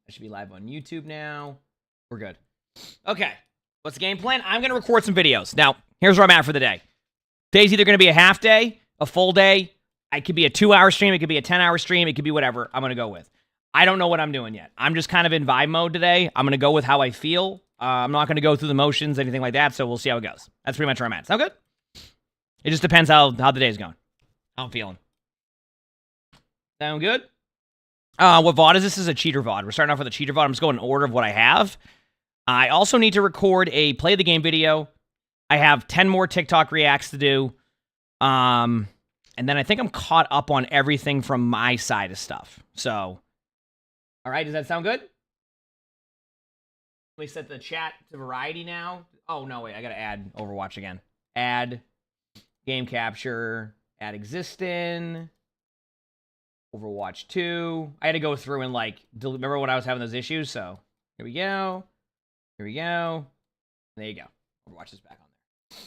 I should be live on YouTube now. We're good. Okay. What's the game plan? I'm going to record some videos. Now, here's where I'm at for the day. Day's either going to be a half day, a full day. It could be a 2-hour stream. It could be a 10-hour stream. It could be whatever I'm going to go with. I don't know what I'm doing yet. I'm just kind of in vibe mode today. I'm going to go with how I feel. I'm not going to go through the motions, anything like that, so we'll see how it goes. That's pretty much where I'm at. Sound good? It just depends how the day's going. How I'm feeling. Sound good? What VOD is this? This is a cheater VOD. We're starting off with a cheater VOD. I'm just going in order of what I have. I also need to record a play the game video. I have 10 more TikTok reacts to do. And then I think I'm caught up on everything from my side of stuff. So, all right, does that sound good? Let me set the chat to variety now. Oh, no, wait, I got to add Overwatch again. Add game capture, add existing, Overwatch 2. I had to go through and, like, remember when I was having those issues? So, here we go. Here we go. There you go. Overwatch is back on there.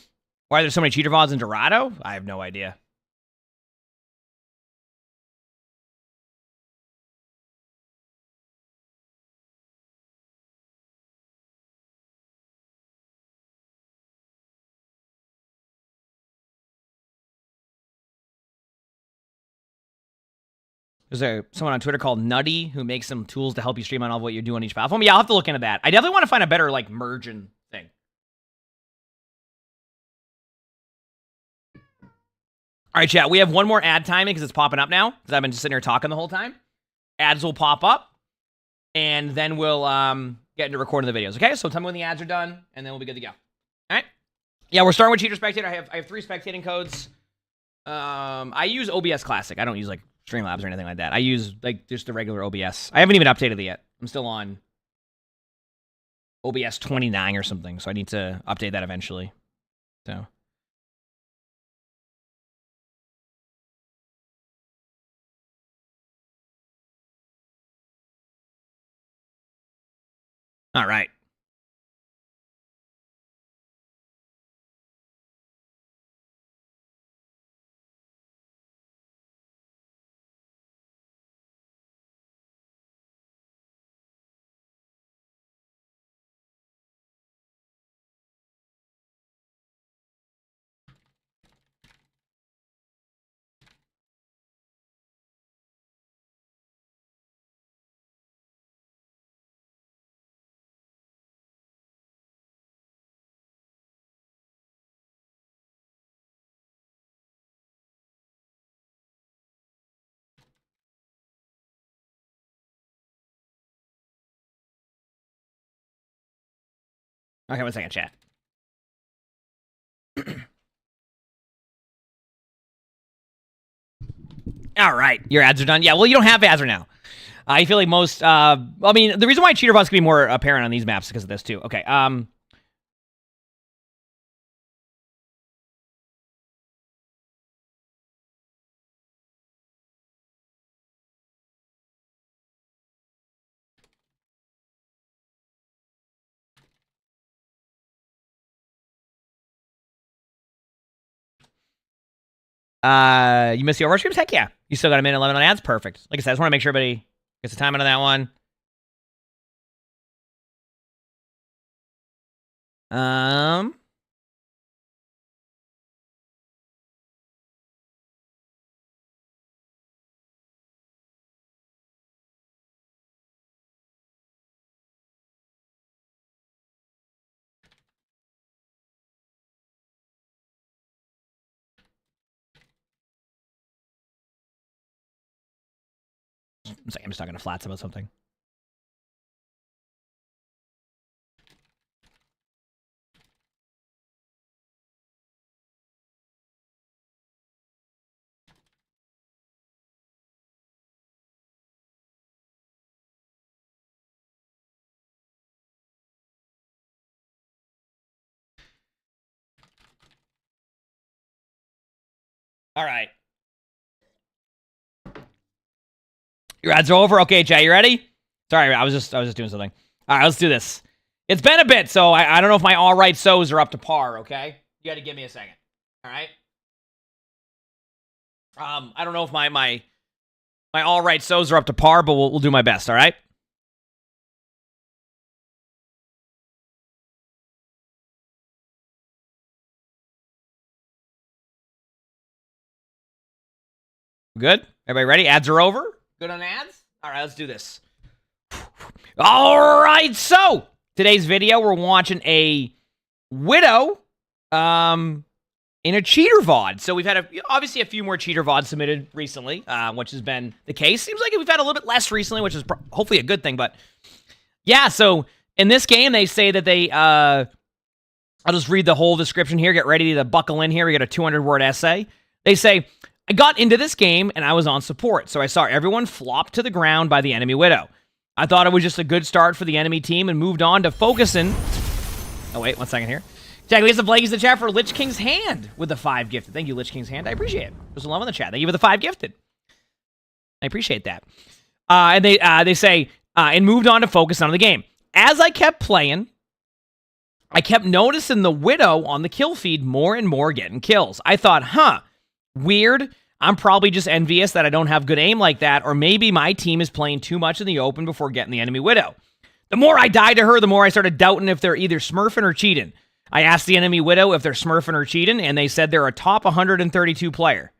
Why are there so many cheater VODs in Dorado? I have no idea. There's someone on Twitter called Nutty who makes some tools to help you stream on all of what you do on each platform. Yeah, I'll have to look into that. I definitely want to find a better, like, merging thing. All right, chat. We have one more ad timing because it's popping up now because I've been just sitting here talking the whole time. Ads will pop up, and then we'll get into recording the videos. Okay, so tell me when the ads are done, and then we'll be good to go. All right. Yeah, we're starting with Cheater Spectator. I have 3 spectating codes. I use OBS Classic. I don't use like Streamlabs or anything like that. I use like just the regular OBS. I haven't even updated it yet. I'm still on OBS 29 or something, so I need to update that eventually. So. All right. Okay, 1 second, chat. All right, your ads are done. Yeah, well, you don't have ads right now. I feel like most. I mean, the reason why cheater VODs can be more apparent on these maps is because of this too. Okay. You missed the Overwatch streams? Heck yeah. You still got a minute 11 on ads? Perfect. Like I said, I just want to make sure everybody gets the time out of that one. I'm sorry, I'm just talking to Flats about something. All right. Your ads are over? Okay, chat, you ready? Sorry, I was just doing something. All right, let's do this. It's been a bit, so I don't know if my all right so's are up to par, okay? You got to give me a second. All right? I don't know if my all right so's are up to par, but we'll do my best, all right? Good? Everybody ready? Ads are over? Good on ads? All right, let's do this. All right, so today's video, we're watching a Widow in a cheater VOD. So we've had obviously a few more cheater VODs submitted recently, which has been the case. Seems like we've had a little bit less recently, which is hopefully a good thing. But yeah, so in this game, they say that they, I'll just read the whole description here. Get ready to buckle in here. We got a 200-word essay. They say, I got into this game and I was on support, so I saw everyone flop to the ground by the enemy Widow. I thought it was just a good start for the enemy team and moved on to focusing. Oh, wait, 1 second here. Jack, we have some Blakey's in the chat for Lich King's Hand with the 5 gifted. Thank you, Lich King's Hand. I appreciate it. There's a love in the chat. Thank you for the 5 gifted. I appreciate that. And they say, and moved on to focus on the game. As I kept playing, I kept noticing the Widow on the kill feed more and more getting kills. I thought, weird. I'm probably just envious that I don't have good aim like that, or maybe my team is playing too much in the open before getting the enemy Widow. The more I died to her, the more I started doubting if they're either smurfing or cheating. I asked the enemy Widow if they're smurfing or cheating, and they said they're a top 132 player.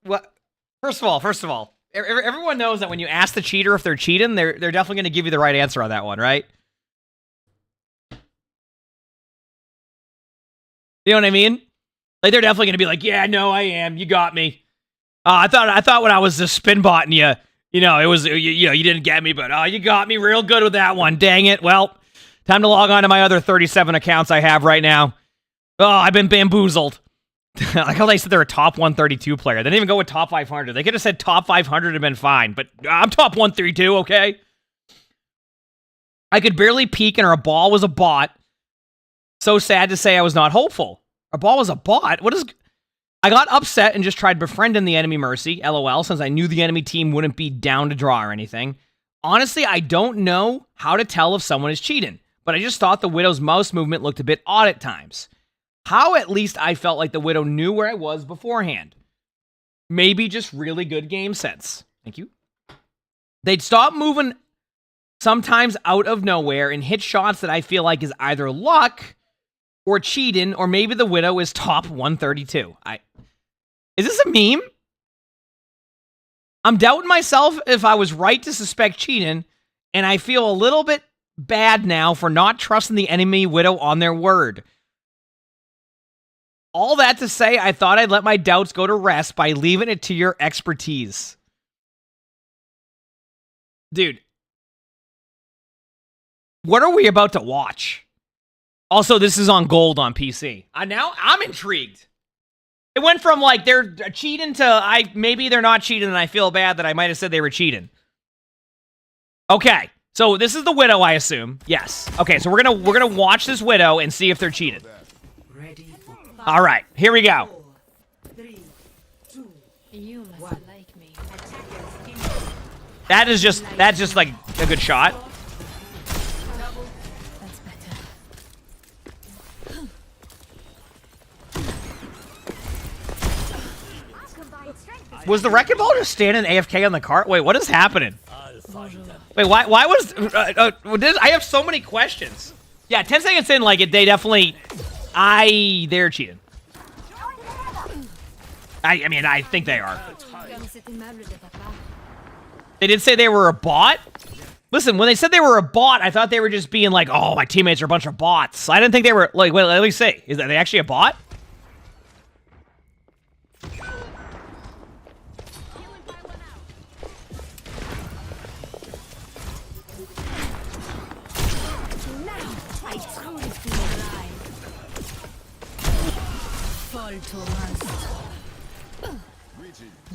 What? First of all, everyone knows that when you ask the cheater if they're cheating, they're definitely going to give you the right answer on that one, right? You know what I mean? Like, they're definitely going to be like, yeah, no, I am. You got me. I thought when I was just spin botting you, it was, you didn't get me, but you got me real good with that one. Dang it. Well, time to log on to my other 37 accounts I have right now. Oh, I've been bamboozled. Like how they said they're a top 132 player. They didn't even go with top 500. They could have said top 500 and been fine, but I'm top 132, okay? I could barely peek and her ball was a bot. So sad to say I was not hopeful. Her ball was a bot? What is... I got upset and just tried befriending the enemy Mercy, LOL, since I knew the enemy team wouldn't be down to draw or anything. Honestly, I don't know how to tell if someone is cheating, but I just thought the Widow's mouse movement looked a bit odd at times. How at least I felt like the Widow knew where I was beforehand. Maybe just really good game sense. Thank you. They'd stop moving sometimes out of nowhere and hit shots that I feel like is either luck or cheating, or maybe the Widow is top 132. Is this a meme? I'm doubting myself if I was right to suspect cheating, and I feel a little bit bad now for not trusting the enemy Widow on their word. All that to say, I thought I'd let my doubts go to rest by leaving it to your expertise. Dude. What are we about to watch? Also, this is on gold on PC. Now I'm intrigued. It went from like they're cheating to maybe they're not cheating and I feel bad that I might have said they were cheating. Okay. So this is the Widow, I assume. Yes. Okay, so we're gonna watch this Widow and see if they're cheating. All right, here we go. 4, 3, 2, you must like me. That's just like a good shot. That's better. Was the wrecking ball just standing AFK on the cart? Wait, what is happening? Wait, why was... I have so many questions. Yeah, 10 seconds in, like, they definitely... They're cheating. I mean, I think they are. They did say they were a bot? Listen, when they said they were a bot, I thought they were just being like, oh, my teammates are a bunch of bots. I didn't think they were... Like, wait, let me see. Is that they actually a bot?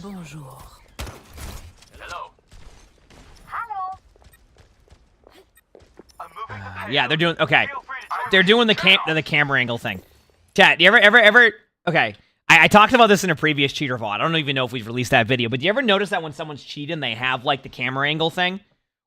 Bonjour. Hello. Yeah, they're doing... Okay. They're doing the camera angle thing. Chat, you ever... Okay. I talked about this in a previous cheater VOD. I don't even know if we've released that video, but do you ever notice that when someone's cheating, they have, like, the camera angle thing?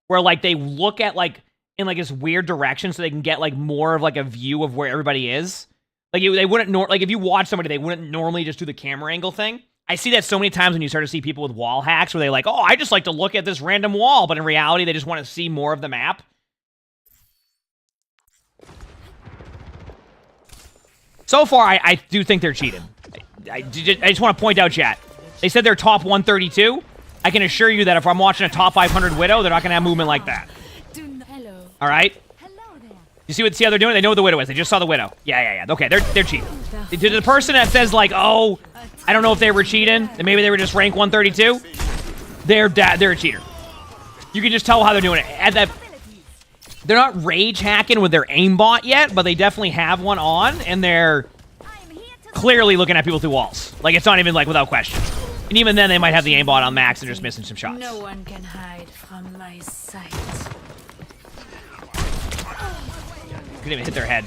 Where, like, they look at, like, in, like, this weird direction so they can get, like, more of, like, a view of where everybody is? Like, they wouldn't... Like, if you watch somebody, they wouldn't normally just do the camera angle thing. I see that so many times when you start to see people with wall hacks where they're like, oh, I just like to look at this random wall, but in reality, they just want to see more of the map. So far, I do think they're cheating. I just want to point out, chat. They said they're top 132. I can assure you that if I'm watching a top 500 Widow, they're not going to have movement like that. Hello. All right? Hello there. You see how they're doing? They know what the Widow is. They just saw the Widow. Yeah. Okay, they're cheating. To the person that says, like, oh, I don't know if they were cheating, and maybe they were just rank 132, they're a cheater. You can just tell how they're doing it. They're not rage hacking with their aimbot yet, but they definitely have one on, and they're clearly looking at people through walls. Like, it's not even, like, without question. And even then, they might have the aimbot on max and just missing some shots. No one can hide from my sight. Couldn't even hit their head.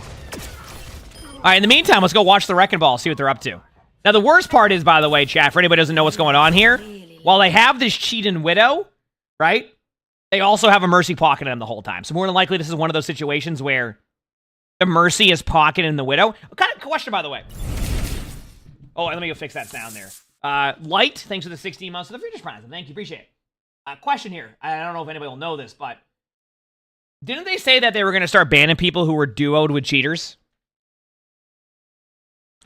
All right, in the meantime, let's go watch the Wrecking Ball, see what they're up to. Now, the worst part is, by the way, chat, for anybody who doesn't know what's going on here, while they have this cheating Widow, right, they also have a Mercy pocketing them the whole time. So more than likely, this is one of those situations where the Mercy is pocketing the Widow. Kind of question, by the way. Oh, let me go fix that sound there. Light, thanks for the 16 months of the Futures Prize. Thank you, appreciate it. Question here. I don't know if anybody will know this, but didn't they say that they were going to start banning people who were duoed with cheaters?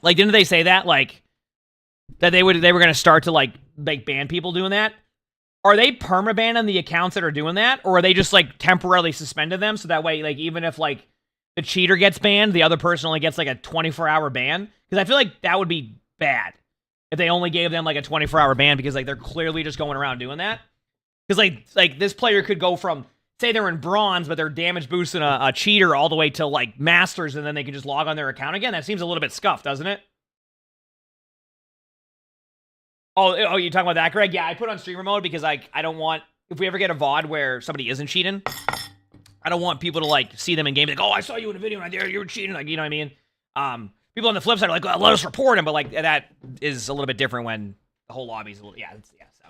Like, didn't they say that? Like, that they were going to start to, like ban people doing that? Are they permabanning the accounts that are doing that? Or are they just, like, temporarily suspended them? So that way, like, even if, like, the cheater gets banned, the other person only gets, like, a 24-hour ban? Because I feel like that would be bad if they only gave them, like, a 24-hour ban because, like, they're clearly just going around doing that. Because, like this player could go from, say they're in bronze, but they're damage boosting a cheater all the way to, like, masters, and then they can just log on their account again. That seems a little bit scuffed, doesn't it? Oh, you talking about that, Greg? Yeah, I put on streamer mode because I don't want, if we ever get a VOD where somebody isn't cheating, I don't want people to, like, see them in game, like, oh, I saw you in a video and you were cheating, like, you know what I mean? People on the flip side are like, oh, let us report him, but, like, that is a little bit different when the whole lobby's a little, so.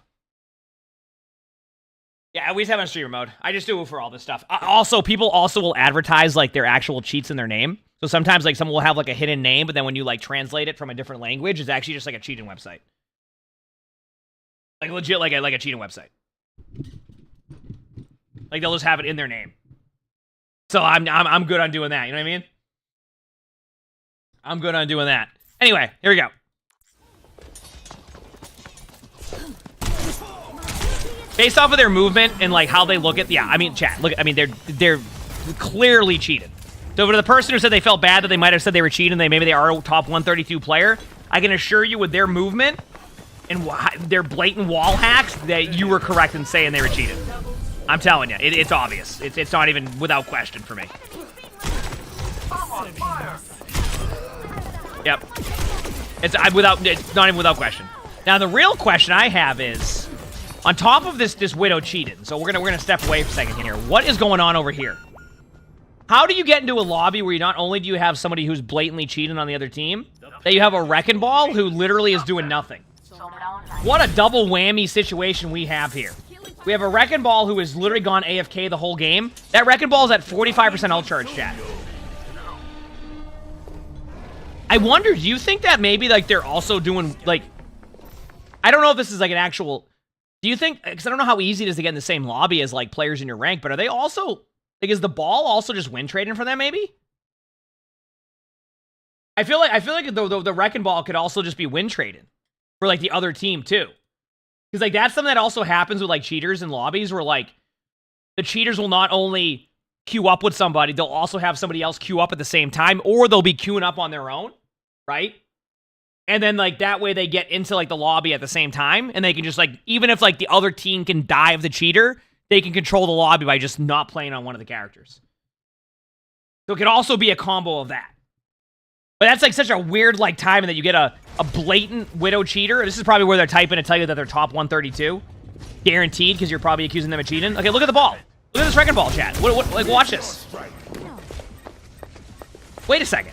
Yeah, we just have it on streamer mode. I just do it for all this stuff. Also, people also will advertise, like, their actual cheats in their name. So sometimes, like, someone will have, like, a hidden name, but then when you, like, translate it from a different language, it's actually just, like, a cheating website. Like, legit, like a cheating website. Like, they'll just have it in their name. So I'm good on doing that, you know what I mean? I'm good on doing that. Anyway, here we go. Based off of their movement and, like, how they look at, yeah, I mean, chat, look, I mean, they're clearly cheated. So for the person who said they felt bad that they might have said they were cheating, maybe they are a top 132 player, I can assure you with their movement and their blatant wall hacks that you were correct in saying they were cheated. I'm telling you, it's obvious. It's not even without question for me. Yep. It's not even without question. Now the real question I have is, on top of this Widow cheated, so we're gonna step away for a second here. What is going on over here? How do you get into a lobby where you not only do you have somebody who's blatantly cheating on the other team, that you have a Wrecking Ball who literally is doing nothing? What a double whammy situation we have here. We have a Wrecking Ball who has literally gone AFK the whole game. That Wrecking Ball is at 45% ult charge, chat. I wonder, do you think that maybe, like, they're also doing, like, I don't know if this is, like, an actual, do you think, because I don't know how easy it is to get in the same lobby as, like, players in your rank, but are they also, like, is the ball also just win trading for them, maybe? I feel like the Wrecking Ball could also just be win trading for, like, the other team, too. Because, like, that's something that also happens with, like, cheaters in lobbies where, like, the cheaters will not only queue up with somebody, they'll also have somebody else queue up at the same time, or they'll be queuing up on their own, right? And then, like, that way they get into, like, the lobby at the same time, and they can just, like, even if, like, the other team can die of the cheater, they can control the lobby by just not playing on one of the characters. So it could also be a combo of that. But that's, like, such a weird, like, timing that you get a blatant Widow cheater. This is probably where they're typing to tell you that they're top 132. Guaranteed, because you're probably accusing them of cheating. Okay, look at the ball. Look at this Wrecking Ball, chat. Like, watch this. Wait a second.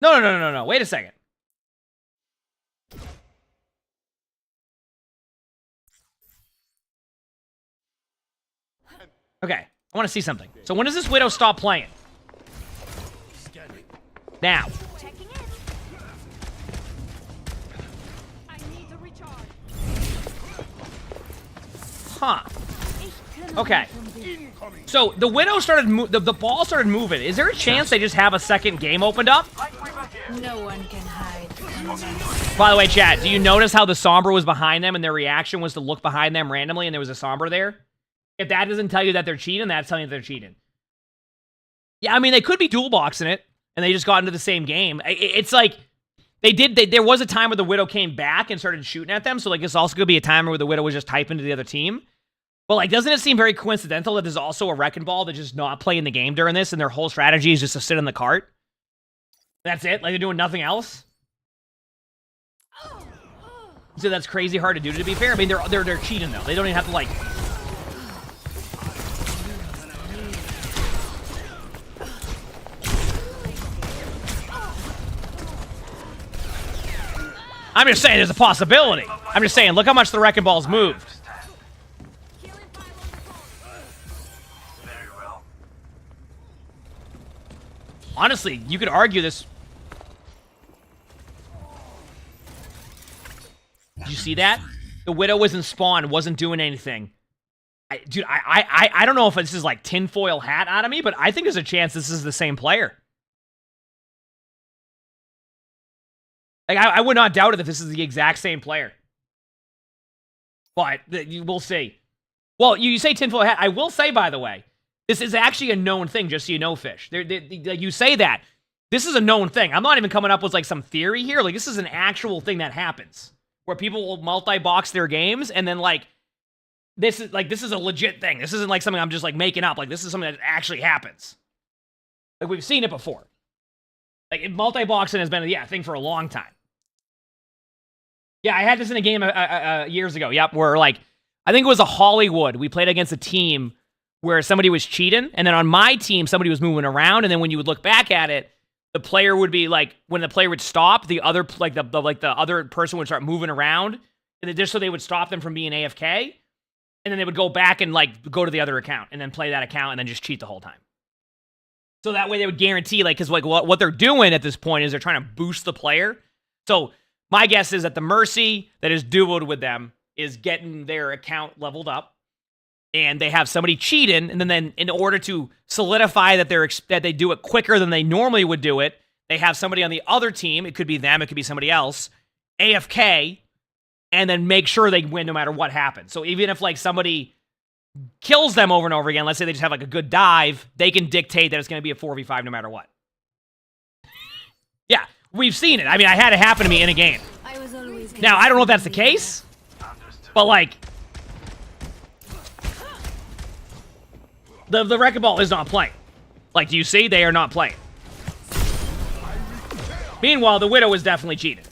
No. Wait a second. Okay, I want to see something. So when does this Widow stop playing? Now. Huh. Okay. So the Widow started, the ball started moving. Is there a chance they just have a second game opened up? No one can hide from me. By the way, chat, do you notice how the Sombra was behind them and their reaction was to look behind them randomly and there was a Sombra there? If that doesn't tell you that they're cheating, that's telling you that they're cheating. Yeah, I mean, they could be dual boxing it and they just got into the same game. It's like, there was a time where the Widow came back and started shooting at them, so like this also could be a time where the Widow was just typing to the other team. But like, doesn't it seem very coincidental that there's also a Wrecking Ball that's just not playing the game during this and their whole strategy is just to sit in the cart? That's it? Like they're doing nothing else? So that's crazy hard to do, to be fair. I mean, they're cheating though. They don't even have to like... I'm just saying there's a possibility. I'm just saying, look how much the Wrecking Ball's moved. Very well. Honestly, you could argue this. Did you see that? The Widow was in spawn, wasn't doing anything. Dude, I don't know if this is like tinfoil hat out of me, but I think there's a chance this is the same player. Like, I would not doubt it if this is the exact same player. But we'll see. Well, you say tinfoil hat. I will say, by the way, this is actually a known thing, just so you know, Fish. Like, you say that. This is a known thing. I'm not even coming up with, like, some theory here. Like, this is an actual thing that happens. Where people will multi-box their games, and then, like, this is a legit thing. This isn't, like, something I'm just, like, making up. Like, this is something that actually happens. Like, we've seen it before. Like, multi-boxing has been a thing for a long time. Yeah, I had this in a game years ago. Yep, where, like, I think it was a Hollywood. We played against a team where somebody was cheating, and then on my team, somebody was moving around, and then when you would look back at it, the player would be, like, when the player would stop, the other, like, the other person would start moving around, and just so they would stop them from being AFK, and then they would go back and, like, go to the other account, and then play that account, and then just cheat the whole time. So that way they would guarantee, like, because, like, what they're doing at this point is they're trying to boost the player. So my guess is that the Mercy that is duoed with them is getting their account leveled up, and they have somebody cheating, and then in order to solidify that they do it quicker than they normally would do it, they have somebody on the other team, it could be them, it could be somebody else, AFK, and then make sure they win no matter what happens. So even if, like, somebody kills them over and over again, let's say they just have, like, a good dive, they can dictate that it's going to be a 4v5 no matter what. Yeah, we've seen it. I mean, I had it happen to me in a game. Now, I don't know if that's the case, but, like, the Wrecking Ball is not playing. Like, do you see? They are not playing. Meanwhile, the Widow is definitely cheating.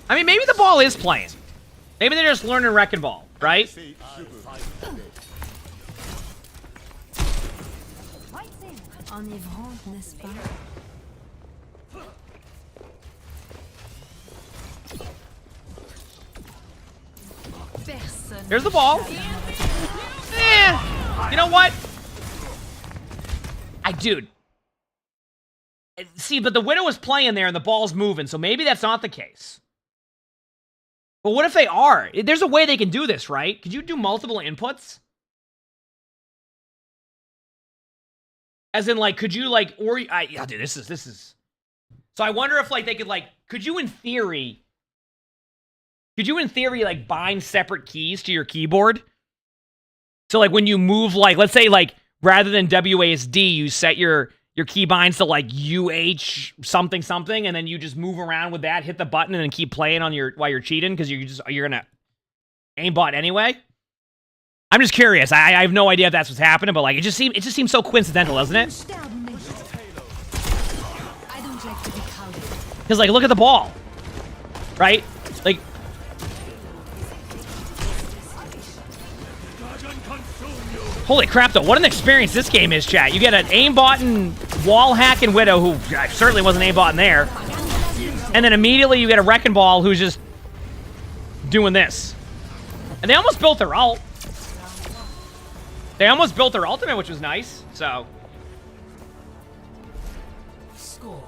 I mean, maybe the ball is playing. Maybe they're just learning Wrecking Ball, right? Enivrante, n'est-ce pas? There's the ball. You know what? Dude. See, but the Widow is playing there and the ball's moving, so maybe that's not the case. But what if they are? There's a way they can do this, right? Could you do multiple inputs? As in, like, could you, like, dude, this is. So I wonder if, like, they could, like, could you in theory, like, bind separate keys to your keyboard? So, like, when you move, like, let's say, like, rather than WASD, you set your key binds to, like, UH something something, and then you just move around with that, hit the button, and then keep playing on while you're cheating, because you're gonna aimbot anyway. I'm just curious. I have no idea if that's what's happening, but, like, it just seems so coincidental, doesn't it? Because, like, look at the ball, right? Like, holy crap, though. What an experience this game is, chat. You get an aimbot and wall hacking Widow, who certainly wasn't aimbotting there. And then immediately you get a Wrecking Ball who's just doing this. And they almost built their ult. They almost built their ultimate, which was nice, so. Score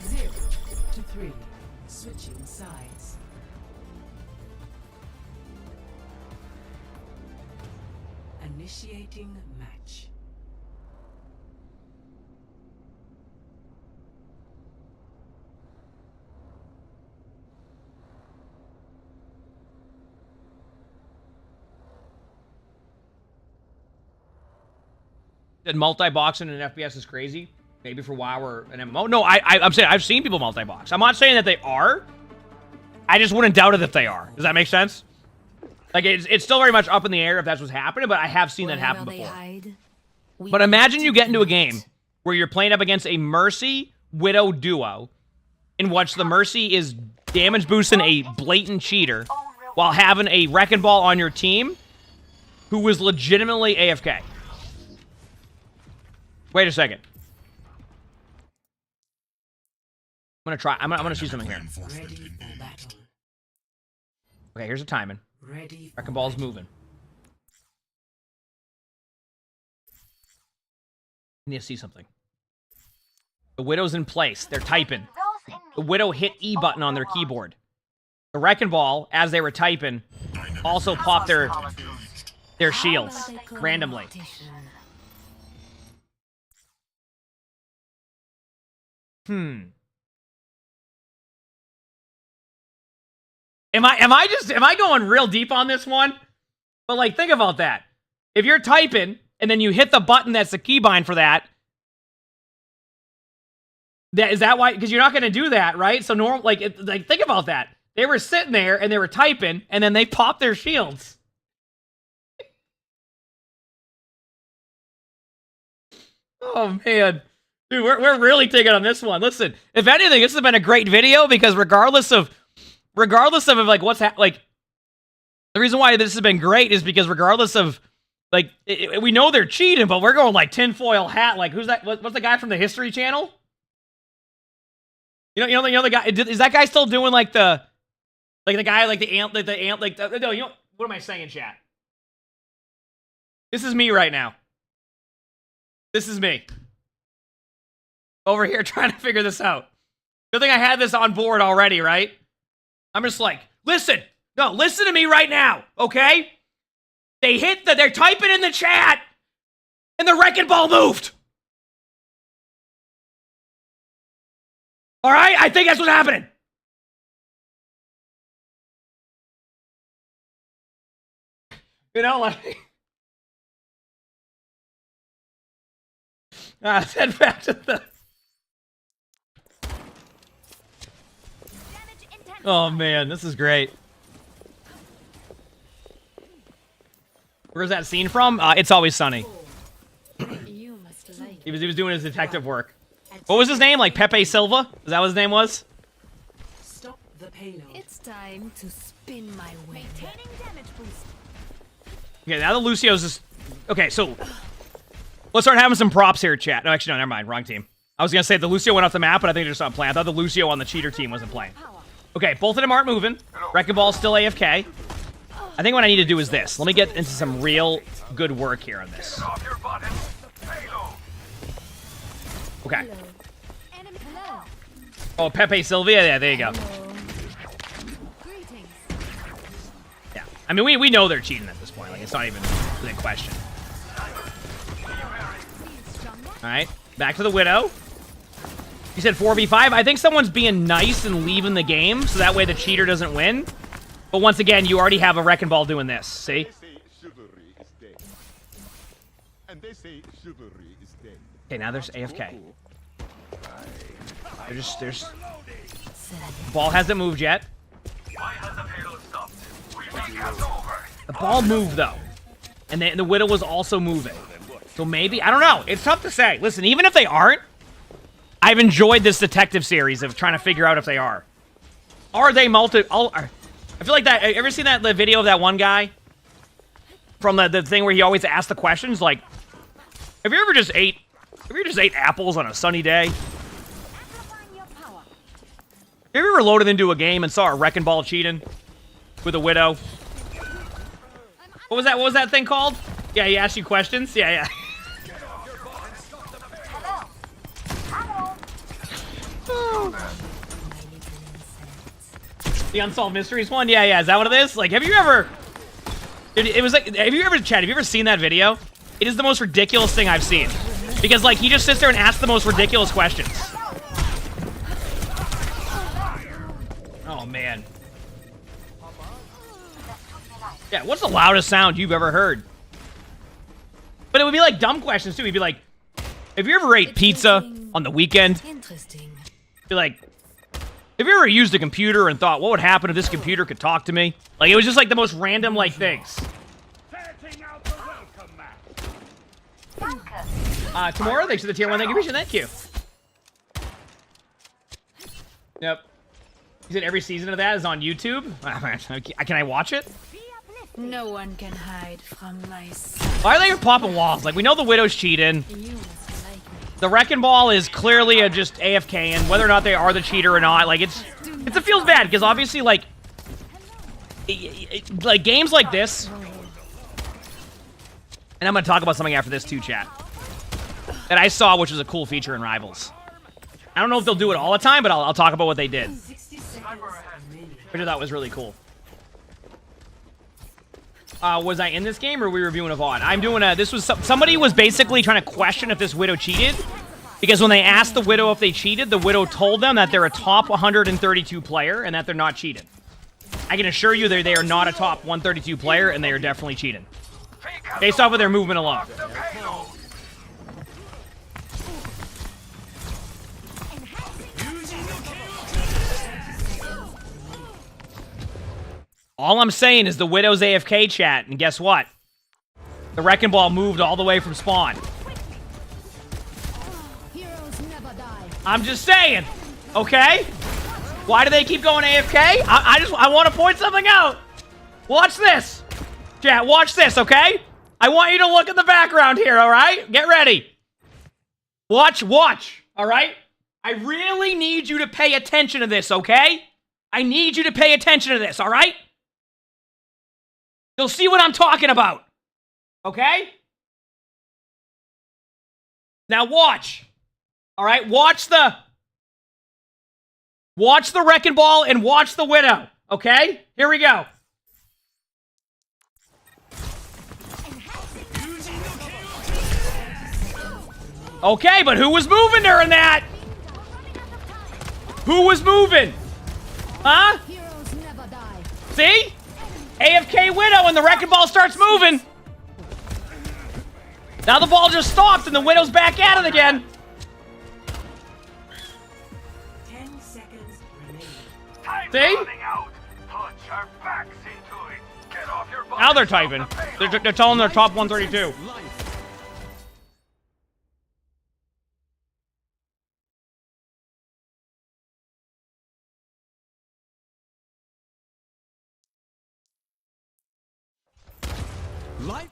0. Initiating match. That multi-boxing in an FPS is crazy. Maybe for WoW or an MMO. No, I'm saying I've seen people multi-box. I'm not saying that they are. I just wouldn't doubt it if they are. Does that make sense? Like, it's still very much up in the air if that's what's happening, but I have seen that happen before. But imagine you get into a game where you're playing up against a Mercy Widow duo, in which the Mercy is damage boosting a blatant cheater while having a Wrecking Ball on your team who was legitimately AFK. Wait a second. I'm gonna try. I'm gonna see something here. Ready for battle. Okay, here's the timing. Ready. Wrecking Ball's moving. I need to see something. The Widow's in place. They're typing. The Widow hit E button on their keyboard. The Wrecking Ball, as they were typing, also popped their shields randomly. Am I going real deep on this one? But like, think about that. If you're typing and then you hit the button that's the keybind for that, is that why? Because you're not going to do that, right? So like think about that. They were sitting there and they were typing, and then they popped their shields. Oh man, dude, we're really taking on this one. Listen, if anything, this has been a great video because regardless of like what's like, the reason why this has been great is because regardless of like we know they're cheating, but we're going like tinfoil hat. Like who's that? What's the guy from the History Channel? You know the guy. Is that guy still doing like the guy like the ant no, you know what am I saying, chat? This is me right now. This is me over here trying to figure this out. Good thing I had this on board already, right? I'm just like, listen to me right now, okay? They're typing in the chat, and the Wrecking Ball moved. All right, I think that's what's happening. You know, like, send back to the. Oh man, this is great. Where's that scene from? It's Always Sunny. You must like. He was doing his detective work. What was his name? Like Pepe Silva? Is that what his name was? Stop the payload. It's time to spin my way. Maintaining damage boost. Okay, now the Lucio's just... Okay, so... Let's start having some props here, chat. No, actually, no, never mind. Wrong team. I was going to say the Lucio went off the map, but I think they're just not playing. I thought the Lucio on the cheater team wasn't playing. Okay, both of them aren't moving. Wrecking Ball's still AFK. I think what I need to do is this. Let me get into some real good work here on this. Okay. Oh, Pepe Sylvia? Yeah, there you go. Yeah. I mean, we know they're cheating at this point. Like, it's not even a question. Alright. Back to the Widow. You said 4v5. I think someone's being nice and leaving the game, so that way the cheater doesn't win. But once again, you already have a Wrecking Ball doing this. See? Okay, now there's AFK. There's... Ball hasn't moved yet. The ball moved, though. And the Widow was also moving. So maybe... I don't know. It's tough to say. Listen, even if they aren't, I've enjoyed this detective series of trying to figure out if they are. Are they multi... I feel like that... Ever seen that video of that one guy? From the thing where he always asks the questions? Like, have you ever just ate apples on a sunny day? Have you ever loaded into a game and saw a Wrecking Ball cheating with a Widow? What was that thing called? Yeah, he asked you questions? Yeah. The Unsolved Mysteries one? Yeah. Is that what it is? Like, have you ever It was like, have you ever seen that video? It is the most ridiculous thing I've seen. Because, like, he just sits there and asks the most ridiculous questions. Oh, man. Yeah, what's the loudest sound you've ever heard? But it would be, like, dumb questions, too. He'd be like, have you ever ate pizza on the weekend? Interesting. Be like, have you ever used a computer and thought, what would happen if this computer could talk to me? Like, it was just, like, the most random, like, things. Tomorrow, thanks for the tier 1. Thank you, thank you. Yep. You said every season of that is on YouTube? Can I watch it? No one can hide from my sight. Why are they popping walls? Like, we know the Widow's cheating. You must like me. The Wrecking Ball is clearly a just AFK, and whether or not they are the cheater or not, like, it feels bad, because obviously, like, like, games like this, and I'm going to talk about something after this, too, chat, that I saw, which was a cool feature in Rivals. I don't know if they'll do it all the time, but I'll talk about what they did. Which I thought was really cool. Was I in this game, or were we reviewing a VOD? I'm doing a... This was... Somebody was basically trying to question if this Widow cheated. Because when they asked the Widow if they cheated, the Widow told them that they're a top 132 player and that they're not cheating. I can assure you they are not a top 132 player, and they are definitely cheating. Based off of their movement alone. All I'm saying is the Widow's AFK chat, and guess what? The Wrecking Ball moved all the way from spawn. Heroes never die. I'm just saying, okay? Why do they keep going AFK? I want to point something out. Watch this. Chat, watch this, okay? I want you to look at the background here, all right? Get ready. Watch, all right? I really need you to pay attention to this, okay? I need you to pay attention to this, all right? You'll see what I'm talking about. Okay? Now watch. All right? Watch the Wrecking Ball and watch the Widow. Okay? Here we go. Okay, but who was moving during that? Who was moving? Huh? Heroes never die. See? AFK Widow and the Wrecking Ball starts moving. Now the ball just stopped and the Widow's back at it again. 10 seconds remaining. Time's See? running out. Put your backs into it. Get off your Now they're butts typing. off the payload. They're telling they're top 132. Life.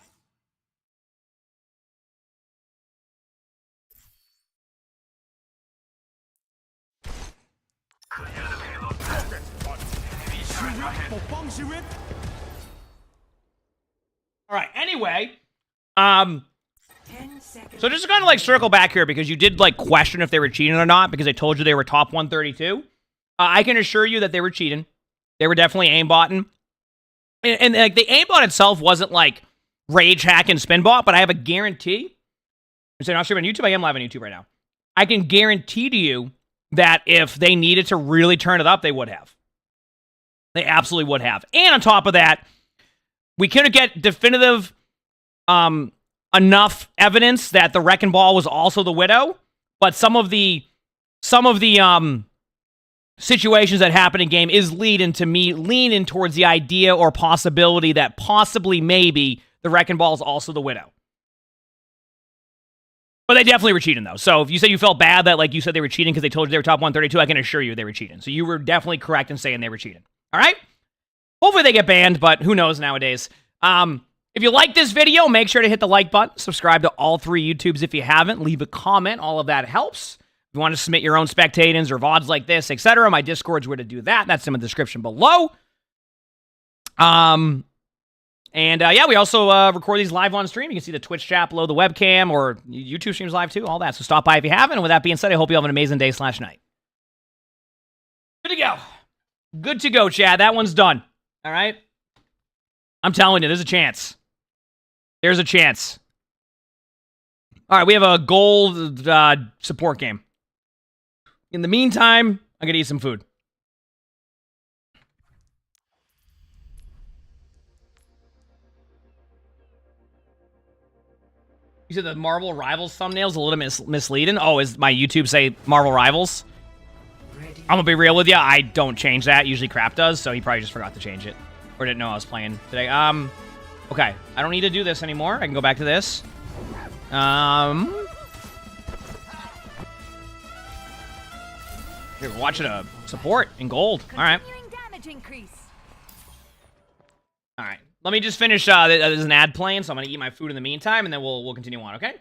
Clear the payload path. Feature in your head. ปกป้องชีวิต All right. Anyway, 10 seconds. so just to kind of like circle back here because you did like question if they were cheating or not because I told you they were top 132. I can assure you that they were cheating. They were definitely aimbotting. And like the aimbot itself wasn't like rage hack and spinbot, but I have a guarantee. I'm saying not streaming on YouTube. I am live on YouTube right now. I can guarantee to you that if they needed to really turn it up, they would have. They absolutely would have. And on top of that, we couldn't get definitive enough evidence that the Wrecking Ball was also the Widow, but some of the situations that happen in game is leading towards the idea or possibility that possibly maybe the Wrecking Ball is also the Widow. But they definitely were cheating, though. So if you say you felt bad that, like, you said they were cheating because they told you they were top 132, I can assure you they were cheating. So you were definitely correct in saying they were cheating. All right? Hopefully they get banned, but who knows nowadays. If you like this video, make sure to hit the like button. Subscribe to all 3 YouTubes if you haven't. Leave a comment. All of that helps. If you want to submit your own spectators or VODs like this, etc., my Discord's where to do that. That's in the description below. Yeah, we also record these live on stream. You can see the Twitch chat below the webcam, or YouTube streams live too, all that. So stop by if you haven't. And with that being said, I hope you have an amazing day/night. Good to go. Good to go, Chad. That one's done. All right? I'm telling you, there's a chance. There's a chance. All right, we have a gold support game. In the meantime, I'm going to eat some food. You said the Marvel Rivals thumbnail's a little misleading. Oh, is my YouTube say Marvel Rivals? I'm gonna be real with you. I don't change that. Usually Crap does, so he probably just forgot to change it. Or didn't know I was playing today. Okay. I don't need to do this anymore. I can go back to this. We're watching a support in gold. Alright. Alright. Let me just finish, there's an ad playing, so I'm gonna eat my food in the meantime, and then we'll continue on, okay?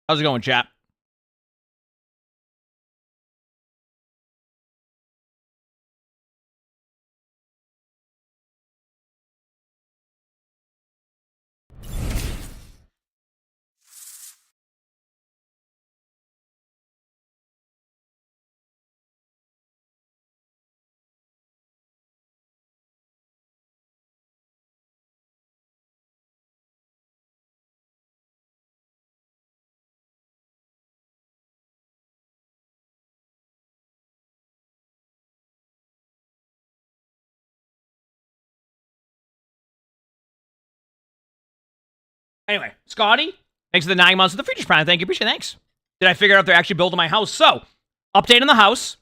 How's it going, chat? Anyway, Scotty, thanks for the 9 months of the Features Prime. Thank you, appreciate it. Thanks. Did I figure out they're actually building my house? So, update on the house.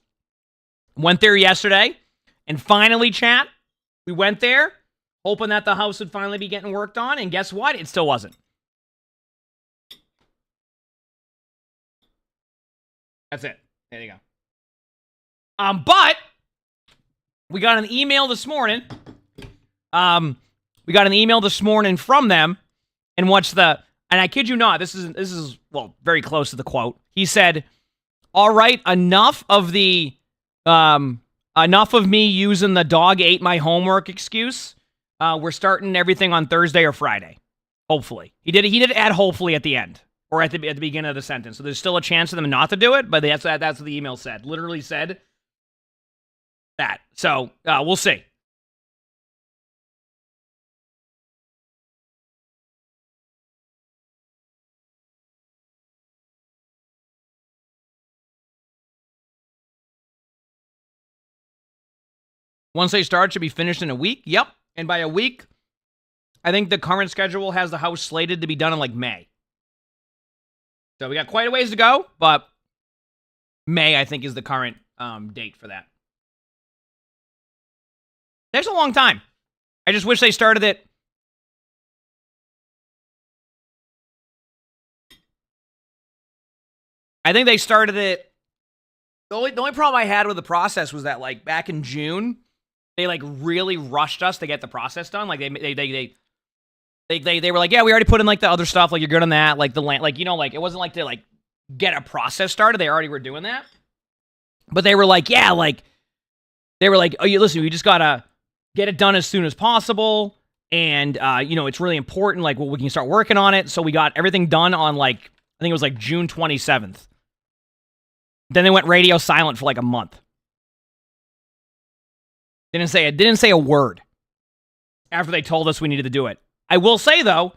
Went there yesterday. And finally, chat, we went there, hoping that the house would finally be getting worked on. And guess what? It still wasn't. That's it. There you go. But we got an email this morning. We got an email this morning from them. And what's the, and I kid you not, this is well, very close to the quote. He said, all right, enough of me using the dog ate my homework excuse. We're starting everything on Thursday or Friday. Hopefully. He did add hopefully at the end. Or at the beginning of the sentence. So there's still a chance for them not to do it, but that's what the email said. Literally said that. So, we'll see. Once they start, should be finished in a week. Yep. And by a week, I think the current schedule has the house slated to be done in like May. So we got quite a ways to go, but May, I think, is the current date for that. There's a long time. I just wish they started it. I think they started it. The only problem I had with the process was that, like, back in June, they like really rushed us to get the process done. Like they were like, yeah, we already put in like the other stuff. Like you're good on that. Like the land, like, you know, like it wasn't like to like get a process started. They already were doing that. But they were like, yeah, like they were like, oh, you listen, we just gotta get it done as soon as possible. And you know, it's really important. Like, well, we can start working on it. So we got everything done on like I think it was like June 27th. Then they went radio silent for like a month. Didn't say a word after they told us we needed to do it. I will say, though,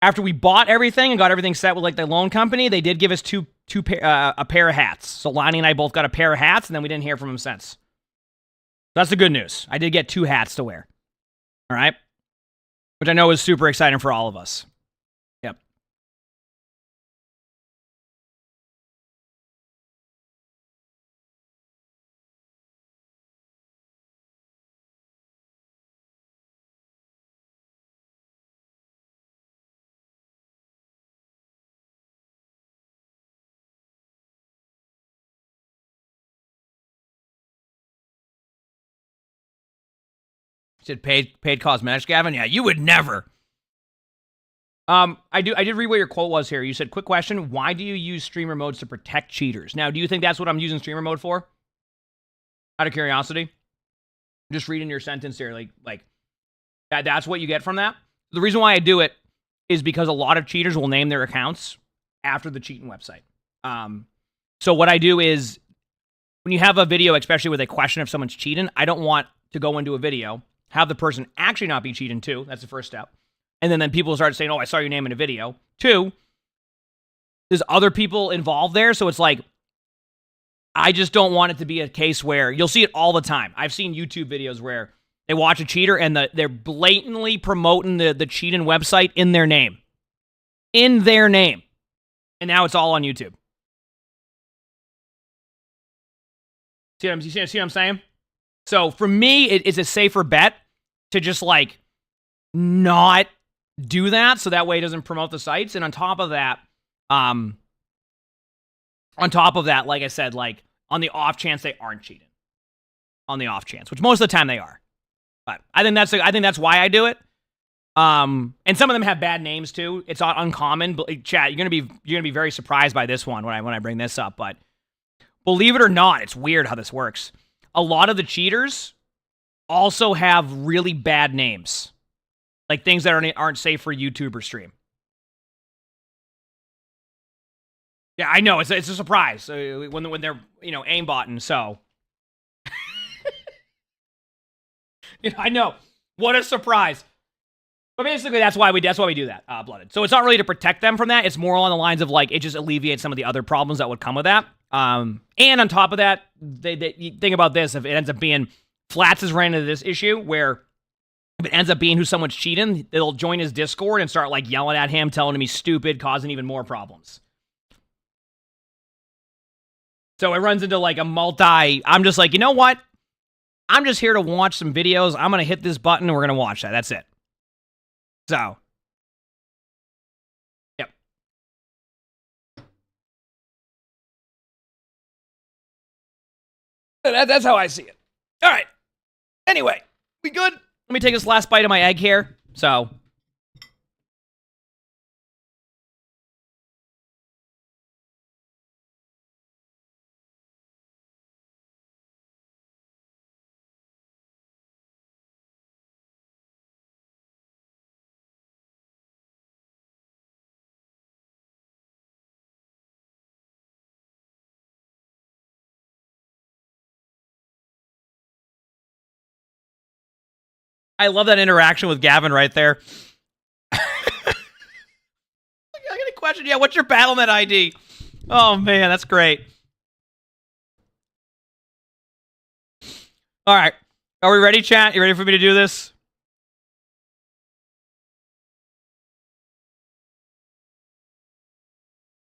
after we bought everything and got everything set with like the loan company, they did give us a pair of hats. So Lonnie and I both got a pair of hats, and then we didn't hear from them since. That's the good news. I did get 2 hats to wear. All right? Which I know is super exciting for all of us. Yep. Said paid cosmetics, Gavin. Yeah, you would never. I did read what your quote was here. You said, quick question, why do you use streamer modes to protect cheaters? Now, do you think that's what I'm using streamer mode for? Out of curiosity? Just reading your sentence here, like that's what you get from that? The reason why I do it is because a lot of cheaters will name their accounts after the cheating website. So what I do is, when you have a video, especially with a question if someone's cheating, I don't want to go into a video, have the person actually not be cheating too. That's the first step. And then people start saying, oh, I saw your name in a video. 2, there's other people involved there. So it's like, I just don't want it to be a case where you'll see it all the time. I've seen YouTube videos where they watch a cheater and they're blatantly promoting the cheating website in their name. In their name. And now it's all on YouTube. See what I'm saying? So for me, it's a safer bet to just like not do that, so that way it doesn't promote the sites. And on top of that, like I said, like on the off chance they aren't cheating, on the off chance, which most of the time they are, but I think that's why I do it. And some of them have bad names too. It's not uncommon, but chat, you're gonna be very surprised by this one when I bring this up. But believe it or not, it's weird how this works. A lot of the cheaters also have really bad names. Like things that aren't safe for YouTube or stream. Yeah, I know. It's a surprise when they're, aimbotting, so. I know. What a surprise. But basically, that's why we do that, Blooded. So it's not really to protect them from that. It's more along the lines of, like, it just alleviates some of the other problems that would come with that. And on top of that, you think about this. If it ends up being, Flats has ran into this issue where if it ends up being who someone's cheating, they'll join his Discord and start, like, yelling at him, telling him he's stupid, causing even more problems. So it runs into, like, I'm just like, you know what? I'm just here to watch some videos. I'm going to hit this button and we're going to watch that. That's it. So. Yep. That's how I see it. All right. Anyway, we good? Let me take this last bite of my egg here. So. I love that interaction with Gavin right there. I got a question. Yeah, what's your BattleNet ID? Oh, man, that's great. All right. Are we ready, chat? You ready for me to do this?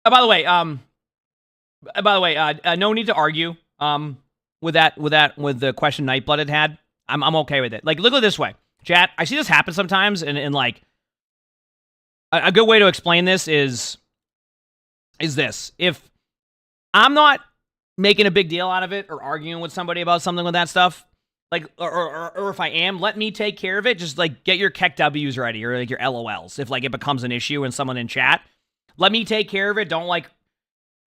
By the way, no need to argue with the question Nightblooded had. I'm okay with it. Like, look at it this way. Chat, I see this happen sometimes, and like, a good way to explain this is this. If I'm not making a big deal out of it or arguing with somebody about something with that stuff, like, or if I am, let me take care of it. Just, like, get your Keck W's ready, or, like, your LOLs, if, like, it becomes an issue and someone in chat. Let me take care of it. Don't, like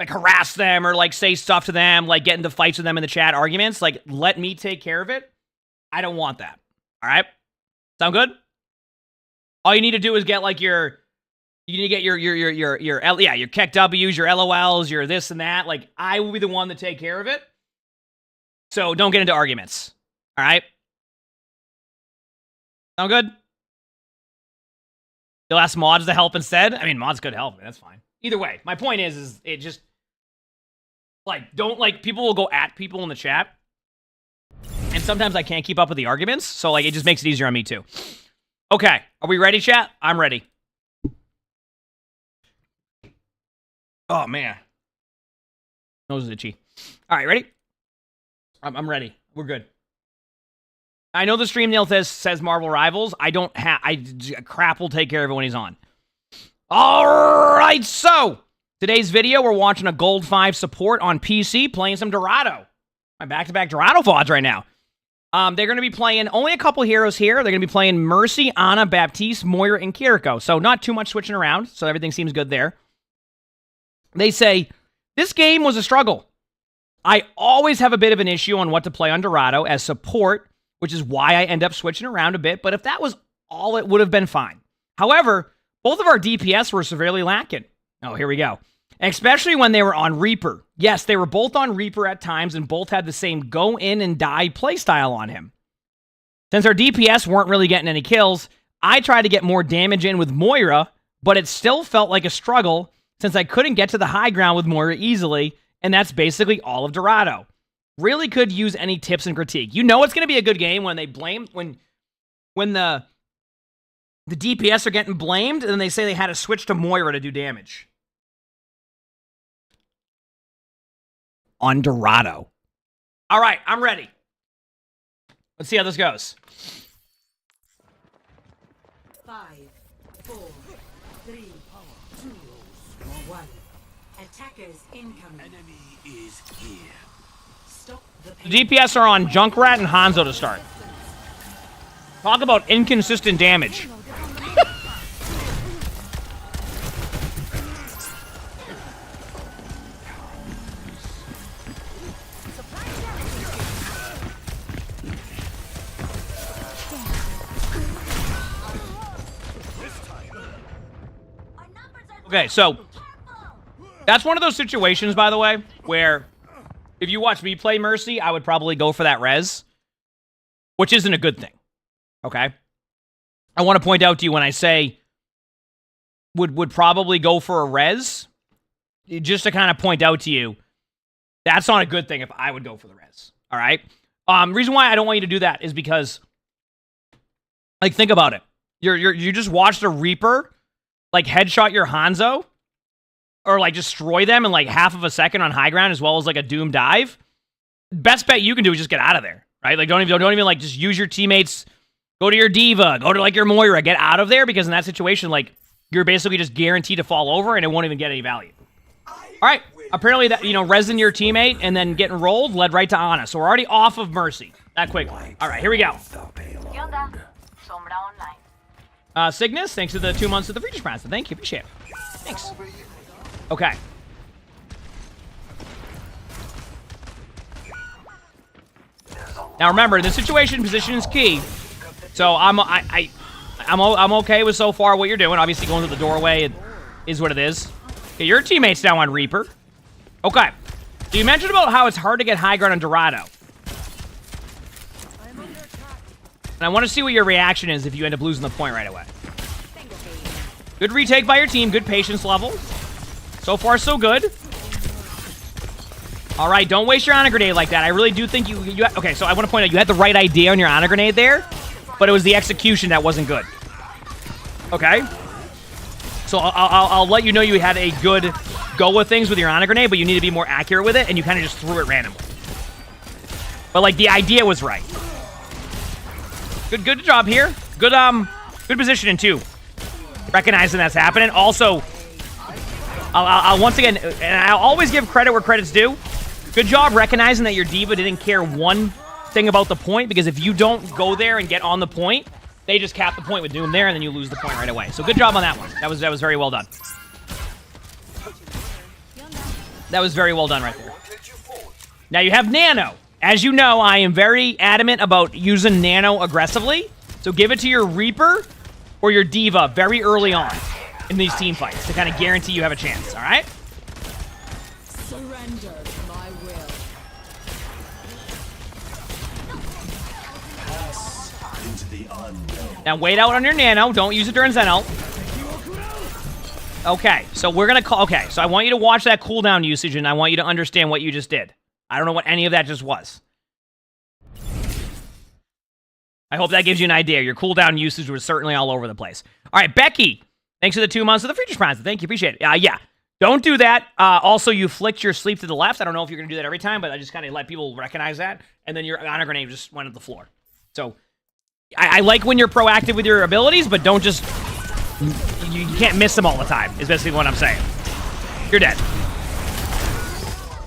harass them or, like, say stuff to them, like, get into fights with them in the chat, arguments. Like, let me take care of it. I don't want that. All right? Sound good? All you need to do is get, like, your Keck W's, your LOLs, your this and that. Like, I will be the one to take care of it. So don't get into arguments. All right? Sound good? You'll ask mods to help instead? I mean, mods could help. That's fine. Either way, my point is it just, like, don't, like, people will go at people in the chat. And sometimes I can't keep up with the arguments, so, like, it just makes it easier on me, too. Okay, are we ready, chat? I'm ready. Oh, man. Nose is itchy. All right, ready? I'm ready. We're good. I know the stream nail says Marvel Rivals. Crap will take care of it when he's on. All right, so today's video, we're watching a Gold 5 support on PC, playing some Dorado. My back-to-back Dorado VODs right now. They're going to be playing only a couple heroes here. They're going to be playing Mercy, Ana, Baptiste, Moira, and Kiriko. So not too much switching around. So everything seems good there. They say, this game was a struggle. I always have a bit of an issue on what to play on Dorado as support, which is why I end up switching around a bit. But if that was all, it would have been fine. However, both of our DPS were severely lacking. Oh, here we go. Especially when they were on Reaper. Yes, they were both on Reaper at times and both had the same go in and die playstyle on him. Since our DPS weren't really getting any kills, I tried to get more damage in with Moira, but it still felt like a struggle since I couldn't get to the high ground with Moira easily, and that's basically all of Dorado. Really could use any tips and critique. You know it's going to be a good game when they blame, when the DPS are getting blamed, and then they say they had to switch to Moira to do damage. On Dorado. All right, I'm ready. Let's see how this goes. 5, 4, 3, 2, 1. Attackers incoming. Enemy is here. Stop the The DPS are on Junkrat and Hanzo to start. Talk about inconsistent damage. Okay, so that's one of those situations, by the way, where if you watch me play Mercy, I would probably go for that res, which isn't a good thing, okay? I want to point out to you when I say would probably go for a res, just to kind of point out to you, that's not a good thing if I would go for the res, all right? Reason why I don't want you to do that is because, like, think about it. You just watched a Reaper like headshot your Hanzo, or like destroy them in like half of a second on high ground, as well as like a Doom dive. Best bet you can do is just get out of there, right? Like don't even like just use your teammates. Go to your D.Va, go to like your Moira, get out of there, because in that situation, like you're basically just guaranteed to fall over and it won't even get any value. All right, apparently that, you know, resin your teammate and then getting rolled led right to Ana. So we're already off of Mercy that quickly. All right, here we go. Cygnus, thanks for the 2 months of the Breach Press. Thank you, appreciate it. Thanks. Okay. Now remember, the situation position is key. So I'm okay with so far what you're doing. Obviously, going to the doorway is what it is. Okay, your teammate's now on Reaper. Okay. So you mentioned about how it's hard to get high ground on Dorado. And I want to see what your reaction is if you end up losing the point right away. Good retake by your team. Good patience level. So far, so good. All right, don't waste your Ana Grenade like that. I really do think you okay, so I want to point out you had the right idea on your Ana Grenade there, but it was the execution that wasn't good. Okay? So I'll let you know you had a good go with things with your Ana Grenade, but you need to be more accurate with it, and you kind of just threw it randomly. But, like, the idea was right. Good job here. Good positioning too. Recognizing that's happening. Also, I'll once again, and I'll always give credit where credit's due. Good job recognizing that your D.Va didn't care one thing about the point, because if you don't go there and get on the point, they just cap the point with Doom there, and then you lose the point right away. So good job on that one. That was very well done. That was very well done right there. Now you have Nano. As you know, I am very adamant about using Nano aggressively. So give it to your Reaper or your D.Va very early on in these team fights to kind of guarantee you have a chance, all right? Surrender to my will. Now wait out on your Nano. Don't use it during Zen ult. Okay, so we're going to call... Okay, so I want you to watch that cooldown usage, and I want you to understand what you just did. I don't know what any of that just was. I hope that gives you an idea. Your cooldown usage was certainly all over the place. All right, Becky. Thanks for the 2 months of the Features Prize. Thank you. Appreciate it. Yeah. Don't do that. Also, you flicked your sleep to the left. I don't know if you're going to do that every time, but I just kind of let people recognize that. And then your Honor Grenade just went at the floor. So, I like when you're proactive with your abilities, but don't just... You can't miss them all the time, is basically what I'm saying. You're dead.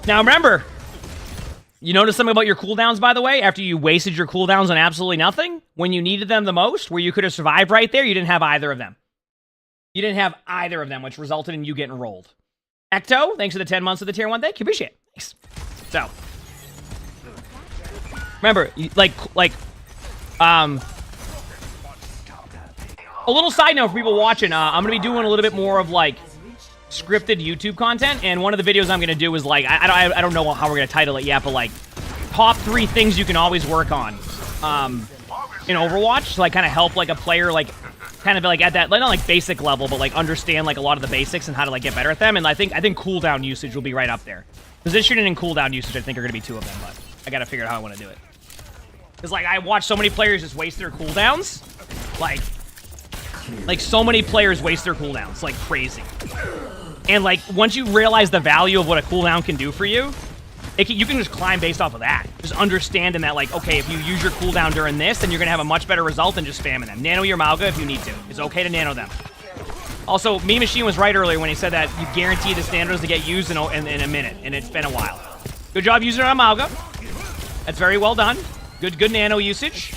Now, remember... You notice something about your cooldowns, by the way, after you wasted your cooldowns on absolutely nothing, when you needed them the most, where you could have survived right there, you didn't have either of them. You didn't have either of them, which resulted in you getting rolled. Ecto, thanks for the 10 months of the tier 1. Thank you, appreciate it. Thanks. So, remember, a little side note for people watching, I'm going to be doing a little bit more of, like, scripted YouTube content, and one of the videos I'm going to do is, like, I don't know how we're going to title it yet, but, like, top 3 things you can always work on in Overwatch, to, like, kind of help, like, a player, like, kind of, like, at that, like, not, like, basic level, but, like, understand, like, a lot of the basics and how to, like, get better at them, and I think cooldown usage will be right up there. Positioning and cooldown usage, I think, are going to be 2 of them, but I got to figure out how I want to do it. Because, like, I watch so many players just waste their cooldowns, like, so many players waste their cooldowns, like, crazy. And, like, once you realize the value of what a cooldown can do for you, you can just climb based off of that. Just understanding that, like, okay, if you use your cooldown during this, then you're going to have a much better result than just spamming them. Nano your Mauga if you need to. It's okay to nano them. Also, Me Machine was right earlier when he said that you guarantee the standards to get used in a minute, and it's been a while. Good job using it on Mauga. That's very well done. Good nano usage.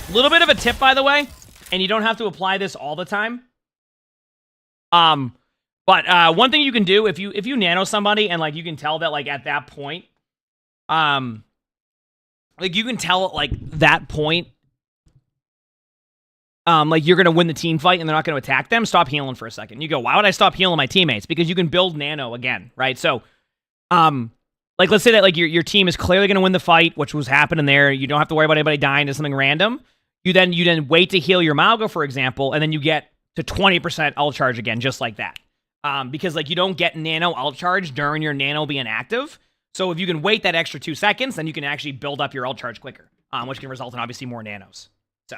A little bit of a tip, by the way, and you don't have to apply this all the time. But one thing you can do if you nano somebody and, like, you can tell that, like, at that point, like, you can tell at, like, that point, like, you're gonna win the team fight and they're not gonna attack them, stop healing for a second. You go, why would I stop healing my teammates? Because you can build nano again, right? So, like, let's say that, like, your team is clearly gonna win the fight, which was happening there. You don't have to worry about anybody dying to something random. You then wait to heal your Mauga, for example, and then you get to 20% ult charge again, just like that. Because, like, you don't get nano ult charge during your nano being active. So if you can wait that extra 2 seconds, then you can actually build up your ult charge quicker, which can result in, obviously, more nanos. So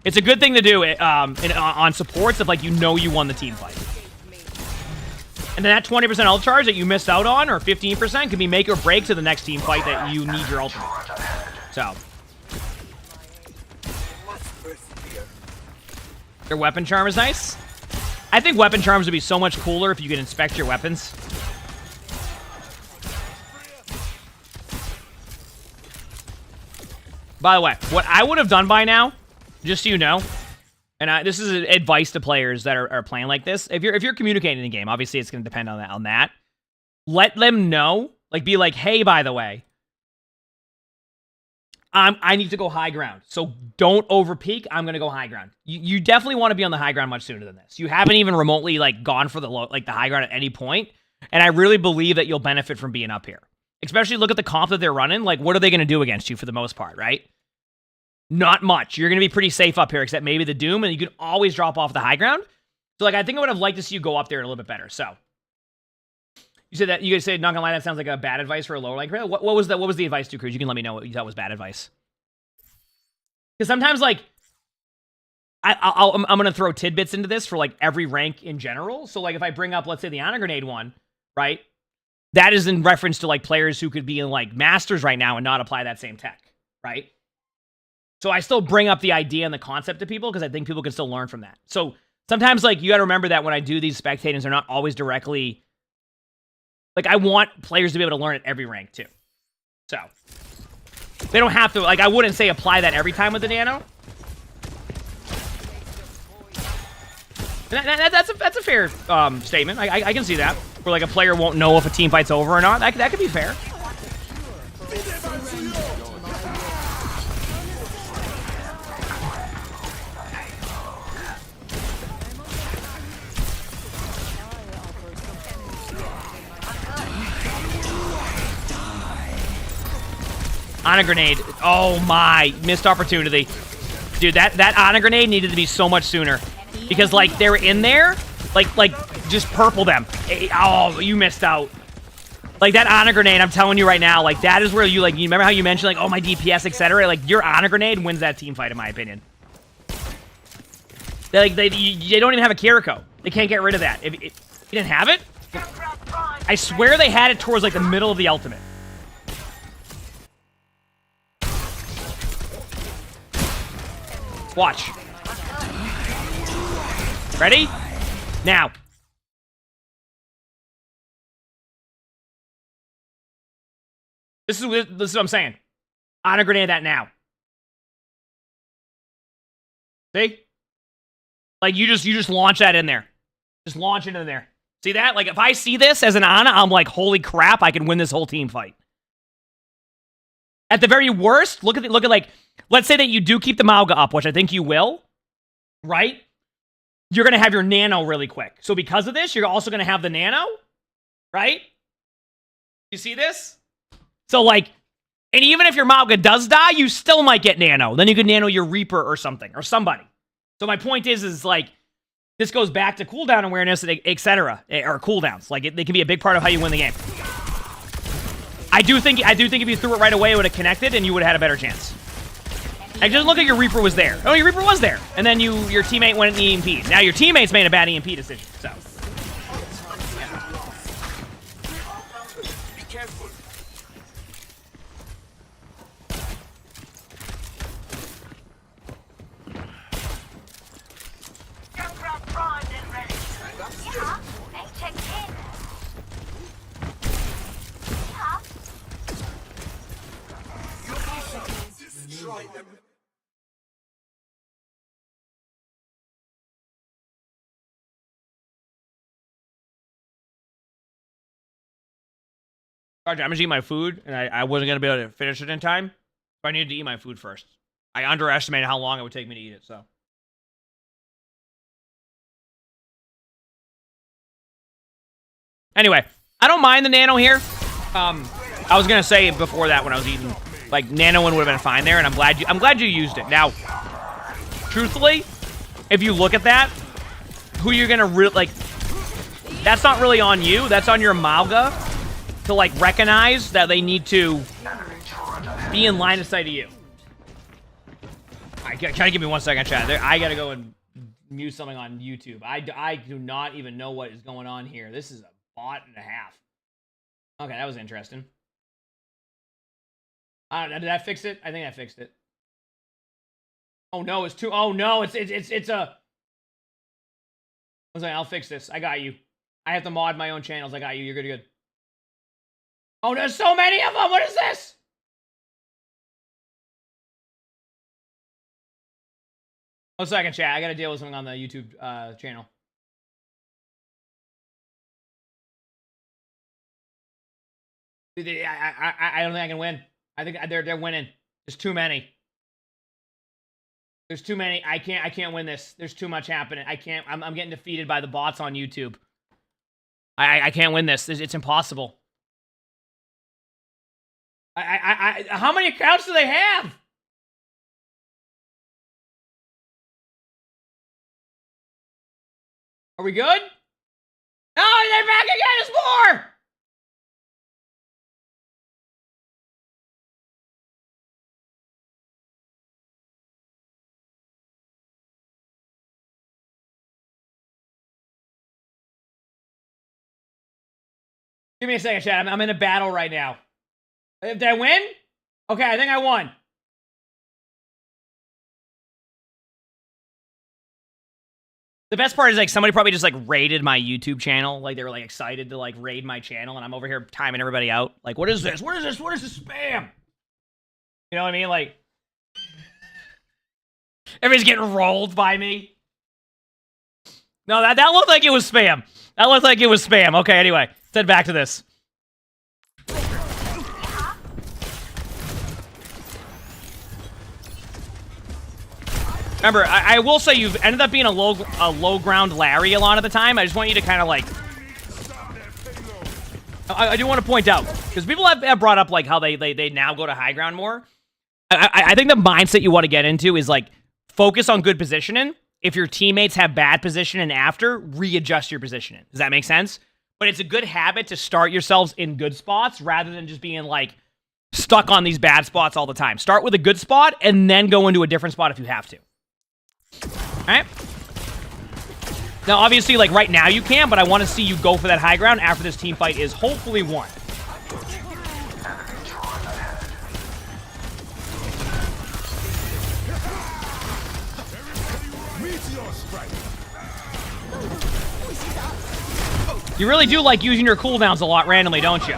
it's a good thing to do on supports if, like, you know you won the team fight. And then that 20% ult charge that you missed out on, or 15%, can be make or break to the next team fight that you need your ultimate. So their weapon charm is nice. I think weapon charms would be so much cooler if you could inspect your weapons. By the way, what I would have done by now, just so you know, and this is advice to players that are playing like this. If you're communicating in the game, obviously it's going to depend on that. Let them know, like, be like, hey, by the way, I need to go high ground, so don't over peak. I'm gonna go high ground. You definitely want to be on the high ground much sooner than this. You haven't even remotely, like, gone for the high ground at any point, and I really believe that you'll benefit from being up here. Especially look at the comp that they're running. Like, what are they gonna do against you for the most part, right? Not much. You're gonna be pretty safe up here, except maybe the Doom, and you can always drop off the high ground. So, like, I think I would have liked to see you go up there a little bit better. So you guys said, not gonna lie, that sounds like a bad advice for a lower rank. What was the advice to Cruz? You can let me know what you thought was bad advice. Because sometimes, like, I'm gonna throw tidbits into this for, like, every rank in general. So, like, if I bring up, let's say, the Honor Grenade one, right? That is in reference to, like, players who could be in, like, Masters right now and not apply that same tech, right? So I still bring up the idea and the concept to people because I think people can still learn from that. So sometimes, like, you got to remember that when I do these spectators, they're not always directly, like, I want players to be able to learn at every rank too. So they don't have to, like, I wouldn't say apply that every time with the nano. That's a fair statement. I can see that. Where, like, a player won't know if a team fight's over or not. That could be fair. On a grenade. Oh my, missed opportunity. Dude, that on a grenade needed to be so much sooner. Because, like, they were in there, like just purple them. Oh, you missed out. Like, that on a grenade, I'm telling you right now, like, that is where you, like, you remember how you mentioned, like, oh, my DPS, etc. Like, your on a grenade wins that team fight, in my opinion. They don't even have a Kiriko. They can't get rid of that. If you didn't have it, I swear they had it towards, like, the middle of the ultimate. Watch. Ready? Now. This is what I'm saying. Honor grenade that now. See? Like, you just launch that in there. Just launch it in there. See that? Like, if I see this as an Ana, I'm like, holy crap, I can win this whole team fight. At the very worst, look at like, let's say that you do keep the Mauga up, which I think you will, right? You're going to have your Nano really quick. So because of this, you're also going to have the Nano, right? You see this? So, like, and even if your Mauga does die, you still might get Nano. Then you could Nano your Reaper or something, or somebody. So my point is like, this goes back to cooldown awareness, etc., or cooldowns. Like, they can be a big part of how you win the game. I do think if you threw it right away, it would have connected, and you would have had a better chance. And just look at your Reaper was there. Oh, your Reaper was there. And then your teammate went in EMP. Now your teammates made a bad EMP decision, so. Be careful. Aircraft primed and ready. Ja, ich check in. Ja. Destroy them. I'm just eating my food, and I wasn't going to be able to finish it in time. So I needed to eat my food first. I underestimated how long it would take me to eat it, so. Anyway, I don't mind the Nano here. I was going to say before that when I was eating, like, Nano one would have been fine there, and I'm glad you used it. Now, truthfully, if you look at that, who you're going to like, that's not really on you. That's on your Mauga to, like, recognize that they need to be in line of sight of you. Kind of give me 1 second, chat. I gotta go and mute something on YouTube. I do not even know what is going on here. This is a bot and a half. Okay, that was interesting. I don't know, did that fix it? I think that fixed it. Oh no, it's too. Oh no, it's a. I was like, I'll fix this. I got you. I have to mod my own channels. I got you. You're good. You're good. Oh, there's so many of them. What is this? One second, chat. I gotta deal with something on the YouTube channel. I don't think I can win. I think they're winning. There's too many. There's too many. I can't win this. There's too much happening. I can't. I'm getting defeated by the bots on YouTube. I can't win this. It's impossible. How many accounts do they have? Are we good? No, they're back again. It's more. Give me a second, chat. I'm in a battle right now. Did I win? Okay, I think I won. The best part is, like, somebody probably just, like, raided my YouTube channel. Like, they were, like, excited to, like, raid my channel, and I'm over here timing everybody out. Like, what is this? What is this? What is this spam? You know what I mean? Like, everybody's getting rolled by me. No, that looked like it was spam. That looked like it was spam. Okay, anyway. Let's head back to this. Remember, I will say you've ended up being a low ground Larry a lot of the time. I just want you to kind of, like... I do want to point out, because people have brought up, like, how they now go to high ground more. I think the mindset you want to get into is, like, focus on good positioning. If your teammates have bad positioning after, readjust your positioning. Does that make sense? But it's a good habit to start yourselves in good spots rather than just being, like, stuck on these bad spots all the time. Start with a good spot and then go into a different spot if you have to. Alright? Now, obviously, like, right now you can, but I want to see you go for that high ground after this team fight is hopefully won. You really do like using your cooldowns a lot randomly, don't you?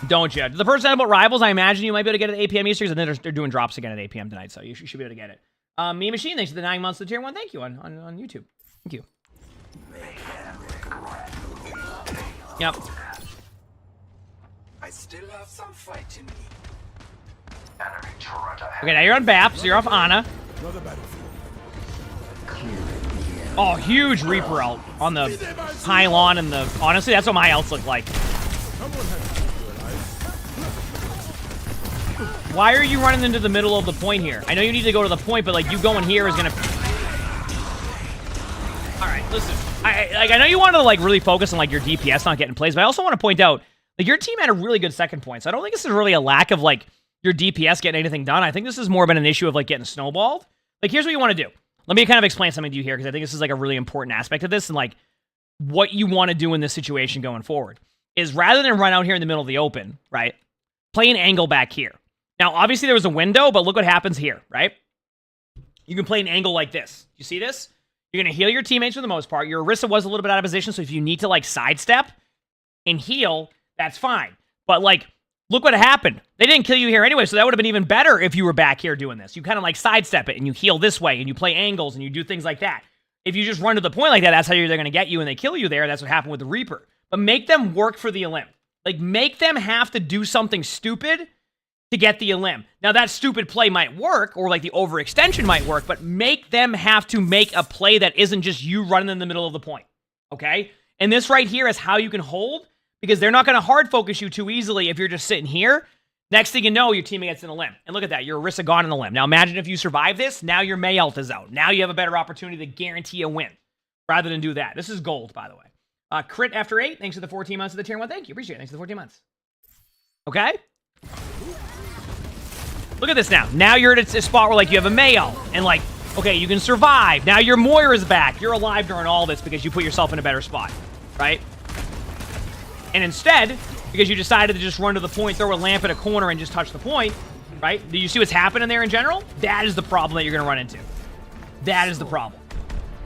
Don't you? The person said about Rivals, I imagine you might be able to get it at 8 p.m. Eastern, and then they're doing drops again at 8 p.m. tonight, so you should be able to get it. Me Machine, thanks for the 9 months of the tier 1. Thank you on YouTube. Thank you. Yep. I still have some fight in me. Enemy turret ahead. Okay, now you're on BAP, so you're off Ana. Another battlefield. Oh, huge Reaper ult on the pylon and the... Honestly, that's what my ults look like. Someone has to keep you alive. Why are you running into the middle of the point here? I know you need to go to the point, but like you going here is gonna... Alright, listen. I know you want to like really focus on like your DPS not getting plays, but I also want to point out like your team had a really good second point, so I don't think this is really a lack of like your DPS getting anything done. I think this is more been an issue of like getting snowballed. Like here's what you want to do. Let me kind of explain something to you here because I think this is like a really important aspect of this and like what you want to do in this situation going forward is rather than run out here in the middle of the open, right? Play an angle back here. Now, obviously there was a window, but look what happens here, right? You can play an angle like this. You see this? You're going to heal your teammates for the most part. Your Orisa was a little bit out of position, so if you need to like sidestep and heal, that's fine. But like, look what happened. They didn't kill you here anyway, so that would have been even better if you were back here doing this. You kind of like sidestep it and you heal this way and you play angles and you do things like that. If you just run to the point like that, that's how they're going to get you and they kill you there. That's what happened with the Reaper. But make them work for the elim. Like, make them have to do something stupid to get the elim. Now, that stupid play might work, or like the overextension might work, but make them have to make a play that isn't just you running in the middle of the point, okay? And this right here is how you can hold, because they're not going to hard focus you too easily if you're just sitting here. Next thing you know, your teammate gets in the limb. And look at that, your Orisa gone in the limb. Now imagine if you survive this, now your Mei ult is out. Now you have a better opportunity to guarantee a win, rather than do that. This is gold, by the way. Crit after 8, thanks for the 14 months of the tier 1. Thank you, appreciate it. Thanks for the 14 months. Okay? Look at this now. Now you're at a spot where like you have a Mei ult, and like, okay, you can survive. Now your Moira's back. You're alive during all this because you put yourself in a better spot, right? And instead, because you decided to just run to the point, throw a lamp at a corner, and just touch the point, right? Do you see what's happening there in general? That is the problem that you're going to run into. That is the problem.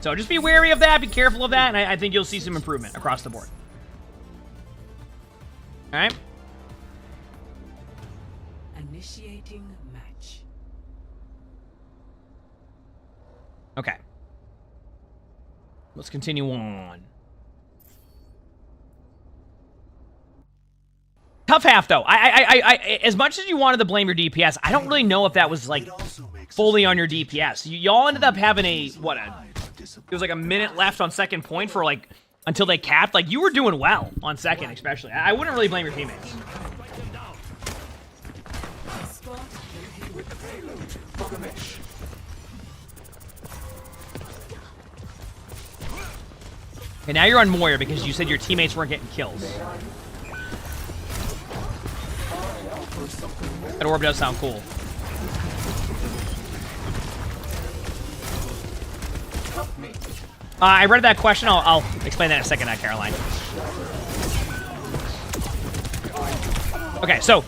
So just be wary of that, be careful of that, and I think you'll see some improvement across the board. All right? Initiating match. Okay. Let's continue on. Tough half, though. I as much as you wanted to blame your DPS, I don't really know if that was, like, fully on your DPS. Y'all ended up having it was like a minute left on second point for, like, until they capped. Like, you were doing well on second, especially. I wouldn't really blame your teammates. Okay, now you're on Moira because you said your teammates weren't getting kills. That orb does sound cool. I read that question. I'll explain that in a second, Caroline. Okay, so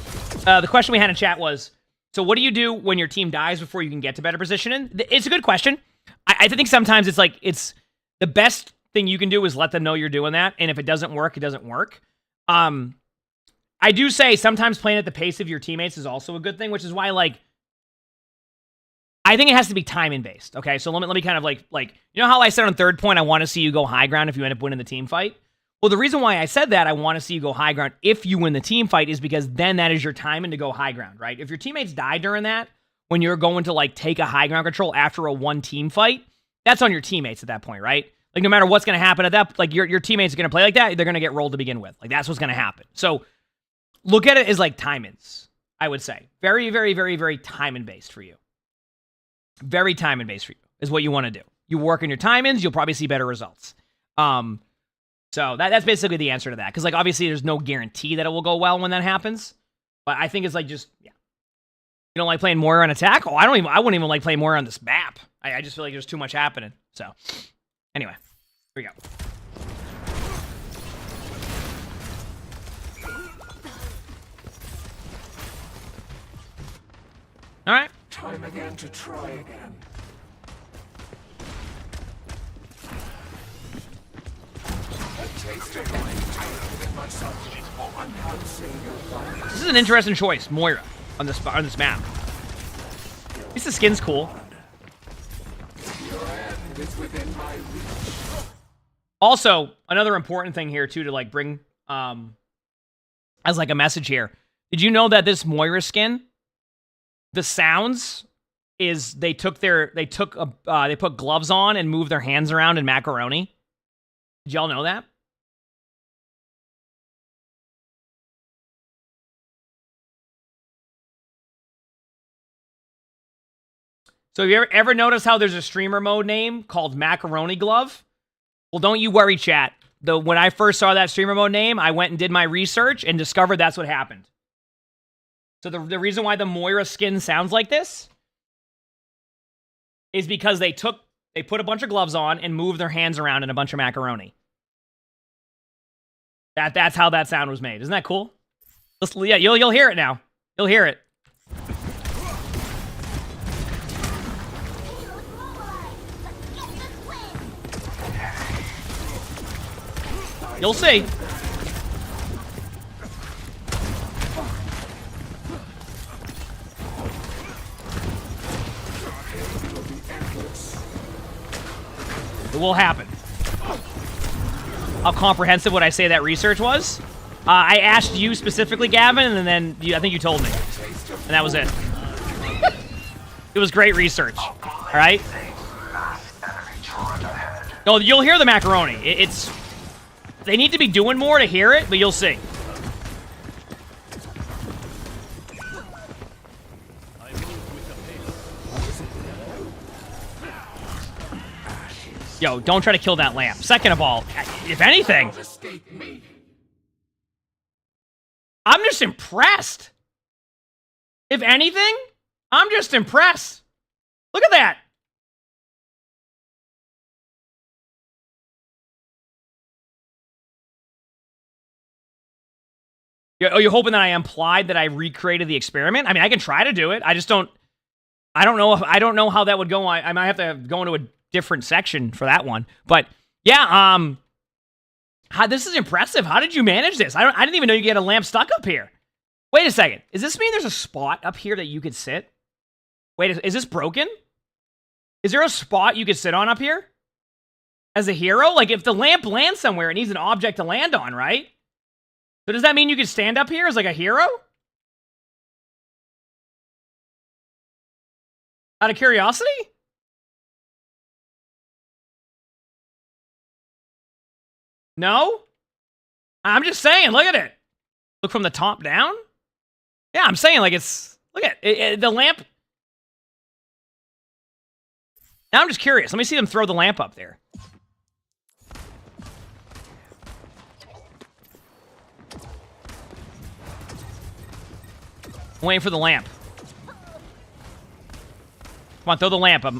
the question we had in chat was, so what do you do when your team dies before you can get to better positioning? It's a good question. I think sometimes it's like, it's the best thing you can do is let them know you're doing that, and if it doesn't work, it doesn't work. I do say sometimes playing at the pace of your teammates is also a good thing, which is why, like, I think it has to be timing based. Okay, so let me kind of like you know how I said on third point I want to see you go high ground if you end up winning the team fight. Well, the reason why I said that I want to see you go high ground if you win the team fight is because then that is your timing to go high ground, right? If your teammates die during that, when you're going to like take a high ground control after a one team fight, that's on your teammates at that point, right? Like no matter what's going to happen at that, like your teammates are going to play like that, they're going to get rolled to begin with. Like that's what's going to happen. So look at it as like timings, I would say. Very, very, very, very timing based for you. Very timing based for you is what you want to do. You work on your timings, you'll probably see better results. So that's basically the answer to that. Because like obviously there's no guarantee that it will go well when that happens. But I think it's like just, yeah. You don't like playing Moira on attack? Oh, I wouldn't even like playing Moira on this map. I just feel like there's too much happening. So anyway, here we go. All right. Time again to try again. This is an interesting choice, Moira, on this map. At least the skin's cool. Also, another important thing here too to like bring as like a message here. Did you know that this Moira skin, the sounds is they put gloves on and move their hands around in macaroni? Did y'all know that? So have you ever noticed how there's a streamer mode name called Macaroni Glove? Well, don't you worry, chat. When I first saw that streamer mode name, I went and did my research and discovered that's what happened. So the reason why the Moira skin sounds like this is because they put a bunch of gloves on and moved their hands around in a bunch of macaroni. That's how that sound was made. Isn't that cool? Yeah, you'll hear it now. You'll hear it. You'll see. It will happen. How comprehensive would I say that research was? I asked you specifically, Gavin, and then I think you told me. And that was it. It was great research. All right? No, you'll hear the macaroni. It's... They need to be doing more to hear it, but you'll see. Yo, don't try to kill that lamp. Second of all, if anything, I'm just impressed. If anything, I'm just impressed. Look at that. Oh, you're hoping that I implied that I recreated the experiment? I mean, I can try to do it. I just don't. I don't know how that would go. I might have to go into a different section for that one. But yeah, this is impressive. How did you manage this? I didn't even know you could get a lamp stuck up here. Wait a second. Does this mean there's a spot up here that you could sit? Wait, is this broken? Is there a spot you could sit on up here as a hero? Like if the lamp lands somewhere, it needs an object to land on, right? So does that mean you could stand up here as like a hero? Out of curiosity? No? I'm just saying, look at it. Look from the top down? Yeah, I'm saying like it's... Look at it, the lamp. Now I'm just curious. Let me see them throw the lamp up there. I'm waiting for the lamp. Come on, throw the lamp up.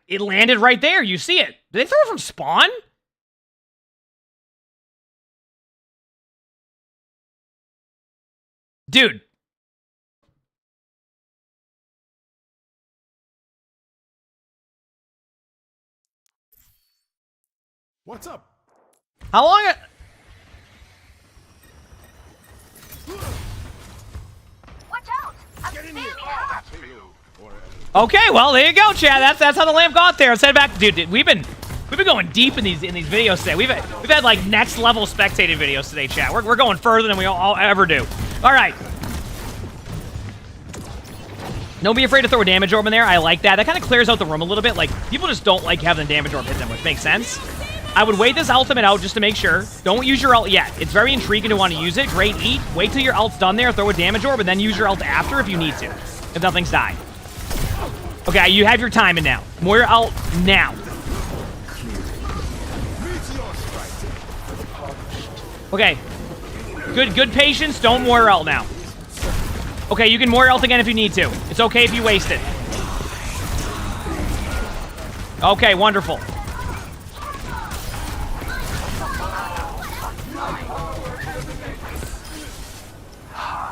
It landed right there. You see it. Did they throw it from spawn? Dude. What's up? How long... Watch out! I'm Get in very here. hot. Okay, well, there you go, Chad. That's how the lamp got there. Let's head back. Dude, we've been going deep in these videos today. We've had like next level spectated videos today, chat. We're going further than we all ever do. All right. Don't be afraid to throw a damage orb in there. I like that. That kind of clears out the room a little bit. Like, people just don't like having the damage orb hit them, which makes sense. I would wait this ultimate out just to make sure. Don't use your ult yet. It's very intriguing to want to use it. Great eat. Wait till your ult's done there. Throw a damage orb, and then use your ult after if you need to. If nothing's died. Okay, you have your time in now. More your ult now. Okay. Good patience. Don't more your ult now. Okay, you can more your ult again if you need to. It's okay if you waste it. Okay, wonderful.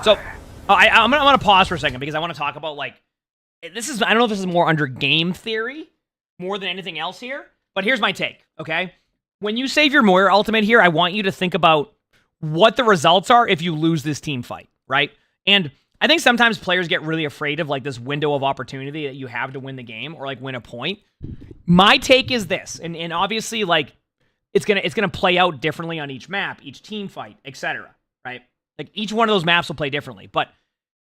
So, I'm gonna pause for a second because I want to talk about, like, this is, I don't know if this is more under game theory more than anything else here, But here's my take, okay? When you save your Moira ultimate here, I want you to think about what the results are if you lose this team fight, right? And I think sometimes players get really afraid of like this window of opportunity that you have to win the game or like win a point. My take is this, and obviously like it's gonna play out differently on each map, each team fight, etc. Right? Like each one of those maps will play differently. But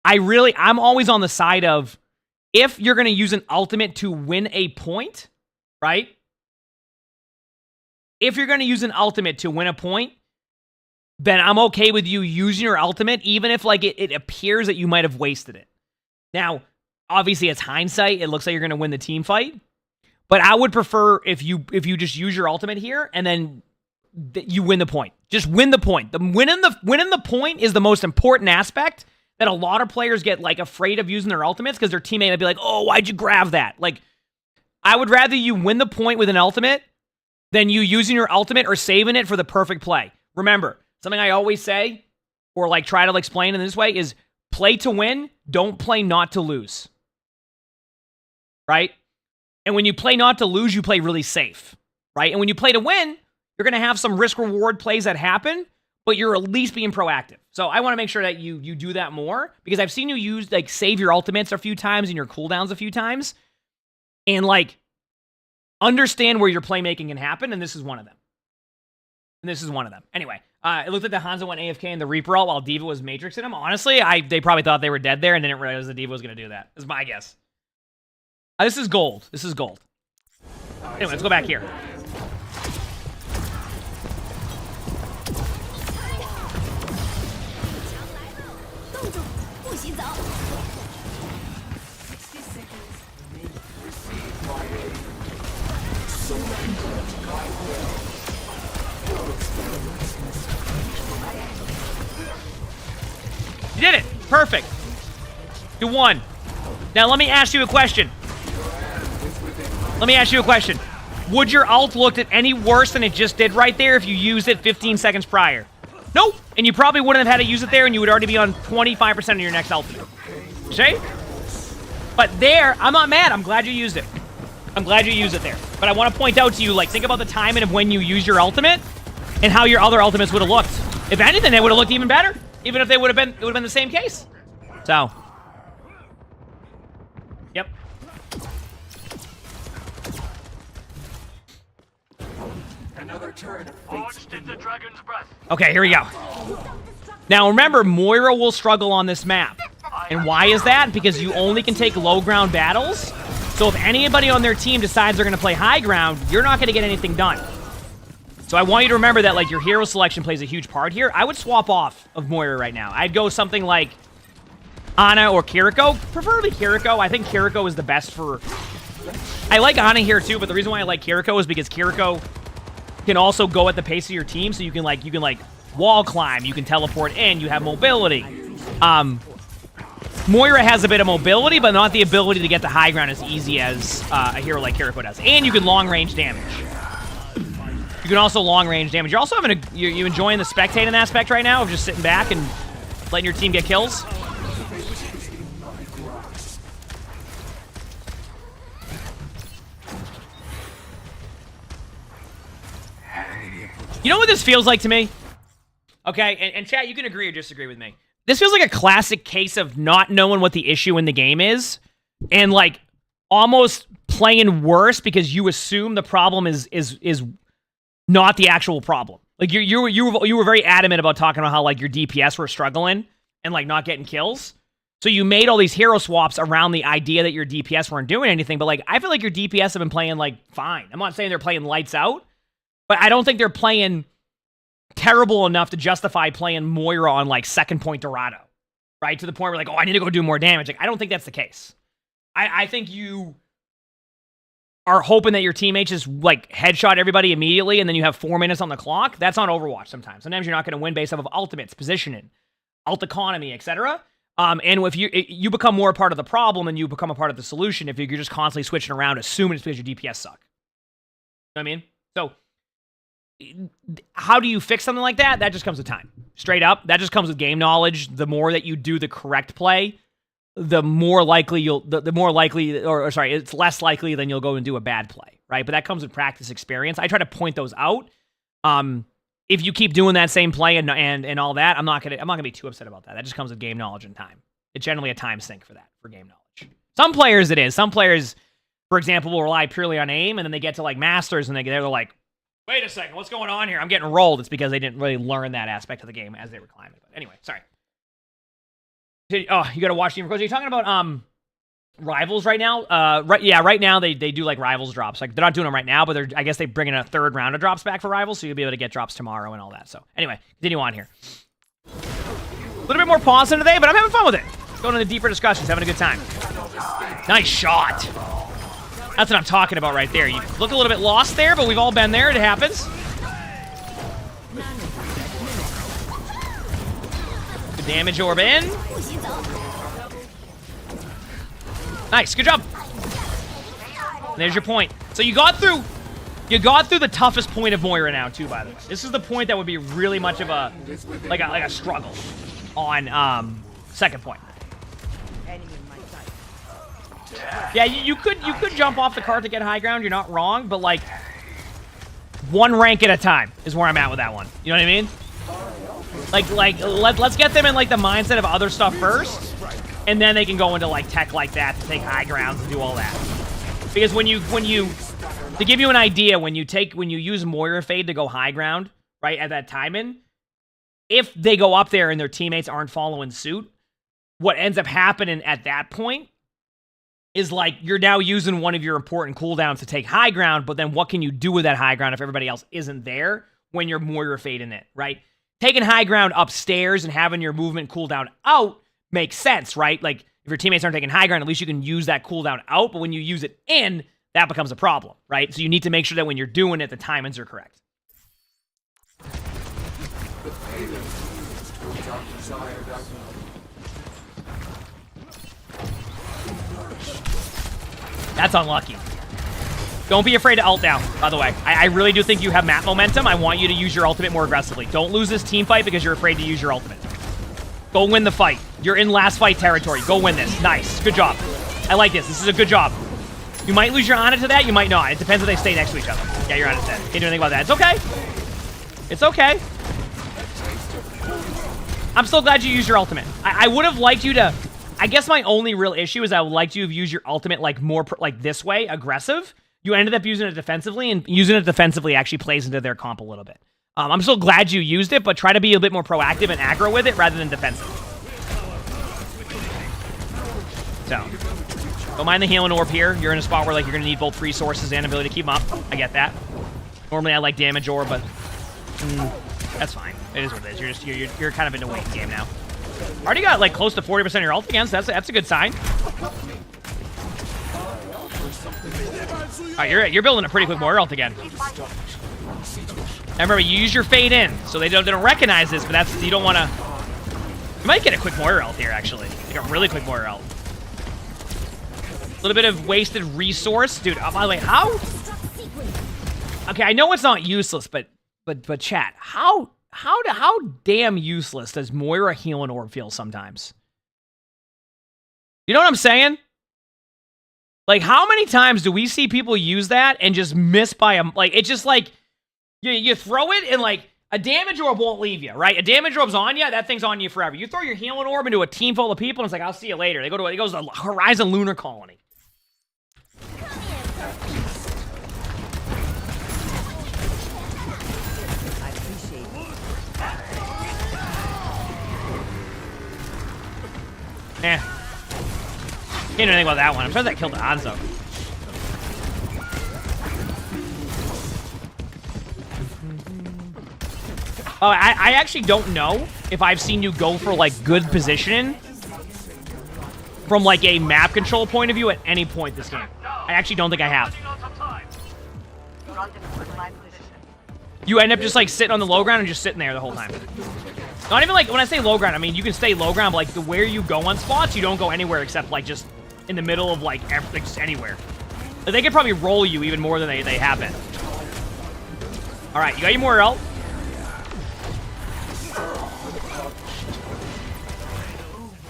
I'm always on the side of if you're gonna use an ultimate to win a point, right? If you're gonna use an ultimate to win a point, then I'm okay with you using your ultimate, even if like it appears that you might have wasted it. Now, obviously, it's hindsight. It looks like you're going to win the team fight, but I would prefer if you just use your ultimate here and then you win the point. Just win the point. Winning the point is the most important aspect that a lot of players get like afraid of using their ultimates because their teammate might be like, "Oh, why'd you grab that?" Like, I would rather you win the point with an ultimate than you using your ultimate or saving it for the perfect play. Remember. Something I always say, or like try to explain in this way, is play to win, don't play not to lose. Right? And when you play not to lose, you play really safe. Right? And when you play to win, you're going to have some risk-reward plays that happen, but you're at least being proactive. So I want to make sure that you do that more, because I've seen you use, like, save your ultimates a few times and your cooldowns a few times, and, like, understand where your playmaking can happen, and this is one of them. Anyway. It looked like the Hanzo went AFK in the Reaper ult while D.Va was matrixing him. Honestly, they probably thought they were dead there and didn't realize that D.Va was going to do that. This is my guess. This is gold. Anyway, let's go back here. You did it! Perfect. You won. Now let me ask you a question. Would your ult looked at any worse than it just did right there if you used it 15 seconds prior? Nope. And you probably wouldn't have had to use it there, and you would already be on 25% of your next ultimate. See? But there, I'm not mad. I'm glad you used it. there. But I want to point out to you, like, think about the timing of when you use your ultimate and how your other ultimates would have looked. If anything, they would have looked even better. Even if it would have been the same case. So. Yep. Another turn of Forged in the dragon's breath. Okay, here we go. Now remember, Moira will struggle on this map. And why is that? Because you only can take low ground battles. So if anybody on their team decides they're going to play high ground, you're not going to get anything done. So I want you to remember that, like, your hero selection plays a huge part here. I would swap off of Moira right now. I'd go something like Ana or Kiriko. Preferably Kiriko. I think Kiriko is the best for... I like Ana here too, but the reason why I like Kiriko is because Kiriko can also go at the pace of your team, so you can wall climb, you can teleport in, you have mobility. Moira has a bit of mobility, but not the ability to get to high ground as easy as a hero like Kiriko does. And you can long range damage. You can also long range damage. You're also having you enjoying the spectating aspect right now of just sitting back and letting your team get kills. You know what this feels like to me? Okay, and chat, you can agree or disagree with me. This feels like a classic case of not knowing what the issue in the game is, and like almost playing worse because you assume the problem is not the actual problem. Like you were very adamant about talking about how like your DPS were struggling and like not getting kills. So you made all these hero swaps around the idea that your DPS weren't doing anything, but like I feel like your DPS have been playing like fine. I'm not saying they're playing lights out, but I don't think they're playing terrible enough to justify playing Moira on like second point Dorado, right? To the point where like, oh, I need to go do more damage. Like, I don't think that's the case. I think you are hoping that your teammates just like headshot everybody immediately and then you have 4 minutes on the clock. That's on Overwatch sometimes. Sometimes you're not going to win based off of ultimates, positioning, ult economy, etc. And if you become more a part of the problem and you become a part of the solution if you're just constantly switching around, assuming it's because your DPS suck. You know what I mean? So how do you fix something like that? That just comes with time. Straight up, that just comes with game knowledge. The more that you do the correct play, the more likely the more likely, or sorry, it's less likely than you'll go and do a bad play, right? But that comes with practice experience. I try to point those out. If you keep doing that same play and all that, I'm not gonna be too upset about that. That just comes with game knowledge and time. It's generally a time sink for game knowledge. Some players it is. Some players, for example, will rely purely on aim, and then they get to like masters and they're like, wait a second, what's going on here? I'm getting rolled. It's because they didn't really learn that aspect of the game as they were climbing. But anyway, sorry. Oh, you gotta watch Team Are you talking about rivals right now? Right now they do like rivals drops. Like they're not doing them right now, but I guess they bring in a third round of drops back for rivals, so you'll be able to get drops tomorrow and all that. So anyway, continue on here. A little bit more pausing today, but I'm having fun with it. Going into deeper discussions, having a good time. Nice shot. That's what I'm talking about right there. You look a little bit lost there, but we've all been there. It happens. Good damage orb in. Nice, good job. And there's your point. So you got through the toughest point of Moira now too, by the way. This is the point that would be really much of a struggle on second point. Yeah, you could jump off the cart to get high ground. You're not wrong, but like one rank at a time is where I'm at with that one. You know what I mean? Let's get them in like the mindset of other stuff first. And then they can go into like tech like that to take high grounds and do all that. Because when you to give you an idea, when you use Moira Fade to go high ground, right, at that timing, if they go up there and their teammates aren't following suit, what ends up happening at that point is like you're now using one of your important cooldowns to take high ground, but then what can you do with that high ground if everybody else isn't there when you're Moira Fading it, right? Taking high ground upstairs and having your movement cooldown out makes sense, right? Like, if your teammates aren't taking high ground, at least you can use that cooldown out, but when you use it in, that becomes a problem, right? So you need to make sure that when you're doing it, the timings are correct. That's unlucky. Don't be afraid to ult down, by the way. I really do think you have map momentum. I want you to use your ultimate more aggressively. Don't lose this team fight because you're afraid to use your ultimate. Go win the fight. You're in last fight territory. Go win this. Nice. Good job. I like this. This is a good job. You might lose your Ana to that. You might not. It depends if they stay next to each other. Yeah, your Ana's dead. Can't do anything about that. It's okay. It's okay. I'm still glad you used your ultimate. I would have liked you to... I guess my only real issue is I would like you to have used your ultimate like more like this way, aggressive. You ended up using it defensively, and using it defensively actually plays into their comp a little bit. I'm still glad you used it, but try to be a bit more proactive and aggro with it rather than defensive. So, don't mind the healing orb here. You're in a spot where like you're going to need both resources and ability to keep them up. I get that. Normally I like damage orb, but that's fine. It is what it is. You're kind of in a waiting game now. Already got like close to 40% of your ult against. That's a good sign. All right, you're building a pretty quick Moira ult again. And remember, you use your fade in, so they don't recognize this, but that's, you don't want to... You might get a quick Moira ult here, actually. Like a really quick Moira ult. A little bit of wasted resource. Dude, by the way, how... Okay, I know it's not useless, but chat, how damn useless does Moira Healing Orb feel sometimes? You know what I'm saying? Like, how many times do we see people use that and just miss by a... Like, it's just like... You throw it and, like, a damage orb won't leave you, right? A damage orb's on you, that thing's on you forever. You throw your healing orb into a team full of people, and it's like, I'll see you later. It goes to the Horizon Lunar Colony. I appreciate it. Can't do anything about that one. I'm surprised that killed the Hanzo. Oh, I actually don't know if I've seen you go for, like, good positioning from, like, a map control point of view at any point this game. I actually don't think I have. You end up just, like, sitting on the low ground and just sitting there the whole time. Not even, like, when I say low ground, I mean, you can stay low ground, but, like, the where you go on spots, you don't go anywhere except, like, just in the middle of, like, just anywhere. Like, they could probably roll you even more than they have been. All right, you got your more ult.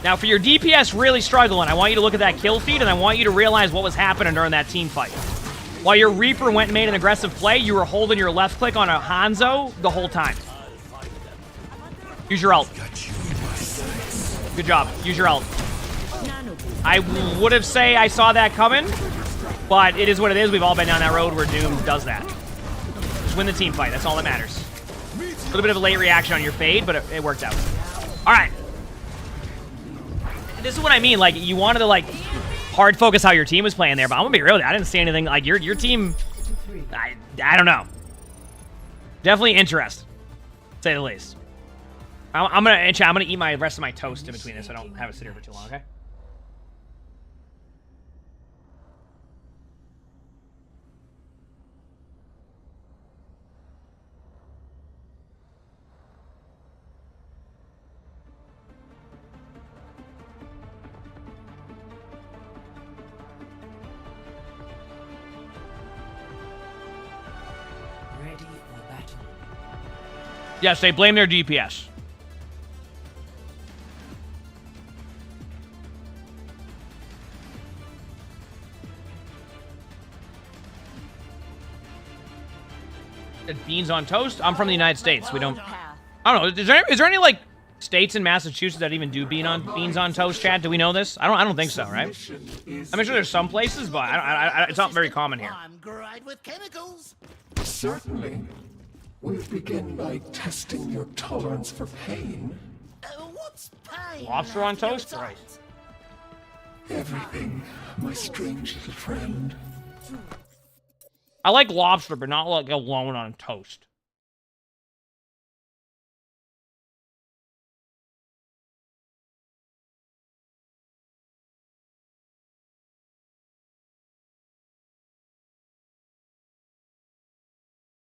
Now, for your DPS really struggling, I want you to look at that kill feed, and I want you to realize what was happening during that team fight. While your Reaper went and made an aggressive play, you were holding your left click on a Hanzo the whole time. Use your ult. Good job. Use your ult. I would have say I saw that coming, but it is what it is. We've all been down that road where Doom does that. Just win the team fight. That's all that matters. A little bit of a late reaction on your fade, but it worked out. All right. This is what I mean. Like, you wanted to, like, hard focus how your team was playing there, but I'm going to be real with you. I didn't see anything. Like, your team, I don't know. Definitely interesting, to say the least. I'm gonna eat my rest of my toast in between this so I don't have it sit here for too long, okay? Ready for battle. Yes, they blame their DPS. Beans on toast? I'm from the United States. We don't... I don't know. Is there any, like, states in Massachusetts that even do beans on toast, Chad? Do we know this? I don't think so, right? I'm sure there's some places, but it's not very common here. I'm great with chemicals. Certainly. We'll begin by testing your tolerance for pain. What's pain? Lobster on toast? Right. Everything, my strange little friend. I like lobster, but not like alone on toast.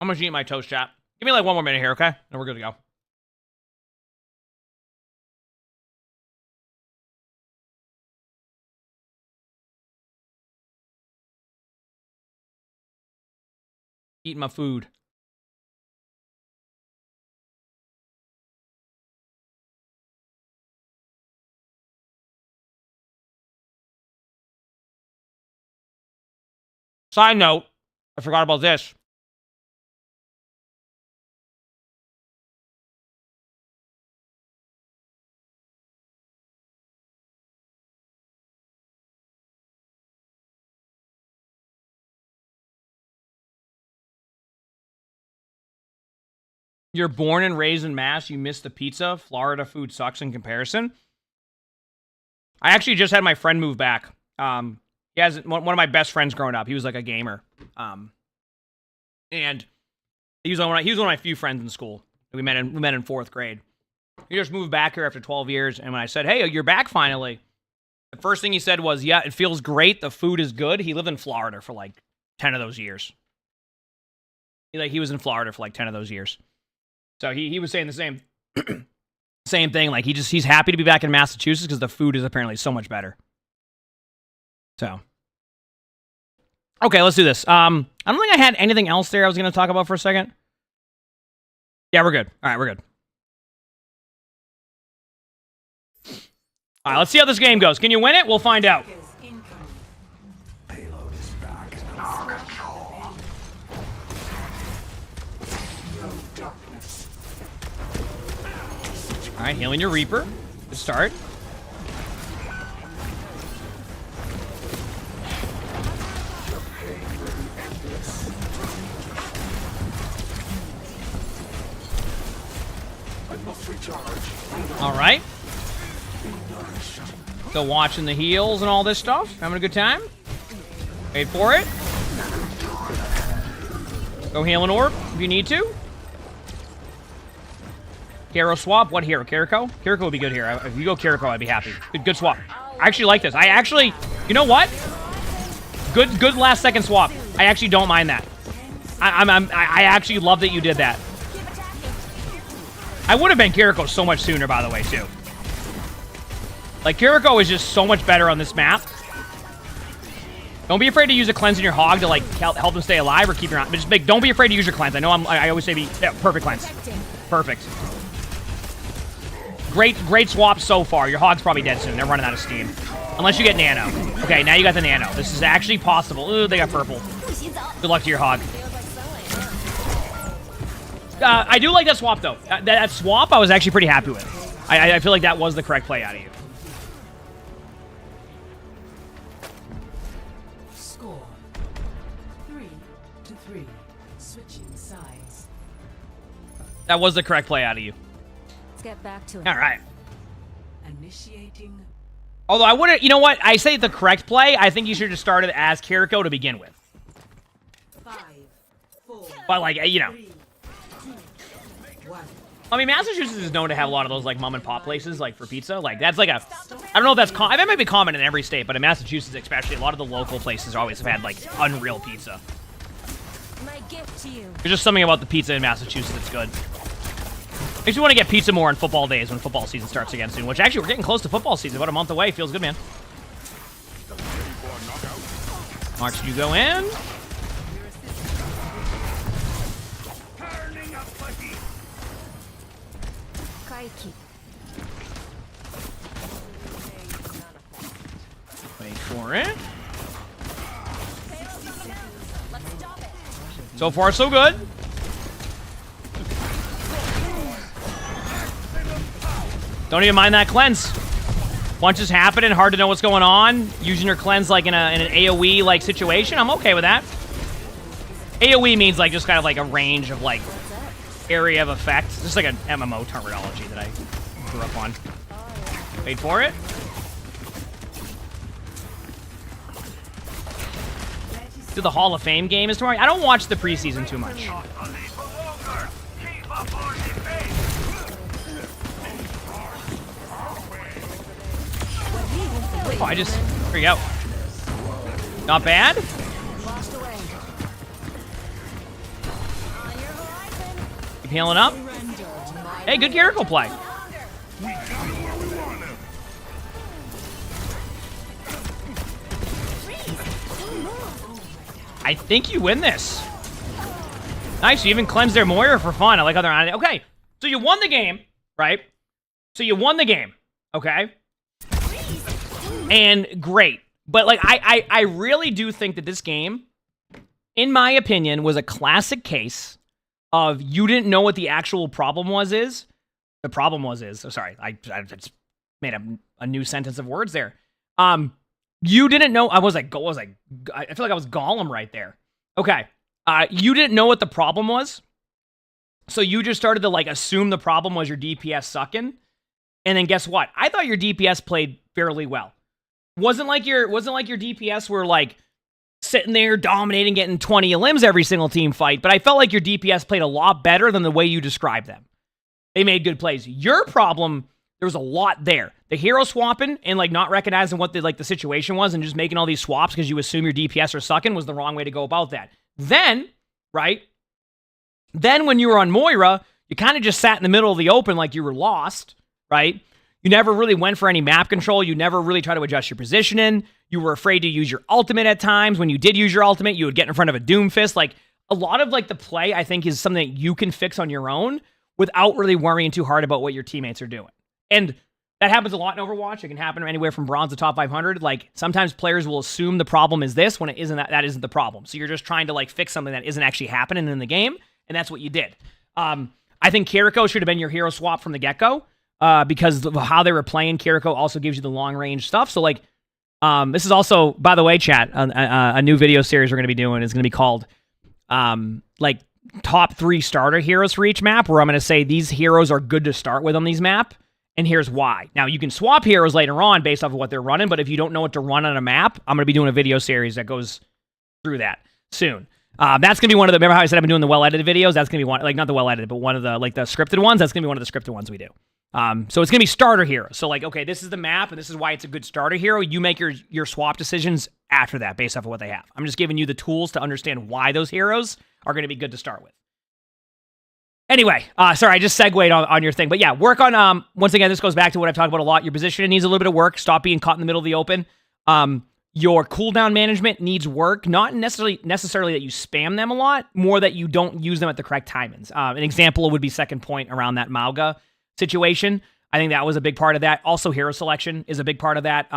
I'm gonna eat my toast, chat. Give me like 1 more minute here, okay? And we're good to go. Eating my food. Side note, I forgot about this. You're born and raised in Mass, you miss the pizza. Florida food sucks in comparison. I actually just had my friend move back. He has one of my best friends growing up. He was like a gamer. And he was one of my few friends in school. We met in 4th grade. He just moved back here after 12 years. And when I said, "Hey, you're back finally," the first thing he said was, "Yeah, it feels great. The food is good." He lived in Florida for like 10 of those years. He was in Florida for like 10 of those years. So he was saying the same thing. Like he's happy to be back in Massachusetts because the food is apparently so much better. So, okay, let's do this. I don't think I had anything else there I was going to talk about for a second. Yeah, we're good. All right, we're good. All right, let's see how this game goes. Can you win it? We'll find out. Payload is back in our control. No darkness. All right, healing your Reaper. Good start. All right. So watching the heals and all this stuff. Having a good time. Wait for it. Go heal an orb if you need to. Hero swap. What hero? Kiriko? Kiriko would be good here. If you go Kiriko, I'd be happy. Good swap. I actually like this. You know what? Good last second swap. I actually don't mind that. I actually love that you did that. I would have been Kiriko so much sooner, by the way, too. Like, Kiriko is just so much better on this map. Don't be afraid to use a cleanse in your hog to, like, help him stay alive or keep your... But just don't be afraid to use your cleanse. I know I always say yeah, perfect cleanse. Perfect. great swap so far. Your Hog's probably dead soon. They're running out of steam. Unless you get Nano. Okay, now you got the Nano. This is actually possible. Ooh, they got purple. Good luck to your Hog. I do like that swap, though. That swap I was actually pretty happy with. I feel like that was the correct play out of you. Score 3-3. Switching sides. That was the correct play out of you. Let's get back to it. All right. Initiating. Although I wouldn't, you know what? I say the correct play. I think you should have started as Kiriko to begin with. 5, 4, But, like, you know. 3, 2, 1. I mean, Massachusetts is known to have a lot of those, like, mom and pop places, like, for pizza. Like, that's like a, I don't know if that's, that might be common in every state, but in Massachusetts especially, a lot of the local places always have had, like, unreal pizza. My gift to you. There's just something about the pizza in Massachusetts that's good. Makes me want to get pizza more on football days when football season starts again soon, which actually we're getting close to football season, about a month away. Feels good, man. March, you go in. Kaiki. Wait for it. So far, so good. Don't even mind that cleanse. Punches happening, hard to know what's going on. Using your cleanse like in an AoE like situation, I'm okay with that. AoE means like just kind of like a range of like area of effect. Just like an MMO terminology that I grew up on. Wait for it. Do the Hall of Fame game is tomorrow. I don't watch the preseason too much. Oh, I just... Here we go. Not bad. Keep healing up. Hey, good Jericho play. I think you win this. Nice, you even cleansed their Moira for fun. I like how they're on it. Okay, so you won the game, right? So you won the game, okay? And great. But, like, I really do think that this game, in my opinion, was a classic case of you didn't know what the actual problem was is. The problem was is. Oh, sorry. I just made a new sentence of words there. You didn't know. I feel like I was Gollum right there. Okay. You didn't know what the problem was. So you just started to, like, assume the problem was your DPS sucking. And then guess what? I thought your DPS played fairly well. Wasn't like your DPS were like sitting there dominating, getting 20 limbs every single team fight, but I felt like your DPS played a lot better than the way you described them. They made good plays. Your problem, there was a lot there. The hero swapping and like not recognizing what the situation was and just making all these swaps because you assume your DPS are sucking was the wrong way to go about that. Then, right? Then when you were on Moira, you kind of just sat in the middle of the open like you were lost, right? You never really went for any map control. You never really tried to adjust your positioning. You were afraid to use your ultimate at times. When you did use your ultimate, you would get in front of a Doomfist. Like, a lot of, like, the play, I think, is something that you can fix on your own without really worrying too hard about what your teammates are doing. And that happens a lot in Overwatch. It can happen anywhere from bronze to top 500. Like, sometimes players will assume the problem is this when it isn't that isn't the problem. So you're just trying to, like, fix something that isn't actually happening in the game, and that's what you did. I think Kiriko should have been your hero swap from the get-go. Because of how they were playing, Kiriko also gives you the long-range stuff. So, like, this is also, by the way, chat, a new video series we're going to be doing is going to be called, like, top 3 starter heroes for each map, where I'm going to say these heroes are good to start with on these map, and here's why. Now, you can swap heroes later on based off of what they're running, but if you don't know what to run on a map, I'm going to be doing a video series that goes through that soon. That's going to be one of the, remember how I said I've been doing the well-edited videos? That's going to be one, like, not the well-edited, but one of the, like, the scripted ones. That's going to be one of the scripted ones we do. So it's going to be starter heroes. So, like, okay, this is the map, and this is why it's a good starter hero. You make your swap decisions after that based off of what they have. I'm just giving you the tools to understand why those heroes are going to be good to start with. Anyway, sorry, I just segued on your thing. But yeah, work on, once again, this goes back to what I've talked about a lot. Your positioning needs a little bit of work. Stop being caught in the middle of the open. Your cooldown management needs work. Not necessarily that you spam them a lot, more that you don't use them at the correct timings. An example would be second point around that Mauga situation. I think that was a big part of that. Also, hero selection is a big part of that.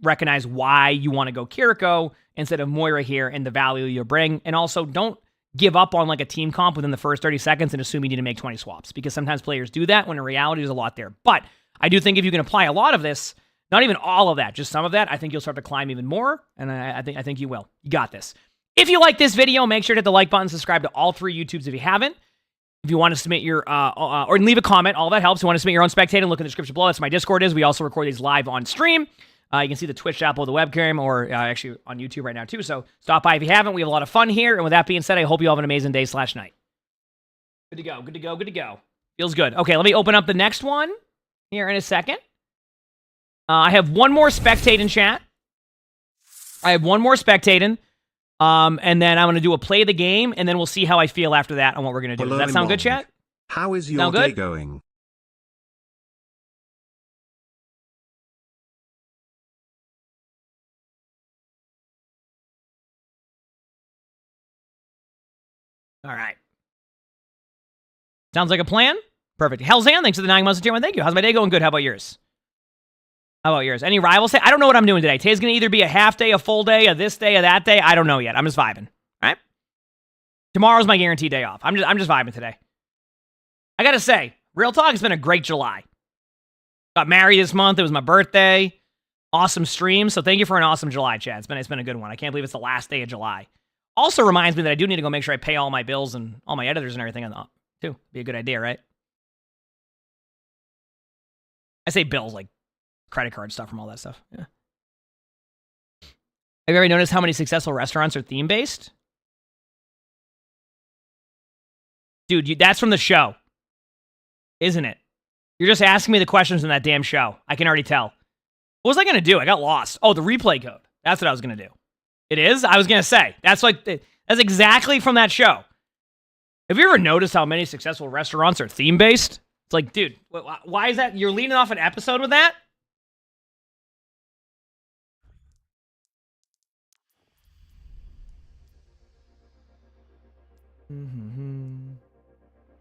Recognize why you want to go Kiriko instead of Moira here and the value you bring. And also, don't give up on like a team comp within the first 30 seconds and assume you need to make 20 swaps, because sometimes players do that when in reality there's a lot there. But I do think if you can apply a lot of this, not even all of that, just some of that, I think you'll start to climb even more. And I think you will. You got this. If you like this video, make sure to hit the like button, subscribe to all 3 YouTubes if you haven't. If you want to submit your, or leave a comment, all that helps. If you want to submit your own spectator, look in the description below. That's my Discord is. We also record these live on stream. You can see the Twitch app of the webcam, or actually on YouTube right now too. So stop by if you haven't. We have a lot of fun here. And with that being said, I hope you all have an amazing day / night. Good to go, good to go, good to go. Feels good. Okay, let me open up the next one here in a second. I have one more spectating chat. And then I'm going to do a play of the game, and then we'll see how I feel after that on what we're going to do. Does that sound good, chat? How is your day going? All right. Sounds like a plan? Perfect. Hellzan, thanks for the 9 months of tier 1. Thank you. How's my day going? Good. How about yours? Any rivals? I don't know what I'm doing today. Today's going to either be a half day, a full day, a this day, a that day. I don't know yet. I'm just vibing. All right? Tomorrow's my guaranteed day off. I'm just vibing today. I got to say, real talk, it's been a great July. Got married this month. It was my birthday. Awesome stream. So thank you for an awesome July, chat. It's been a good one. I can't believe it's the last day of July. Also reminds me that I do need to go make sure I pay all my bills and all my editors and everything on the too. Be a good idea, right? I say bills like credit card stuff from all that stuff. Yeah. Have you ever noticed how many successful restaurants are theme-based? Dude, that's from the show. Isn't it? You're just asking me the questions in that damn show. I can already tell. What was I going to do? I got lost. Oh, the replay code. That's what I was going to do. It is? I was going to say. That's exactly from that show. Have you ever noticed how many successful restaurants are theme-based? It's like, dude, why is that? You're leading off an episode with that?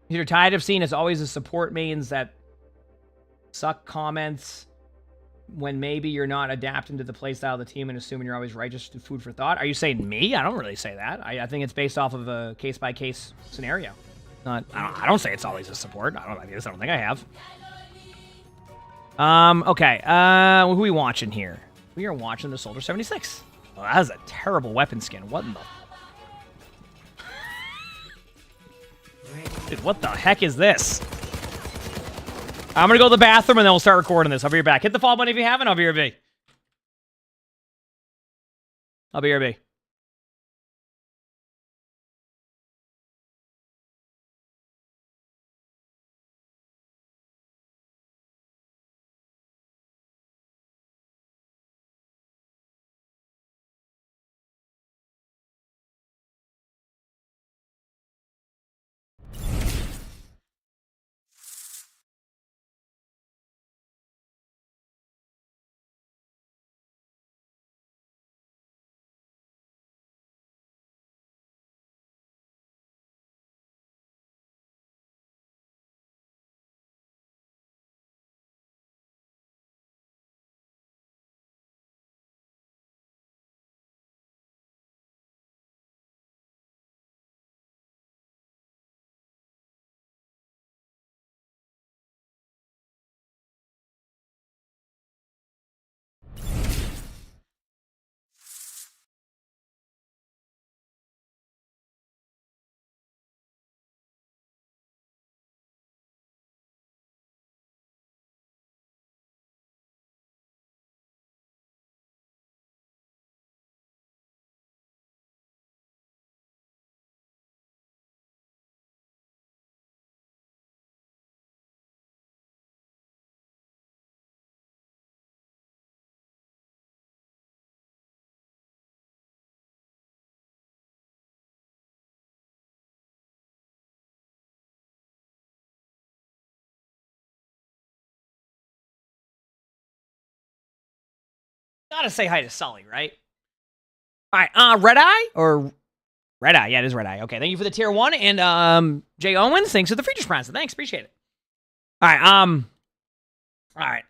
You're tired of seeing as always the support mains that suck comments when maybe you're not adapting to the playstyle of the team and assuming you're always right, just food for thought. Are you saying me? I don't really say that. I think it's based off of a case-by-case scenario. I don't say it's always a support. I don't think I have. Okay. Who are we watching here? We are watching the Soldier 76. Oh, that is a terrible weapon skin. What in the... Dude, what the heck is this? I'm gonna go to the bathroom and then we'll start recording this. I'll be right back. Hit the follow button if you haven't. I'll be right back. I'll be right back. Gotta say hi to Sully, right? All right, Red Eye or Red Eye? Yeah, it is Red Eye. Okay, thank you for the tier 1, and Jay Owens, thanks for the feature sponsor. Thanks, appreciate it. All right, All right.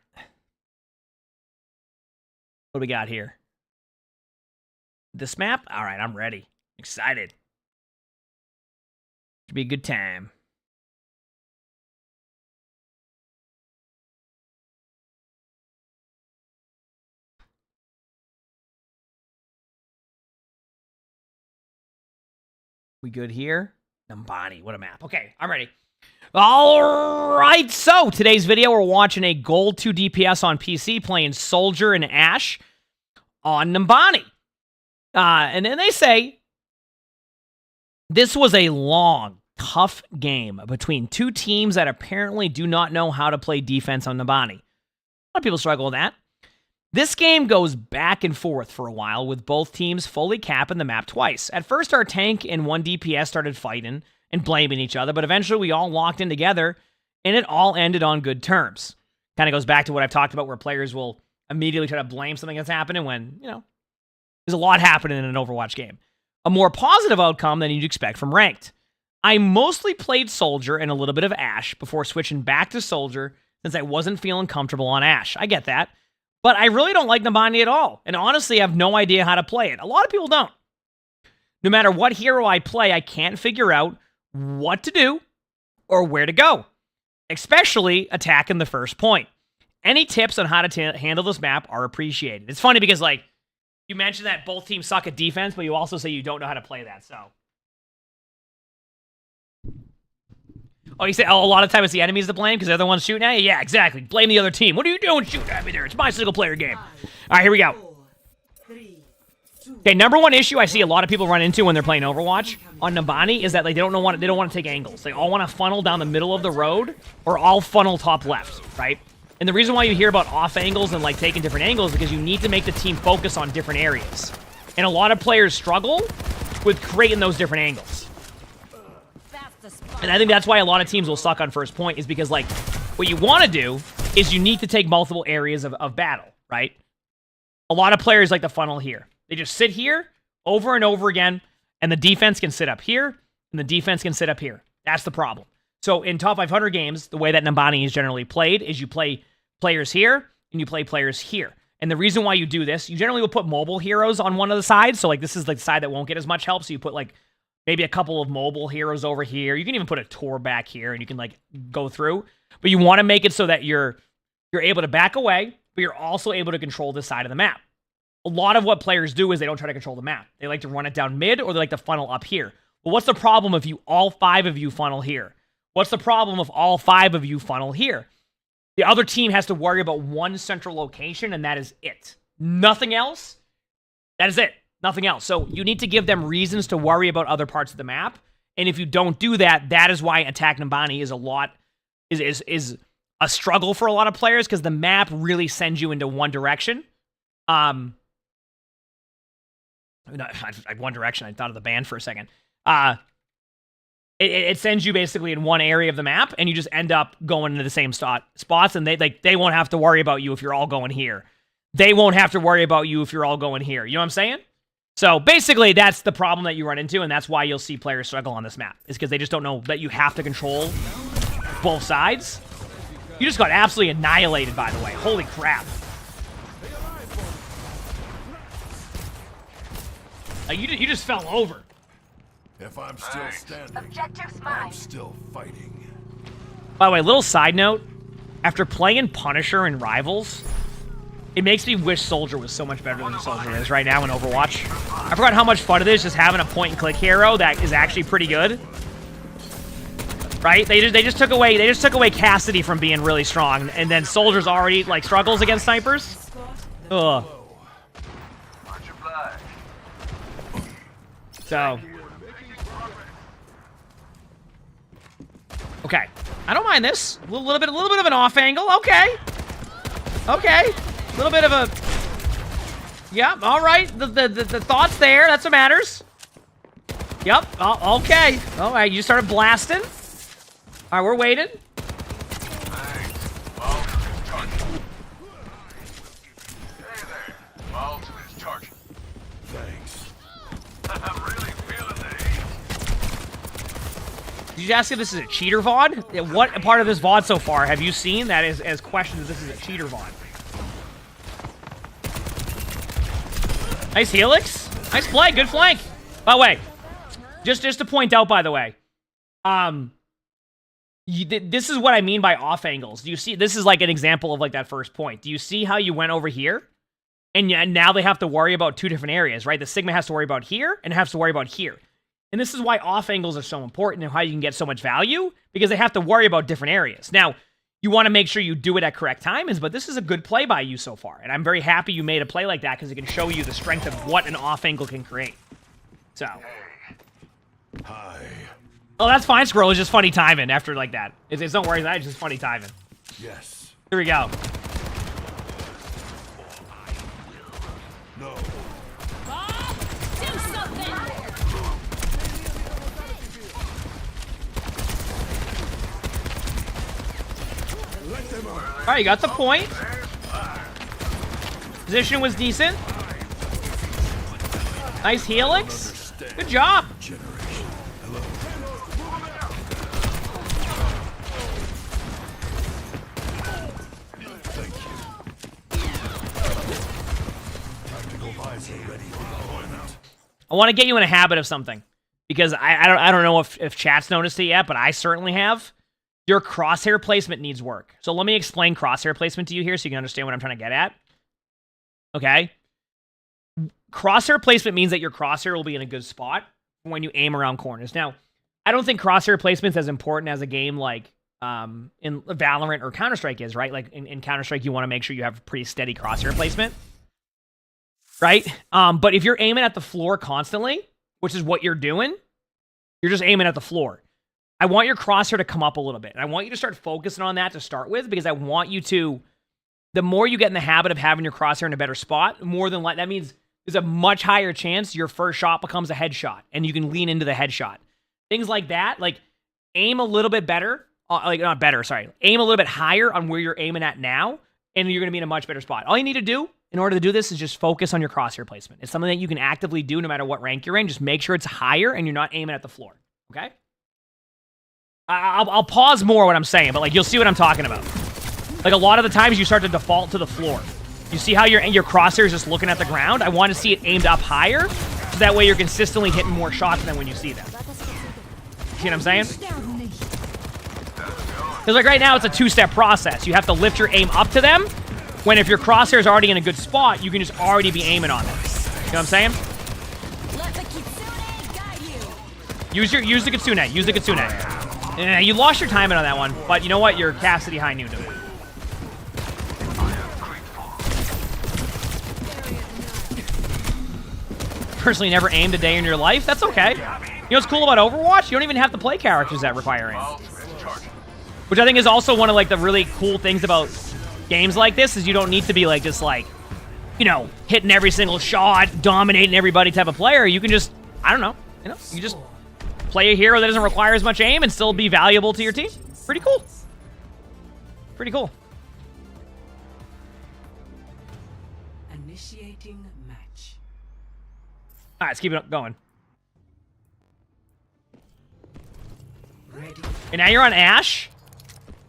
What do we got here? This map? All right, I'm ready. Excited. Should be a good time. We good here? Numbani, what a map. Okay, I'm ready. All right, so today's video, we're watching a gold 2 DPS on PC playing Soldier and Ashe on Numbani. And then they say this was a long, tough game between two teams that apparently do not know how to play defense on Numbani. A lot of people struggle with that. This game goes back and forth for a while with both teams fully capping the map twice. At first, our tank and one DPS started fighting and blaming each other, but eventually we all locked in together and it all ended on good terms. Kind of goes back to what I've talked about where players will immediately try to blame something that's happening when, you know, there's a lot happening in an Overwatch game. A more positive outcome than you'd expect from Ranked. I mostly played Soldier and a little bit of Ashe before switching back to Soldier since I wasn't feeling comfortable on Ashe. I get that. But I really don't like Numbani at all, and honestly have no idea how to play it. A lot of people don't. No matter what hero I play, I can't figure out what to do or where to go, especially attacking the first point. Any tips on how to handle this map are appreciated. It's funny because, like, you mentioned that both teams suck at defense, but you also say you don't know how to play that, so. Oh, you say, oh, a lot of times it's the enemies to blame because they're the ones shooting at you? Yeah, exactly. Blame the other team. What are you doing shooting at me there? It's my single-player game. All right, here we go. Okay, number one issue I see a lot of people run into when they're playing Overwatch on Numbani is that like, they don't want to take angles. They all want to funnel down the middle of the road or all funnel top left, right? And the reason why you hear about off angles and like taking different angles is because you need to make the team focus on different areas. And a lot of players struggle with creating those different angles. And I think that's why a lot of teams will suck on first point is because, like, what you want to do is you need to take multiple areas of battle, right? A lot of players like to funnel here. They just sit here over and over again, and the defense can sit up here, and the defense can sit up here. That's the problem. So in top 500 games, the way that Numbani is generally played is you play players here, and you play players here. And the reason why you do this, you generally will put mobile heroes on one of the sides. So, like, this is like the side that won't get as much help, so you put, like, maybe a couple of mobile heroes over here. You can even put a Tor back here, and you can, like, go through. But you want to make it so that you're able to back away, but you're also able to control this side of the map. A lot of what players do is they don't try to control the map. They like to run it down mid, or they like to funnel up here. Well, what's the problem if all 5 of you funnel here? What's the problem if all 5 of you funnel here? The other team has to worry about one central location, and that is it. Nothing else. That is it. Nothing else. So you need to give them reasons to worry about other parts of the map. And if you don't do that, that is why attack Numbani is a struggle for a lot of players because the map really sends you into one direction. One direction. I thought of the band for a second. It sends you basically in one area of the map, and you just end up going into the same spots, and they won't have to worry about you if you're all going here. They won't have to worry about you if you're all going here. You know what I'm saying? So basically, that's the problem that you run into, and that's why you'll see players struggle on this map, is because they just don't know that you have to control both sides. You just got absolutely annihilated, by the way. Holy crap. You just fell over. If I'm still standing, I'm still fighting. By the way, little side note. After playing Punisher and Rivals, it makes me wish Soldier was so much better than Soldier is right now in Overwatch. I forgot how much fun it is just having a point-and-click hero that is actually pretty good. Right? They just took away Cassidy from being really strong, and then Soldier's already like struggles against snipers. Ugh. So. Okay. I don't mind this. A little bit of an off angle. Okay. Okay. A little bit of a... Yep, all right. The thoughts there. That's what matters. Yep. Oh, okay. All right, you started blasting. All right, we're waiting. Did you you ask if this is a cheater VOD? Yeah, what part of this VOD so far have you seen that is as questions if this is a cheater VOD? Nice helix. Nice play. Good flank. By the way, just to point out, by the way, this is what I mean by off angles. Do you see? This is like an example of like that first point. Do you see how you went over here? And now they have to worry about two different areas, right? The Sigma has to worry about here and has to worry about here. And this is why off angles are so important and how you can get so much value, because they have to worry about different areas. Now, you want to make sure you do it at correct times, but this is a good play by you so far. And I'm very happy you made a play like that because it can show you the strength of what an off angle can create. So. Hi. Oh, that's fine, Scroll. It's just funny timing after like that. It's don't worry, it's just funny timing. Yes. Here we go. No. Do something! All right, you got the point. Position was decent. Nice helix. Good job. I want to get you in a habit of something, because I don't know if chat's noticed it yet, but I certainly have. Your crosshair placement needs work. So let me explain crosshair placement to you here so you can understand what I'm trying to get at. Okay? Crosshair placement means that your crosshair will be in a good spot when you aim around corners. Now, I don't think crosshair placement is as important as a game like in Valorant or Counter-Strike is, right? Like in Counter-Strike, you want to make sure you have pretty steady crosshair placement. Right? But if you're aiming at the floor constantly, which is what you're doing, you're just aiming at the floor. I want your crosshair to come up a little bit. And I want you to start focusing on that to start with, because I want you to, the more you get in the habit of having your crosshair in a better spot, more than that means there's a much higher chance your first shot becomes a headshot and you can lean into the headshot. Things like that, like aim a little bit better, aim a little bit higher on where you're aiming at now, and you're going to be in a much better spot. All you need to do in order to do this is just focus on your crosshair placement. It's something that you can actively do no matter what rank you're in. Just make sure it's higher and you're not aiming at the floor, okay? I'll pause more what I'm saying, but like you'll see what I'm talking about. Like a lot of the times you start to default to the floor. You see how your crosshair is just looking at the ground? I want to see it aimed up higher, so that way you're consistently hitting more shots than when you see them. See what I'm saying? Because like right now it's a two-step process. You have to lift your aim up to them, when if your crosshair is already in a good spot, you can just already be aiming on them. You know what I'm saying? Use the Kitsune. Use the Kitsune. You lost your timing on that one, but you know what? You're Cassidy High new to it. Personally never aimed a day in your life. That's okay. You know what's cool about Overwatch? You don't even have to play characters that require aim. Which I think is also one of like the really cool things about games like this, is you don't need to be like just like, you know, hitting every single shot, dominating everybody type of player. You can just, I don't know, you know, you just play a hero that doesn't require as much aim and still be valuable to your team. Pretty cool. Pretty cool. Initiating match. All right, let's keep it going. Ready. And now you're on Ashe.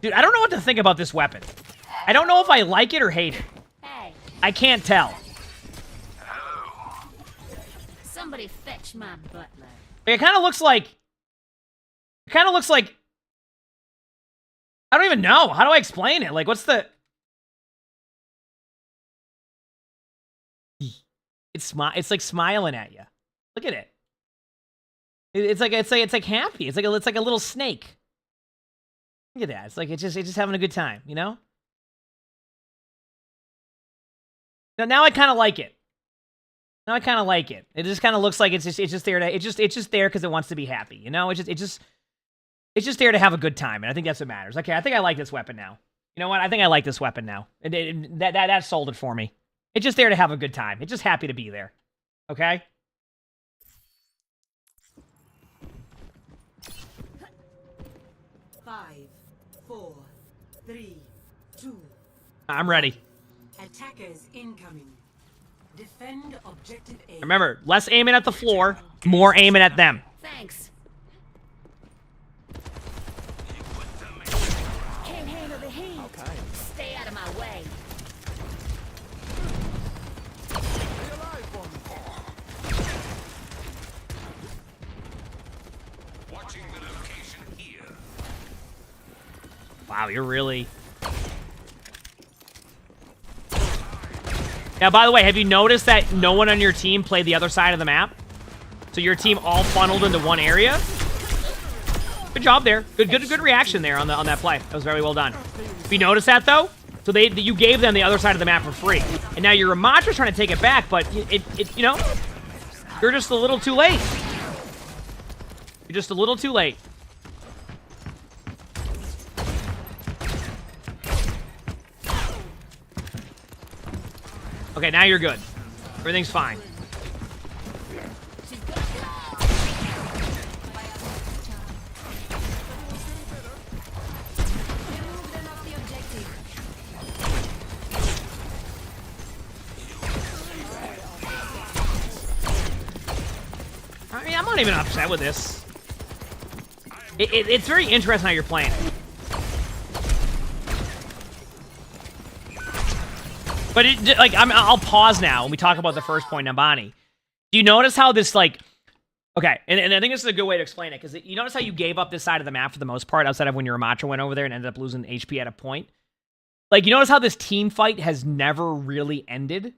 Dude, I don't know what to think about this weapon. I don't know if I like it or hate it. Hey, I can't tell. somebody fetch my butler. It kind of looks like... I don't even know. How do I explain it? Like, what's the... It's like smiling at you. Look at it. It's like happy. It's like a little snake. Look at that. It's like it's just having a good time, you know? Now I kind of like it. Now I kind of like it. It just kind of looks like it's just there to it's just there because it wants to be happy, you know? It's just there to have a good time, and I think that's what matters. Okay, I think I like this weapon now. You know what? I think I like this weapon now. That sold it for me. It's just there to have a good time. It's just happy to be there. Okay? Five, 4, 3, 2. I'm ready. Attackers incoming. Defend objective A. Remember, less aiming at the floor, more aiming at them. Thanks. Wow, you're really... Now, by the way, have you noticed that no one on your team played the other side of the map? So your team all funneled into one area? Good job there. Good reaction there on that play. That was very well done. Have you noticed that, though? So you gave them the other side of the map for free. And now your Ramatra's trying to take it back, but you know, you're just a little too late. You're just a little too late. Okay, now you're good. Everything's fine. I mean, I'm not even upset with this. It's very interesting how you're playing it. But like, I'll pause now when we talk about the first point, Nambani. Do you notice how this, like, okay, and I think this is a good way to explain it, because you notice how you gave up this side of the map for the most part, outside of when your Ramatra went over there and ended up losing HP at a point? Like, you notice how this team fight has never really ended?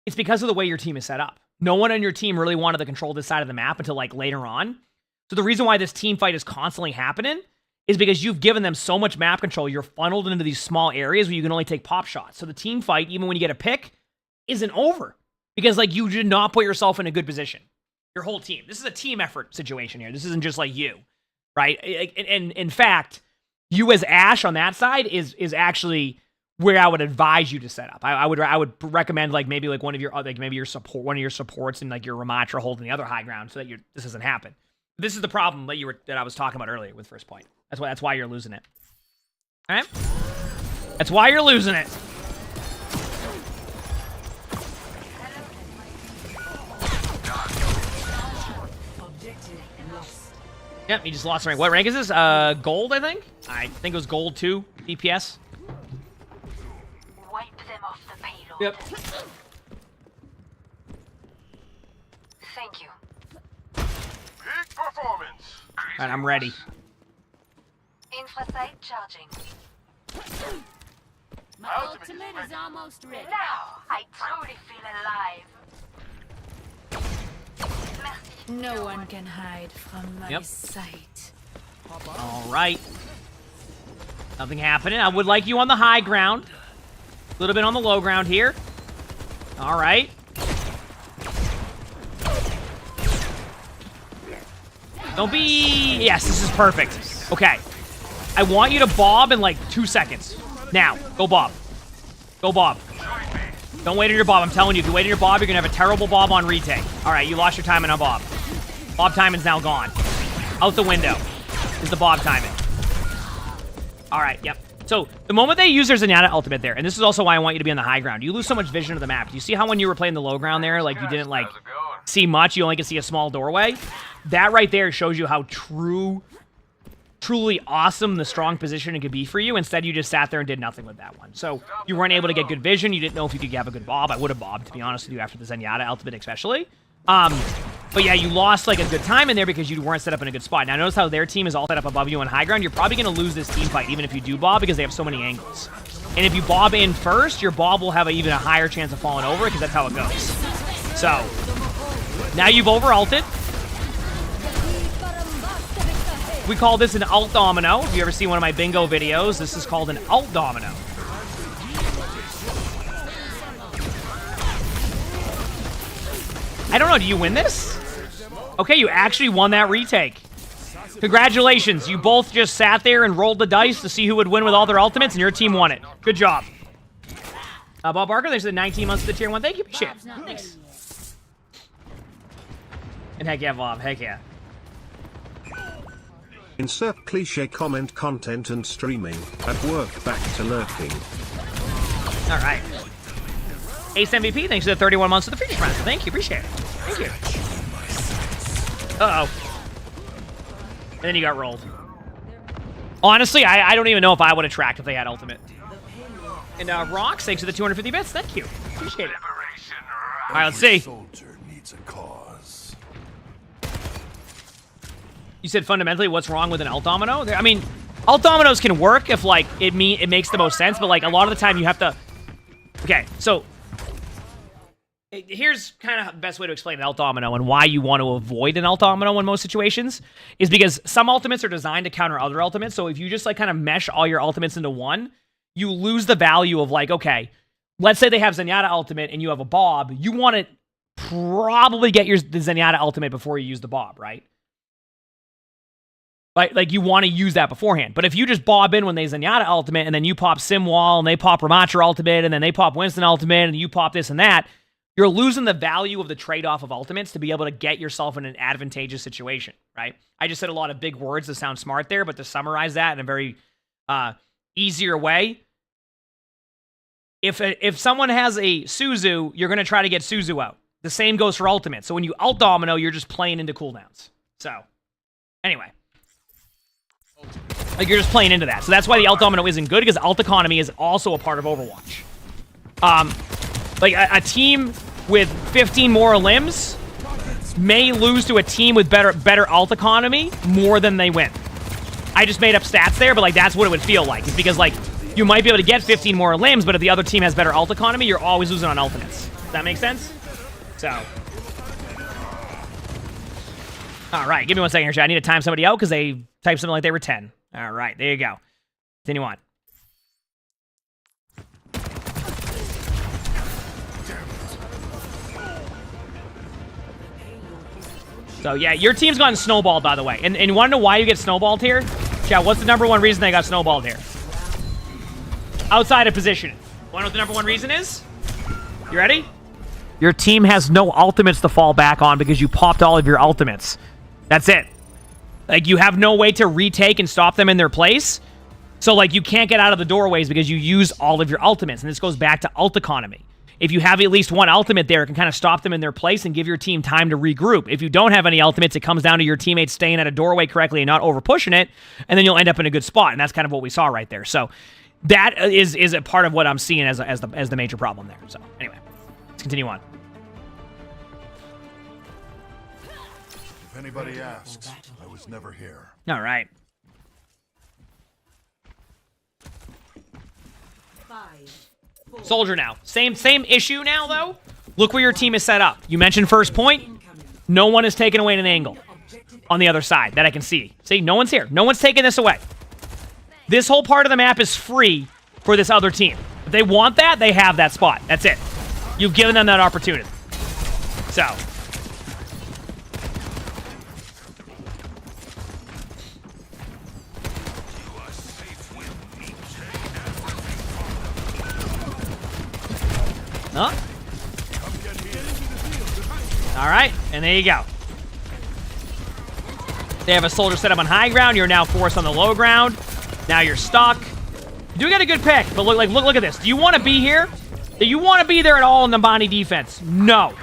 It's because of the way your team is set up. No one on your team really wanted to control this side of the map until, like, later on. So the reason why this team fight is constantly happening is because you've given them so much map control, you're funneled into these small areas where you can only take pop shots. So the team fight, even when you get a pick, isn't over. Because, like, you did not put yourself in a good position. Your whole team. This is a team effort situation here. This isn't just like you, right? And in fact, you as Ashe on that side is actually where I would advise you to set up. I would recommend, like, maybe like one of your supports and like your Ramatra holding the other high ground so that this doesn't happen. This is the problem that I was talking about earlier with first point. That's why you're losing it. All right? That's why you're losing it. Yep, he just lost rank. What rank is this? Gold, I think? I think it was gold 2 DPS. Wipe them off the payload. Yep. Thank you. Peak performance. All right, I'm ready. Infrasight charging. My ultimate is almost ready. Now I truly feel alive. Merci. No one can hide from my Yep. sight. All right. Nothing happening. I would like you on the high ground. A little bit on the low ground here. All right. Don't be... Yes, this is perfect. Okay. I want you to bob in like 2 seconds. Now, go bob. Go bob. Don't wait on your bob. I'm telling you, if you wait on your bob, you're going to have a terrible bob on retake. All right, you lost your timing on bob. Bob timing's now gone. Out the window is the bob timing. All right, yep. So, the moment they use their Zenyatta ultimate there, and this is also why I want you to be on the high ground, you lose so much vision of the map. Do you see how when you were playing the low ground there, like you didn't like see much, you only could see a small doorway? That right there shows you how truly awesome the strong positioning could be for you. Instead, you just sat there and did nothing with that one. So, you weren't able to get good vision. You didn't know if you could have a good bob. I would have bobbed, to be honest with you, after the Zenyatta ultimate especially. But yeah, you lost like a good time in there because you weren't set up in a good spot. Now, notice how their team is all set up above you on high ground. You're probably going to lose this team fight, even if you do bob, because they have so many angles. And if you bob in first, your bob will have even a higher chance of falling over, because that's how it goes. So, now you've over-ulted. We call this an alt domino. If you ever see one of my bingo videos, this is called an alt domino. I don't know, do you win this? Okay, you actually won that retake. Congratulations, you both just sat there and rolled the dice to see who would win with all their ultimates, and your team won it. Good job. Bob Barker, thanks for the 19 months of the tier 1. Thank you, appreciate it. Thanks. And heck yeah, Bob, heck yeah. Insert cliche comment content and streaming. At work, back to lurking. All right. Ace MVP, thanks for the 31 months of the Phoenix round. Thank you, appreciate it. Thank you. Uh-oh. And then you got rolled. Honestly, I don't even know if I would have tracked if they had ultimate. And Rox, thanks for the 250 bits. Thank you. Appreciate it. All right, let's see. Soldier needs a cause. You said fundamentally, what's wrong with an alt domino? I mean, alt dominoes can work if, like, it makes the most sense, but, like, a lot of the time you have to... Okay, so... Here's kind of the best way to explain an alt domino and why you want to avoid an alt domino in most situations is because some ultimates are designed to counter other ultimates. So if you just like kind of mesh all your ultimates into one, you lose the value of like, okay, let's say they have Zenyatta ultimate and you have a Bob. You want to probably get the Zenyatta ultimate before you use the Bob, right? Like you want to use that beforehand. But if you just bob in when they Zenyatta ultimate and then you pop Simwall and they pop Ramatra ultimate and then they pop Winston ultimate and you pop this and that, you're losing the value of the trade-off of ultimates to be able to get yourself in an advantageous situation, right? I just said a lot of big words to sound smart there, but to summarize that in a very easier way, if someone has a Suzu, you're going to try to get Suzu out. The same goes for ultimate. So when you alt domino, you're just playing into cooldowns. So, anyway. Like, you're just playing into that. So that's why the alt domino isn't good, because alt economy is also a part of Overwatch. Like, a team with 15 more limbs may lose to a team with better alt economy more than they win. I just made up stats there, but, like, that's what it would feel like. It's because, like, you might be able to get 15 more limbs, but if the other team has better alt economy, you're always losing on ultimates. Does that make sense? So. All right, give me 1 second here, chat. I need to time somebody out because they typed something like they were 10. All right, there you go. Continue on. So, yeah, your team's gotten snowballed, by the way. And you want to know why you get snowballed here? Chat, what's the #1 reason they got snowballed here? Outside of positioning. Want to know what the #1 reason is? You ready? Your team has no ultimates to fall back on because you popped all of your ultimates. That's it. Like, you have no way to retake and stop them in their place. So, like, you can't get out of the doorways because you use all of your ultimates. And this goes back to ult economy. If you have at least one ultimate there, it can kind of stop them in their place and give your team time to regroup. If you don't have any ultimates, it comes down to your teammates staying at a doorway correctly and not over pushing it, and then you'll end up in a good spot. And that's kind of what we saw right there. So that is a part of what I'm seeing as the major problem there. So anyway, let's continue on. If anybody asks, I was never here. All right. 5, 4, Soldier now. Same issue now, though. Look where your team is set up. You mentioned first point. No one is taking away an angle on the other side that I can see. See, no one's here. No one's taking this away. This whole part of the map is free for this other team. If they want that, they have that spot. That's it. You've given them that opportunity. So. Huh? All right, and there you go. They have a soldier set up on high ground. You're now forced on the low ground. Now you're stuck. You do get a good pick, but look at this. Do you want to be here? Do you want to be there at all in the Bonnie defense? No,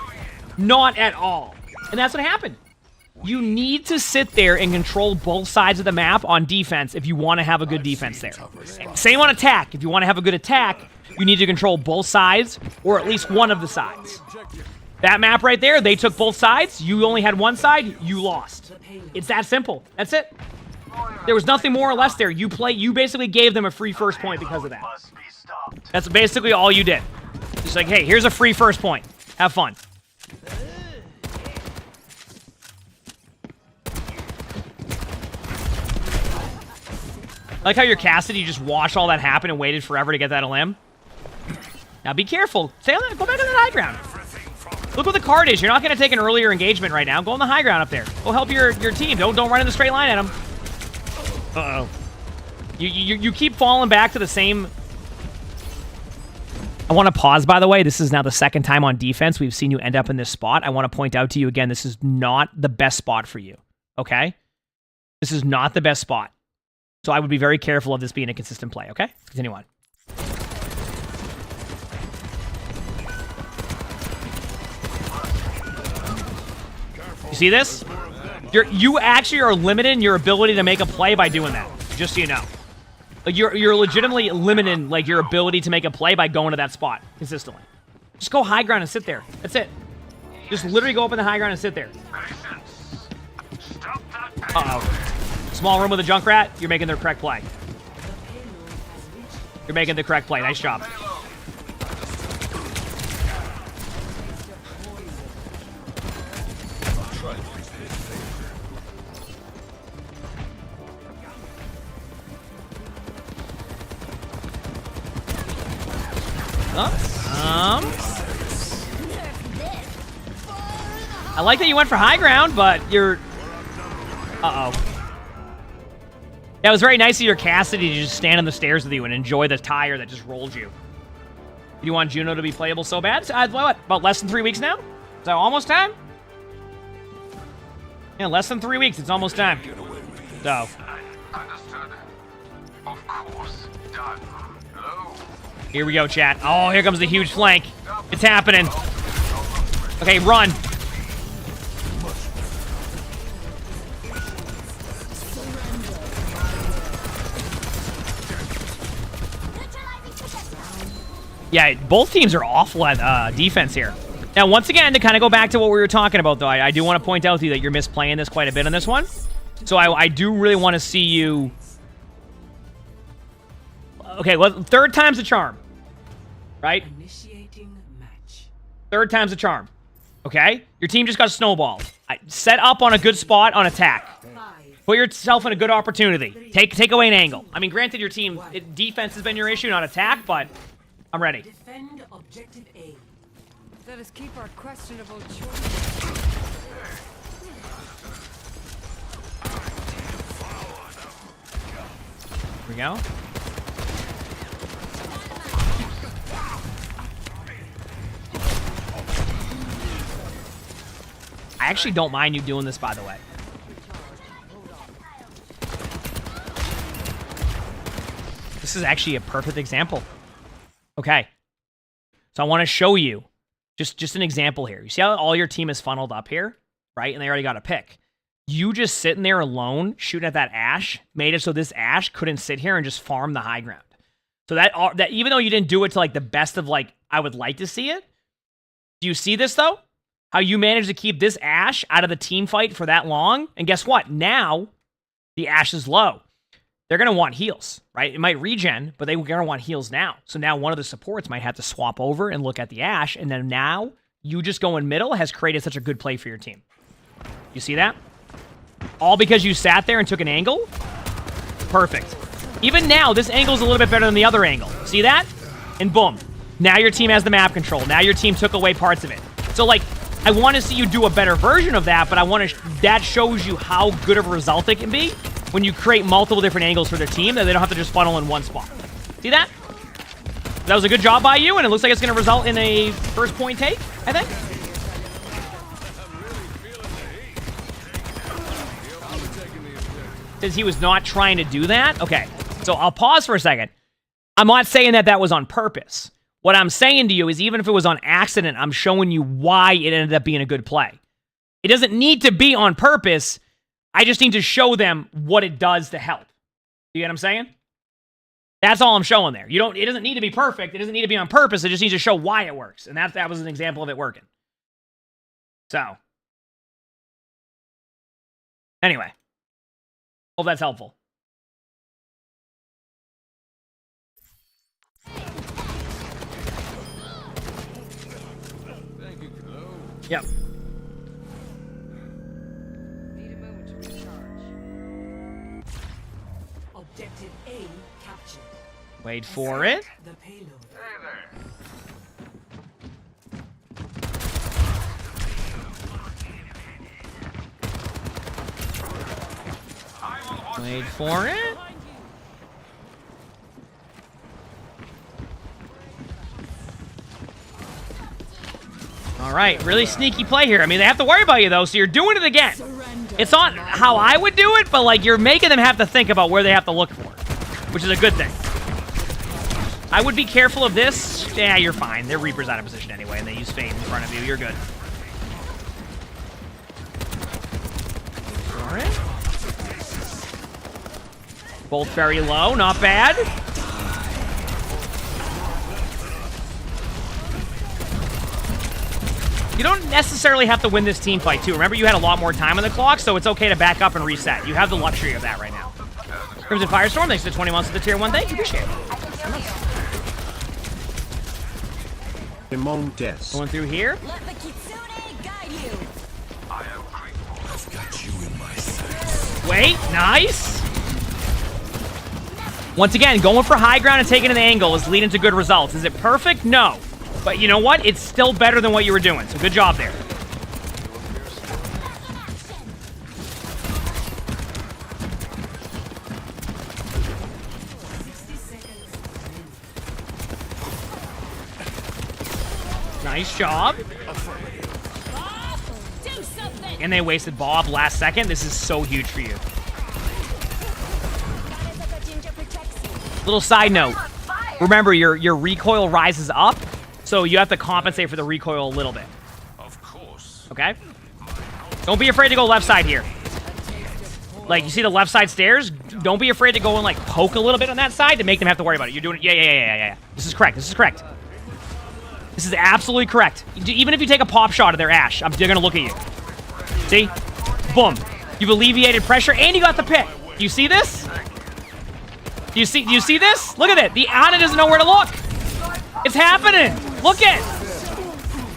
not at all. And that's what happened. You need to sit there and control both sides of the map on defense if you want to have a good defense there. Same on attack. If you want to have a good attack, you need to control both sides, or at least one of the sides. That map right there, they took both sides. You only had one side, you lost. It's that simple. That's it. There was nothing more or less there. You basically gave them a free first point because of that. That's basically all you did. Just like, hey, here's a free first point. Have fun. I like how you're casted, you just watched all that happen and waited forever to get that limb. Now be careful. Stay on that. Go back on that high ground. Look what the card is. You're not going to take an earlier engagement right now. Go on the high ground up there. Go help your team. Don't run in the straight line at them. Uh-oh. You keep falling back to the same... I want to pause, by the way. This is now the second time on defense we've seen you end up in this spot. I want to point out to you again, this is not the best spot for you. Okay? This is not the best spot. So I would be very careful of this being a consistent play, okay? Let's continue on. You see this? You actually are limiting your ability to make a play by doing that, just so you know. Like you're legitimately limiting like your ability to make a play by going to that spot consistently. Just go high ground and sit there. That's it. Just literally go up in the high ground and sit there. Uh-oh. Small room with a Junkrat. You're making the correct play. You're making the correct play. Nice job. I like that you went for high ground, but you're... Uh-oh. Yeah, it was very nice of your Cassidy to just stand on the stairs with you and enjoy the tire that just rolled you. You want Juno to be playable so bad? What, about less than 3 weeks now? Is that almost time? Yeah, less than 3 weeks. It's almost time. So. Understood. Of course. Done. Hello? Here we go, chat. Oh, here comes the huge flank. It's happening. Okay, run. Yeah, both teams are awful at defense here. Now, once again, to kind of go back to what we were talking about, though, I do want to point out to you that you're misplaying this quite a bit on this one. So I do really want to see you... Okay, well, third time's the charm. Right? Third time's the charm. Okay? Your team just got snowballed. Set up on a good spot on attack. Put yourself in a good opportunity. Take away an angle. I mean, granted, your team... defense has been your issue, not attack, but... I'm ready. Defend objective A. Let us keep our questionable choices. Here we go. I actually don't mind you doing this, by the way. This is actually a perfect example. Okay. So I want to show you just an example here. You see how all your team is funneled up here, right? And they already got a pick. You just sitting there alone shooting at that Ashe made it so this Ashe couldn't sit here and just farm the high ground. So that even though you didn't do it to like the best of like I would like to see it, do you see this though? How you managed to keep this Ashe out of the team fight for that long? And guess what? Now the Ashe is low. They're going to want heals, right? It might regen, but they're going to want heals now. So now one of the supports might have to swap over and look at the Ashe, and then now you just going middle has created such a good play for your team. You see that? All because you sat there and took an angle? Perfect. Even now, this angle's a little bit better than the other angle. See that? And boom. Now your team has the map control. Now your team took away parts of it. So, like, I want to see you do a better version of that, but I want to... that shows you how good of a result it can be when you create multiple different angles for their team that they don't have to just funnel in one spot. See that? That was a good job by you, and it looks like it's going to result in a first point take, I think. Because he was not trying to do that? Okay, so I'll pause for a second. I'm not saying that that was on purpose. What I'm saying to you is even if it was on accident, I'm showing you why it ended up being a good play. It doesn't need to be on purpose. I just need to show them what it does to help. You get what I'm saying? That's all I'm showing there. It doesn't need to be perfect. It doesn't need to be on purpose. It just needs to show why it works. And that was an example of it working. So. Anyway. Hope that's helpful. Yep. Objective A captured. Wait for it. The payload. Hey there. Wait for it. All right, really sneaky play here. I mean, they have to worry about you, though, so you're doing it again. It's not how I would do it, but, like, you're making them have to think about where they have to look for, which is a good thing. I would be careful of this. Yeah, you're fine. They're Reapers out of position anyway, and they use Fade in front of you. You're good. All right. Both very low. Not bad. You don't necessarily have to win this team fight, too. Remember, you had a lot more time on the clock, so it's okay to back up and reset. You have the luxury of that right now. Crimson Firestorm, thanks to the 20 months of the Tier 1. Thank you. Appreciate it. Emongg des. Going through here. Let the Kitsune guide you. I've got you in my sights. Wait, nice. Once again, going for high ground and taking an angle is leading to good results. Is it perfect? No. But you know what? It's still better than what you were doing, so good job there. Nice job. And they wasted Bob last second. This is so huge for you. Little side note. Remember, your recoil rises up, so you have to compensate for the recoil a little bit. Of course. Okay? Don't be afraid to go left side here. Like, you see the left side stairs? Don't be afraid to go and, like, poke a little bit on that side to make them have to worry about it. You're doing it. Yeah. This is correct. This is correct. This is absolutely correct. Even if you take a pop shot of their Ash, they're going to look at you. See? Boom. You've alleviated pressure, and you got the pick. Do you see this? Do you see this? Look at it. The Ana doesn't know where to look. It's happening. Look it.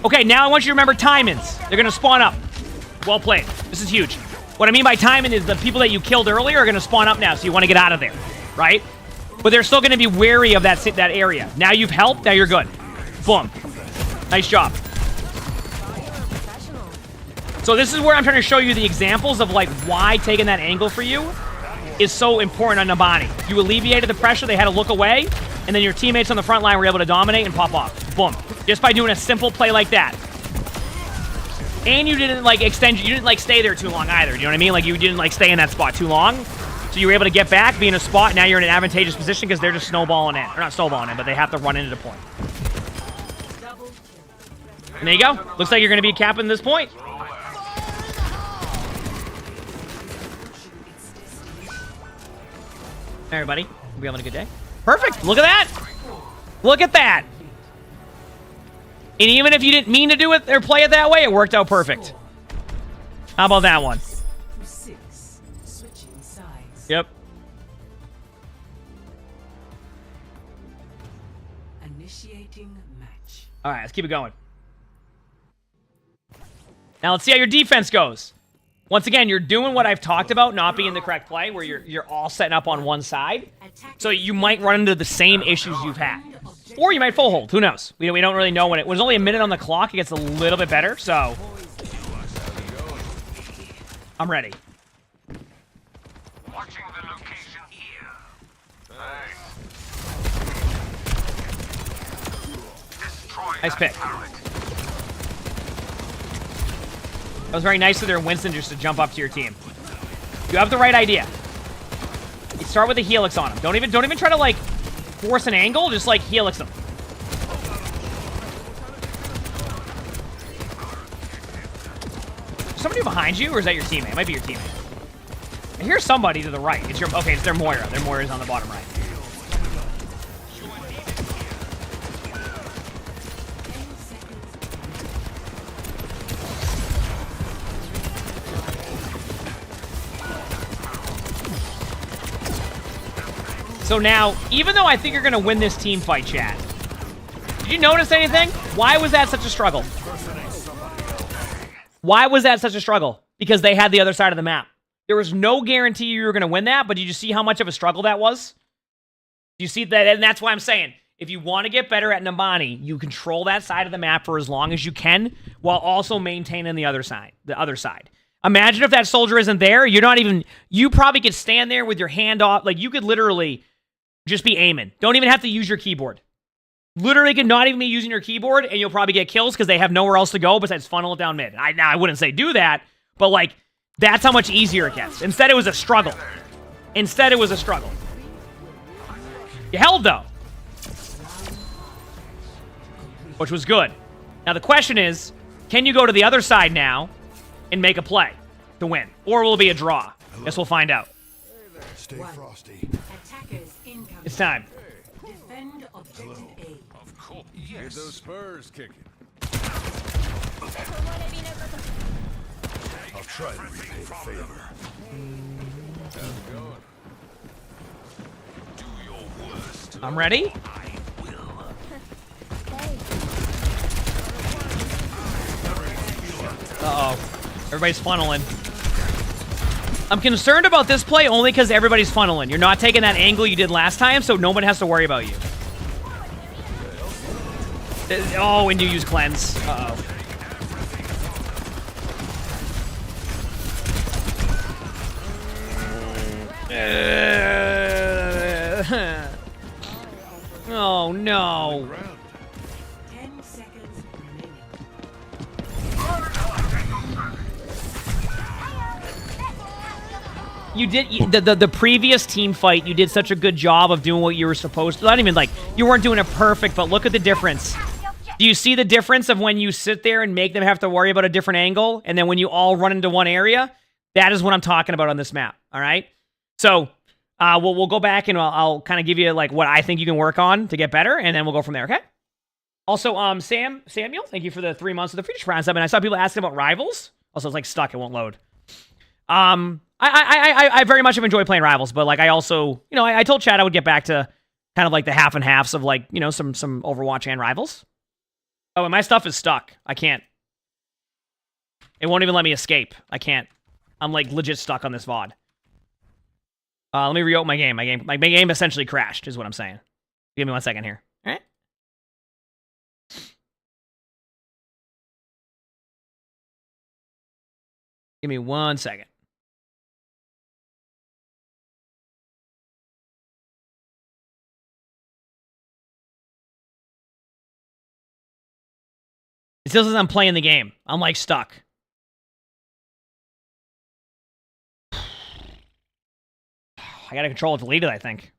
Okay, now I want you to remember timings. They're going to spawn up. Well played. This is huge. What I mean by timing is the people that you killed earlier are going to spawn up now, so you want to get out of there, right? But they're still going to be wary of that area. Now you've helped. Now you're good. Boom. Nice job. So this is where I'm trying to show you the examples of like why taking that angle for you is so important on Nabani. You alleviated the pressure, they had to look away, and then your teammates on the front line were able to dominate and pop off. Boom. Just by doing a simple play like that. And you didn't like extend, you didn't like stay there too long either, you know what I mean? Like you didn't like stay in that spot too long. So you were able to get back, be in a spot, now you're in an advantageous position because they're just snowballing in. Or not snowballing in, but they have to run into the point. And there you go. Looks like you're going to be capping this point. Everybody, hope you're having a good day. Perfect. Look at that. Look at that. And even if you didn't mean to do it or play it that way, it worked out perfect. How about that one? Yep. Initiating match. All right, let's keep it going. Now let's see how your defense goes. Once again, you're doing what I've talked about, not being the correct play, where you're all setting up on one side. So you might run into the same issues you've had. Or you might full hold. Who knows? We don't really know when it was only a minute on the clock. It gets a little bit better, so I'm ready. Watching the location here. Nice pick. That was very nice of their Winston just to jump up to your team. You have the right idea. You start with a Helix on him. Don't even try to like force an angle. Just like Helix him. Is somebody behind you, or is that your teammate? It might be your teammate. I hear somebody to the right. It's your okay. It's their Moira. Their Moira's on the bottom right. So now, even though I think you're going to win this team fight, chat, did you notice anything? Why was that such a struggle? Why was that such a struggle? Because they had the other side of the map. There was no guarantee you were going to win that, but did you see how much of a struggle that was? You see that? And that's why I'm saying, if you want to get better at Nabani, you control that side of the map for as long as you can, while also maintaining the other side. Imagine if that soldier isn't there, you probably could stand there with your hand off, like you could literally just be aiming. Don't even have to use your keyboard. Literally could not even be using your keyboard, and you'll probably get kills because they have nowhere else to go besides funnel it down mid. Now, I wouldn't say do that, but like, that's how much easier it gets. Instead, it was a struggle. You held, though. Which was good. Now, the question is, can you go to the other side now and make a play to win? Or will it be a draw? Guess we'll find out. Stay frosty. It's time. Defend objective A. Of course. Get those spurs kicking. I'll try to repay the favor. I'm ready. Uh-oh. Everybody's funneling. I'm concerned about this play only because everybody's funneling. You're not taking that angle you did last time, so no one has to worry about you. Oh, and you use cleanse. Uh-oh. Oh, no. 10 seconds remaining. You did the previous team fight. You did such a good job of doing what you were supposed to. Not even like you weren't doing it perfect, but look at the difference. Do you see the difference of when you sit there and make them have to worry about a different angle, and then when you all run into one area? That is what I'm talking about on this map. All right. So we'll go back and I'll kind of give you like what I think you can work on to get better, and then we'll go from there. Okay. Also, Samuel, thank you for the 3 months of the free trial sub. And I saw people asking about Rivals. Also, it's like stuck. It won't load. I very much have enjoyed playing Rivals, but like I also, you know, I told Chad I would get back to kind of like the half and halves of like, you know, some Overwatch and Rivals. Oh, and my stuff is stuck. I can't. It won't even let me escape. I can't. I'm like legit stuck on this VOD. Let me reopen my game. My game essentially crashed, is what I'm saying. Give me 1 second here. All right. Give me 1 second. It still says I'm playing the game. I'm like stuck. I gotta control it deleted, I think.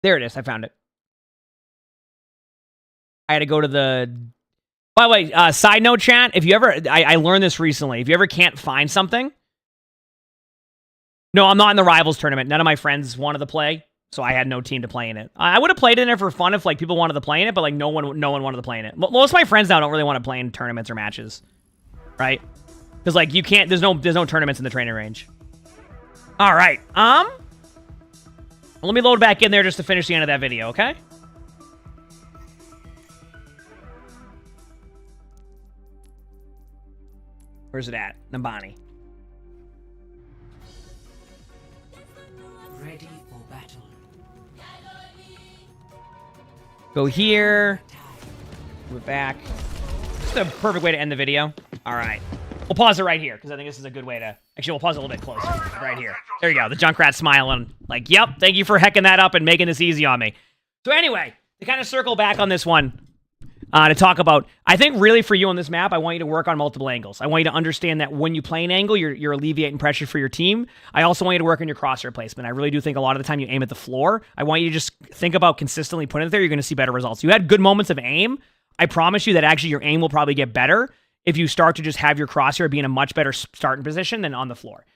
There it is. I found it. I had to go to the... By the way, side note, chat, if you ever... I learned this recently. If you ever can't find something... No, I'm not in the Rivals tournament. None of my friends wanted to play, so I had no team to play in it. I would have played in it for fun if like people wanted to play in it, but like no one wanted to play in it. Most of my friends now don't really want to play in tournaments or matches, right? Because like you can't... There's no tournaments in the training range. All right. Let me load back in there just to finish the end of that video, okay? Where's it at? Nambani. Ready for battle. Go here. Move it back. This is a perfect way to end the video. All right. We'll pause it right here, because I think this is a good way to... Actually, we'll pause it a little bit closer. Right here. There you go. The Junkrat smiling. Like, yep, thank you for hecking that up and making this easy on me. So anyway, to kind of circle back on this one, to talk about... I think really for you on this map, I want you to work on multiple angles. I want you to understand that when you play an angle, you're alleviating pressure for your team. I also want you to work on your crosshair placement. I really do think a lot of the time you aim at the floor. I want you to just think about consistently putting it there. You're going to see better results. You had good moments of aim. I promise you that actually your aim will probably get better if you start to just have your crosshair be in a much better starting position than on the floor.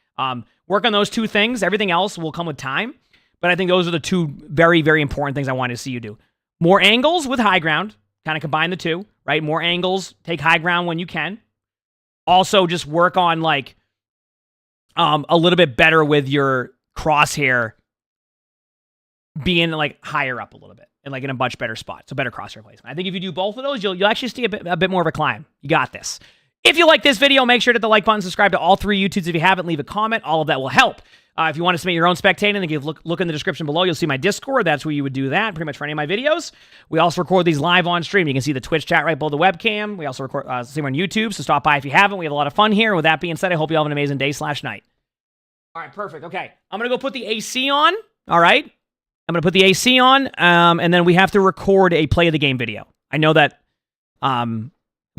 Work on those two things. Everything else will come with time. But I think those are the two very, very important things I want to see you do. More angles with high ground. Kind of combine the two, right? More angles. Take high ground when you can. Also, just work on, like, a little bit better with your crosshair being, like, higher up a little bit. And like in a much better spot. So better crosshair placement. I think if you do both of those, you'll actually see a bit more of a climb. You got this. If you like this video, make sure to hit the like button, subscribe to all 3 YouTubes. If you haven't, leave a comment. All of that will help. If you want to submit your own spectating, then look in the description below. You'll see my Discord. That's where you would do that pretty much for any of my videos. We also record these live on stream. You can see the Twitch chat right below the webcam. We also record same on YouTube, so stop by if you haven't. We have a lot of fun here. With that being said, I hope you all have an amazing day/night. All right, perfect. Okay, I'm going to go put the AC on. All right. I'm going to put the AC on, and then we have to record a play of the game video. I know that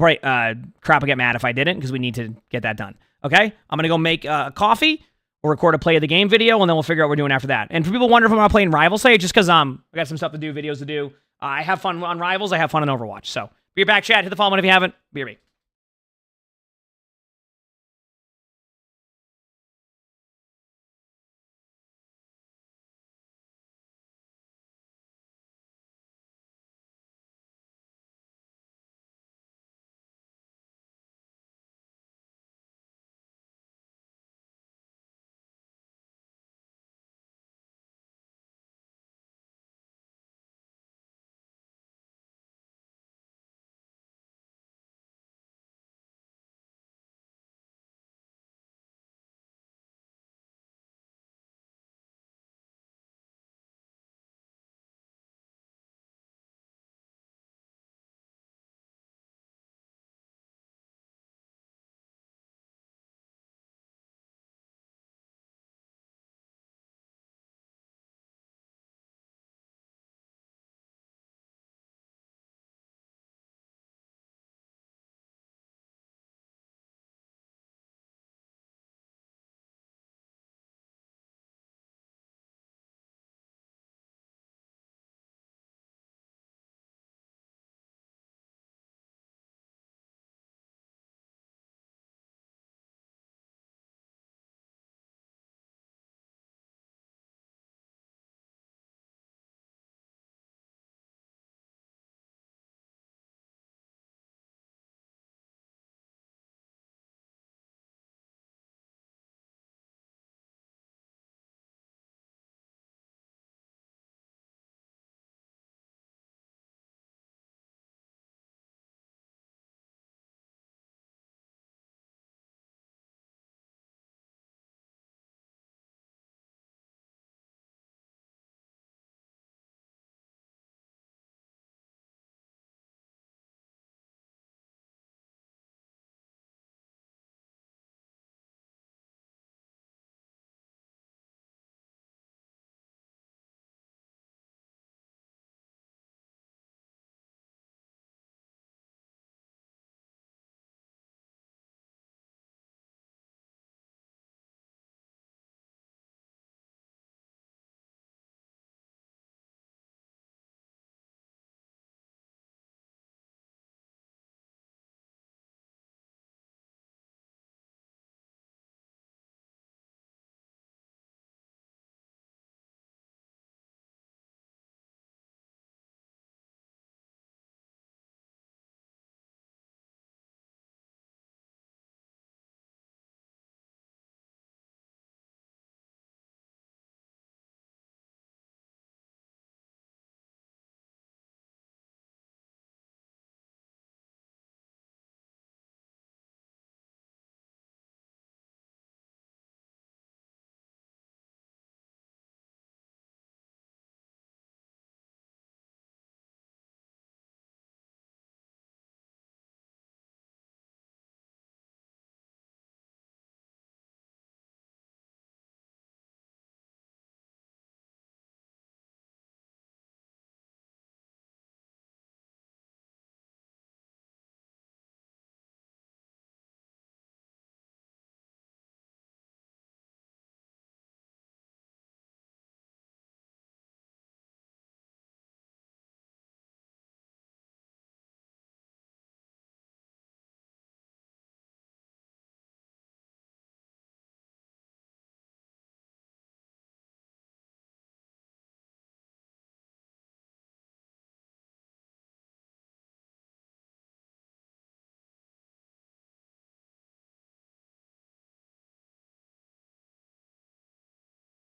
Right, Crap will get mad if I didn't because we need to get that done. Okay? I'm going to go make coffee. We'll record a play of the game video, and then we'll figure out what we're doing after that. And for people wondering if I'm not playing Rivals today, just because I got some stuff to do, videos to do. I have fun on Rivals. I have fun on Overwatch. So be back, chat. Hit the follow button if you haven't. BRB.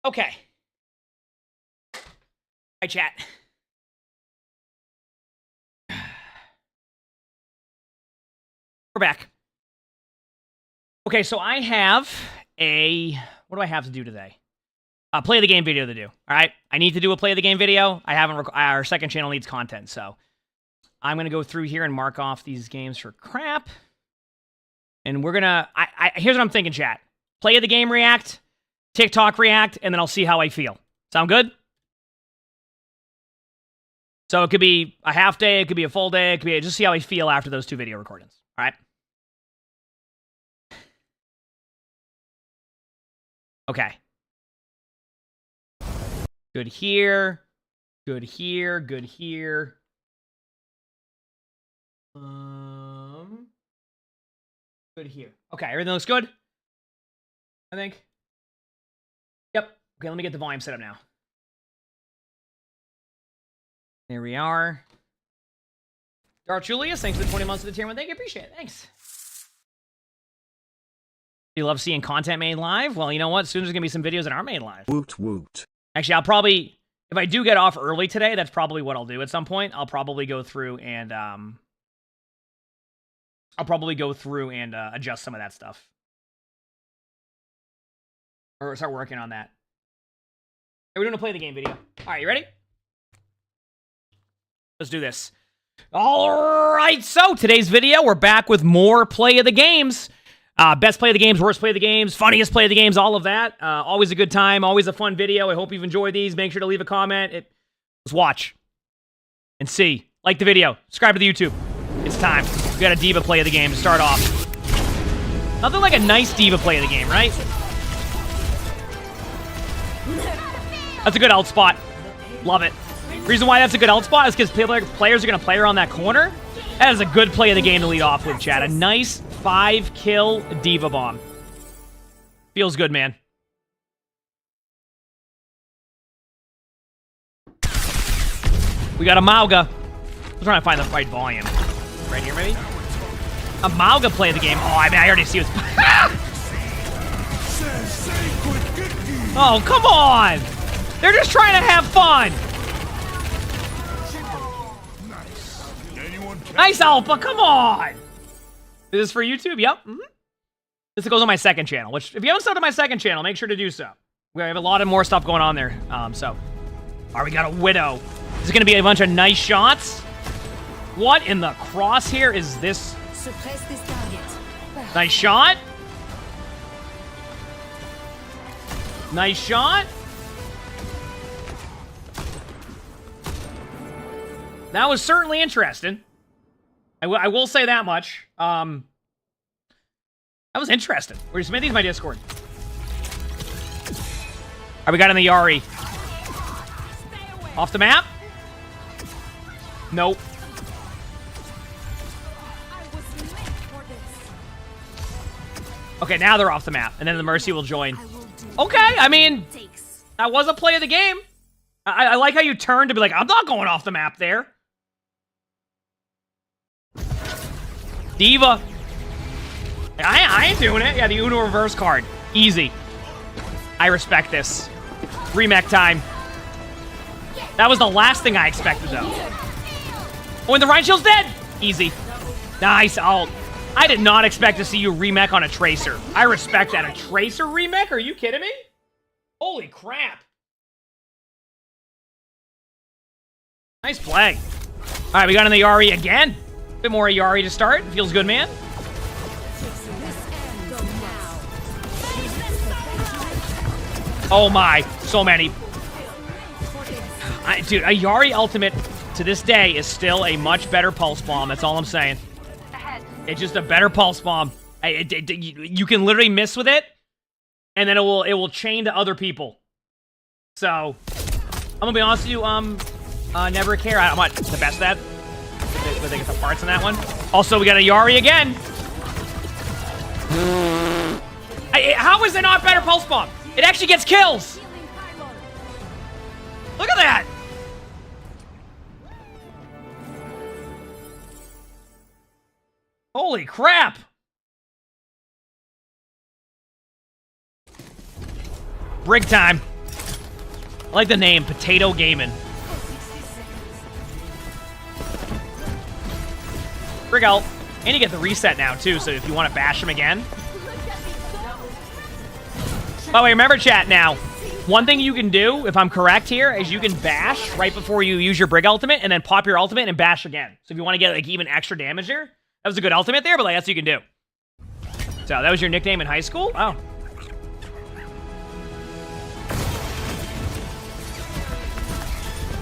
Okay. Hi, chat. We're back. Okay, so I have what do I have to do today? Play the game video to do. All right, I need to do a play of the game video. I haven't. Our second channel needs content, so I'm gonna go through here and mark off these games for crap. And we're gonna. Here's what I'm thinking, chat. Play of the game react, TikTok react, and then I'll see how I feel. Sound good? So it could be a half day, it could be a full day, it could be just see how I feel after those 2 video recordings. All right. Okay. Good here. Good here. Good here. Good here. Okay, everything looks good, I think. Yep. Okay, let me get the volume set up now. There we are. Dark Julius, thanks for the 20 months of the tier 1. Thank you, appreciate it. Thanks. You love seeing content made live? Well, you know what? Soon there's going to be some videos that aren't made live. Woot woot. Actually, I'll probably, if I do get off early today, that's probably what I'll do at some point. I'll probably go through and, adjust some of that stuff. Or start working on that. Hey, we're doing a play the game video. All right, you ready? Let's do this. All right, so today's video, we're back with more play of the games. Best play of the games, worst play of the games, funniest play of the games, all of that. Always a good time, always a fun video. I hope you've enjoyed these. Make sure to leave a comment. Let's watch and see. Like the video. Subscribe to the YouTube. It's time. We got a diva play of the game to start off. Nothing like a nice diva play of the game, right? That's a good out spot. Love it. Reason why that's a good out spot is because players are going to play around that corner. That is a good play of the game to lead off with, Chad. A nice 5-kill diva bomb. Feels good, man. We got a Mauga. I'm trying to find the right volume. Right here, maybe? A Mauga play of the game. Oh, I mean, I already see what's... Oh, come on! They're just trying to have fun! Nice Alpha, come on! This is for YouTube? Yep. This goes on my second channel, which, if you haven't started my second channel, make sure to do so. We have a lot of more stuff going on there. All right, we got a Widow. This is going to be a bunch of nice shots. What in the crosshair is this? Suppress this target. Nice shot. Nice shot. That was certainly interesting. I will say that much. That was interesting. Where's Smithy's my Discord? All right, we got in the Yari. Off the map? Nope. Okay, now they're off the map, and then the Mercy will join. Okay, I mean, that was a play of the game. I like how you turned to be like, I'm not going off the map there. Diva. I ain't doing it. Yeah, the Uno reverse card. Easy. I respect this. Remech time. That was the last thing I expected, though. Oh, and the Rhine Shield's dead. Easy. Nice ult. I did not expect to see you remech on a Tracer. I respect that. A Tracer remech? Are you kidding me? Holy crap. Nice play. All right, we got in the Yari again. Bit more Yari to start. Feels good, man. Oh my, so many. Dude, a Yari ultimate to this day is still a much better pulse bomb. That's all I'm saying. It's just a better pulse bomb. You can literally miss with it, and then it will chain to other people. So, I'm gonna be honest with you. Never care. I'm not the best at that. But they get the parts on that one. Also, we got a Yari again. How is it not better pulse bomb? It actually gets kills. Look at that. Holy crap. Brig time. I like the name, Potato Gaming. Brig ult. And you get the reset now, too, so if you want to bash him again. By the way, remember, chat, now, one thing you can do, if I'm correct here, is you can bash right before you use your Brig ultimate, and then pop your ultimate and bash again. So if you want to get, like, even extra damage here, that was a good ultimate there, but, like, that's what you can do. So that was your nickname in high school? Wow.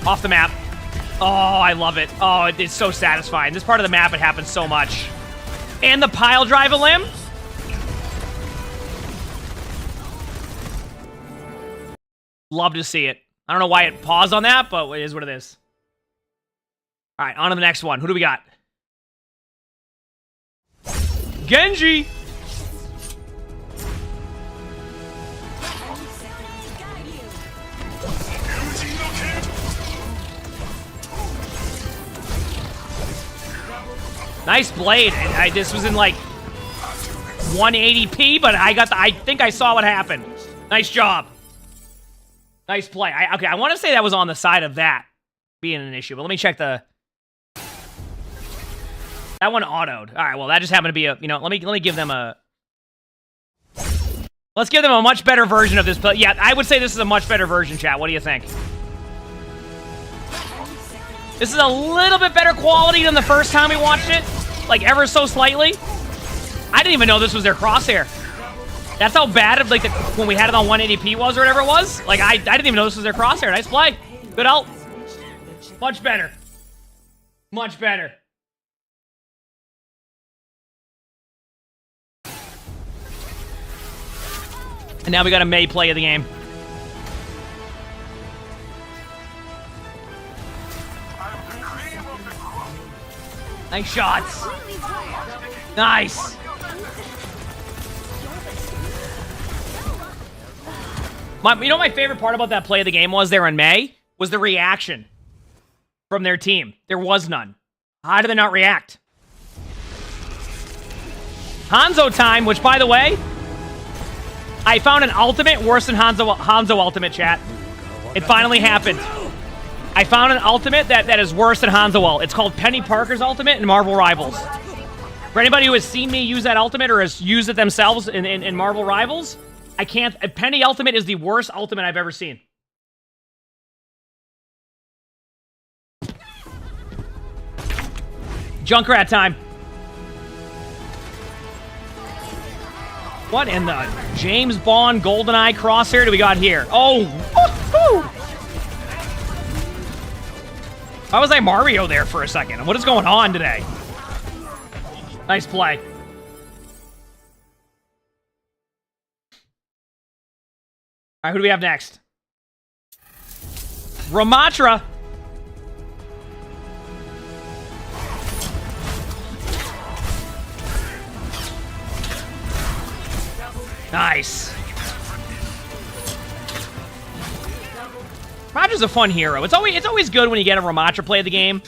Off the map. Oh, I love it. Oh, it's so satisfying. This part of the map, it happens so much. And the pile drive a limb. Love to see it. I don't know why it paused on that, but it is what it is. All right, on to the next one. Who do we got? Genji. Nice blade. This was in like 180p, but I think I saw what happened. Nice job. Nice play. Okay, I want to say that was on the side of that being an issue, but let me check the... That one autoed. All right, well, that just happened to be a... You know, let me give them a... Let's give them a much better version of this. But yeah, I would say this is a much better version, chat. What do you think? This is a little bit better quality than the first time we watched it. Like, ever so slightly. I didn't even know this was their crosshair. That's how bad of, like, when we had it on 180p was or whatever it was. Like, I didn't even know this was their crosshair. Nice play. Good ult. Much better. Much better. And now we got a Mei play of the game. Nice shots. Nice. You know what my favorite part about that play of the game was there in Mei? Was the reaction from their team. There was none. How did they not react? Hanzo time, which, by the way, I found an ultimate worse than Hanzo ultimate, chat. It finally happened. I found an ultimate that is worse than Hanzo ult. It's called Penny Parker's ultimate in Marvel Rivals. For anybody who has seen me use that ultimate or has used it themselves in Marvel Rivals, I can't... Penny ultimate is the worst ultimate I've ever seen. Junkrat time. What in the James Bond GoldenEye crosshair do we got here? Oh, woohoo! Why was I Mario there for a second? What is going on today? Nice play. All right, who do we have next? Ramatra. Nice. Ramatra's a fun hero. It's always good when you get a Ramatra play of the game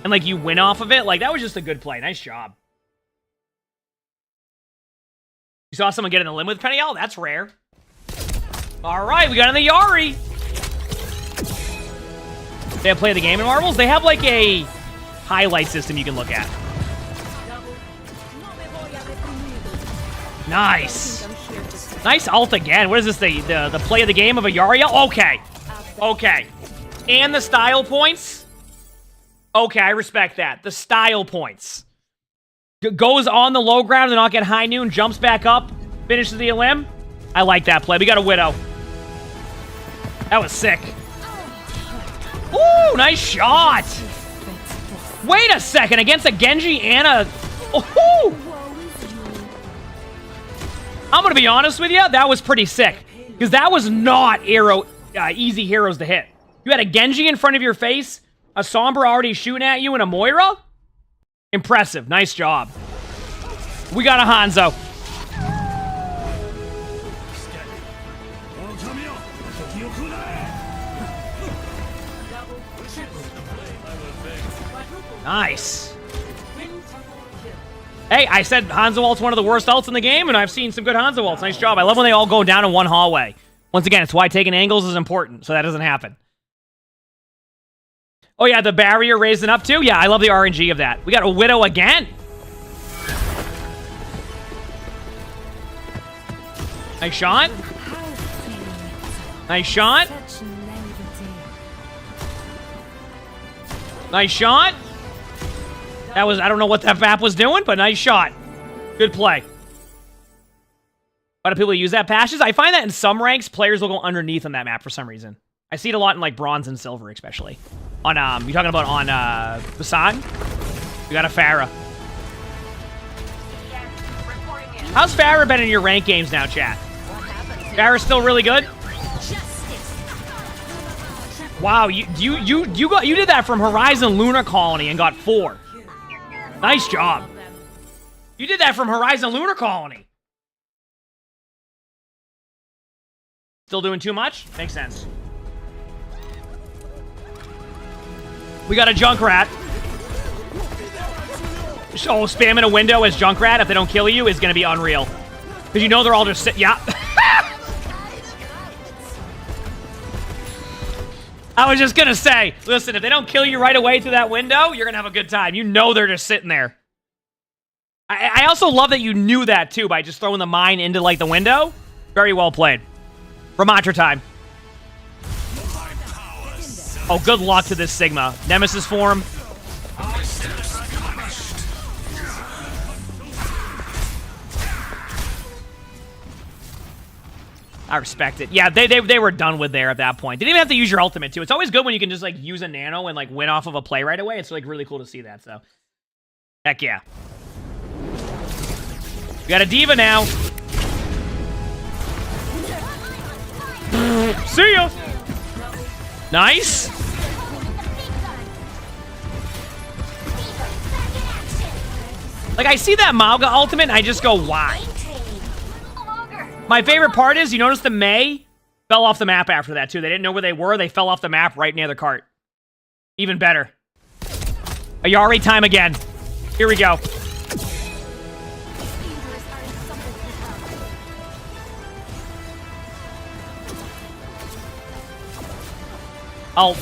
and like you win off of it. Like that was just a good play. Nice job. You saw someone get in the limb with Penny? Oh, that's rare. All right, we got in the Yari. They have play of the game in Marvels. They have like a highlight system you can look at. Nice. Nice ult again. What is this, the play of the game of a Yari? Okay. Okay. And the style points? Okay, I respect that. The style points. Goes on the low ground to not get high noon, jumps back up, finishes the limb. I like that play. We got a Widow. That was sick. Ooh, nice shot. Wait a second. Against a Genji and a... Ooh. I'm going to be honest with you. That was pretty sick. Because that was not easy heroes to hit. You had a Genji in front of your face, a Sombra already shooting at you, and a Moira? Impressive. Nice job. We got a Hanzo. Nice. Hey, I said Hanzo ult's one of the worst ults in the game, and I've seen some good Hanzo ults. Nice job. I love when they all go down in one hallway. Once again, it's why taking angles is important, so that doesn't happen. Oh yeah, the barrier raising up too? Yeah, I love the RNG of that. We got a Widow again. Nice shot. Nice shot. Nice shot. That was, I don't know what that map was doing, but nice shot. Good play. Why do people use that patches? I find that in some ranks, players will go underneath on that map for some reason. I see it a lot in like bronze and silver, especially. you talking about on Basan? We got a Pharah. How's Pharah been in your rank games now, chat? Pharah's still really good? Wow, you did that from Horizon Lunar Colony and got 4. Nice job. You did that from Horizon Lunar Colony. Still doing too much? Makes sense. We got a Junkrat. So spamming a window as Junkrat if they don't kill you is going to be unreal. Because you know they're all just yeah. I was just going to say, listen, if they don't kill you right away through that window, you're going to have a good time. You know they're just sitting there. I also love that you knew that, too, by just throwing the mine into, like, the window. Very well played. Ramatra time. Oh, good luck to this Sigma. Nemesis form. I respect it. Yeah, they were done with there at that point. They didn't even have to use your ultimate, too. It's always good when you can just, like, use a nano and, like, win off of a play right away. It's, like, really cool to see that, so. Heck yeah. We got a diva now. See ya. Nice. Like, I see that Mauga ultimate, and I just go, why? My favorite part is, you notice the Mei fell off the map after that, too. They didn't know where they were. They fell off the map right near the cart. Even better. Ayari time again. Here we go. Oh.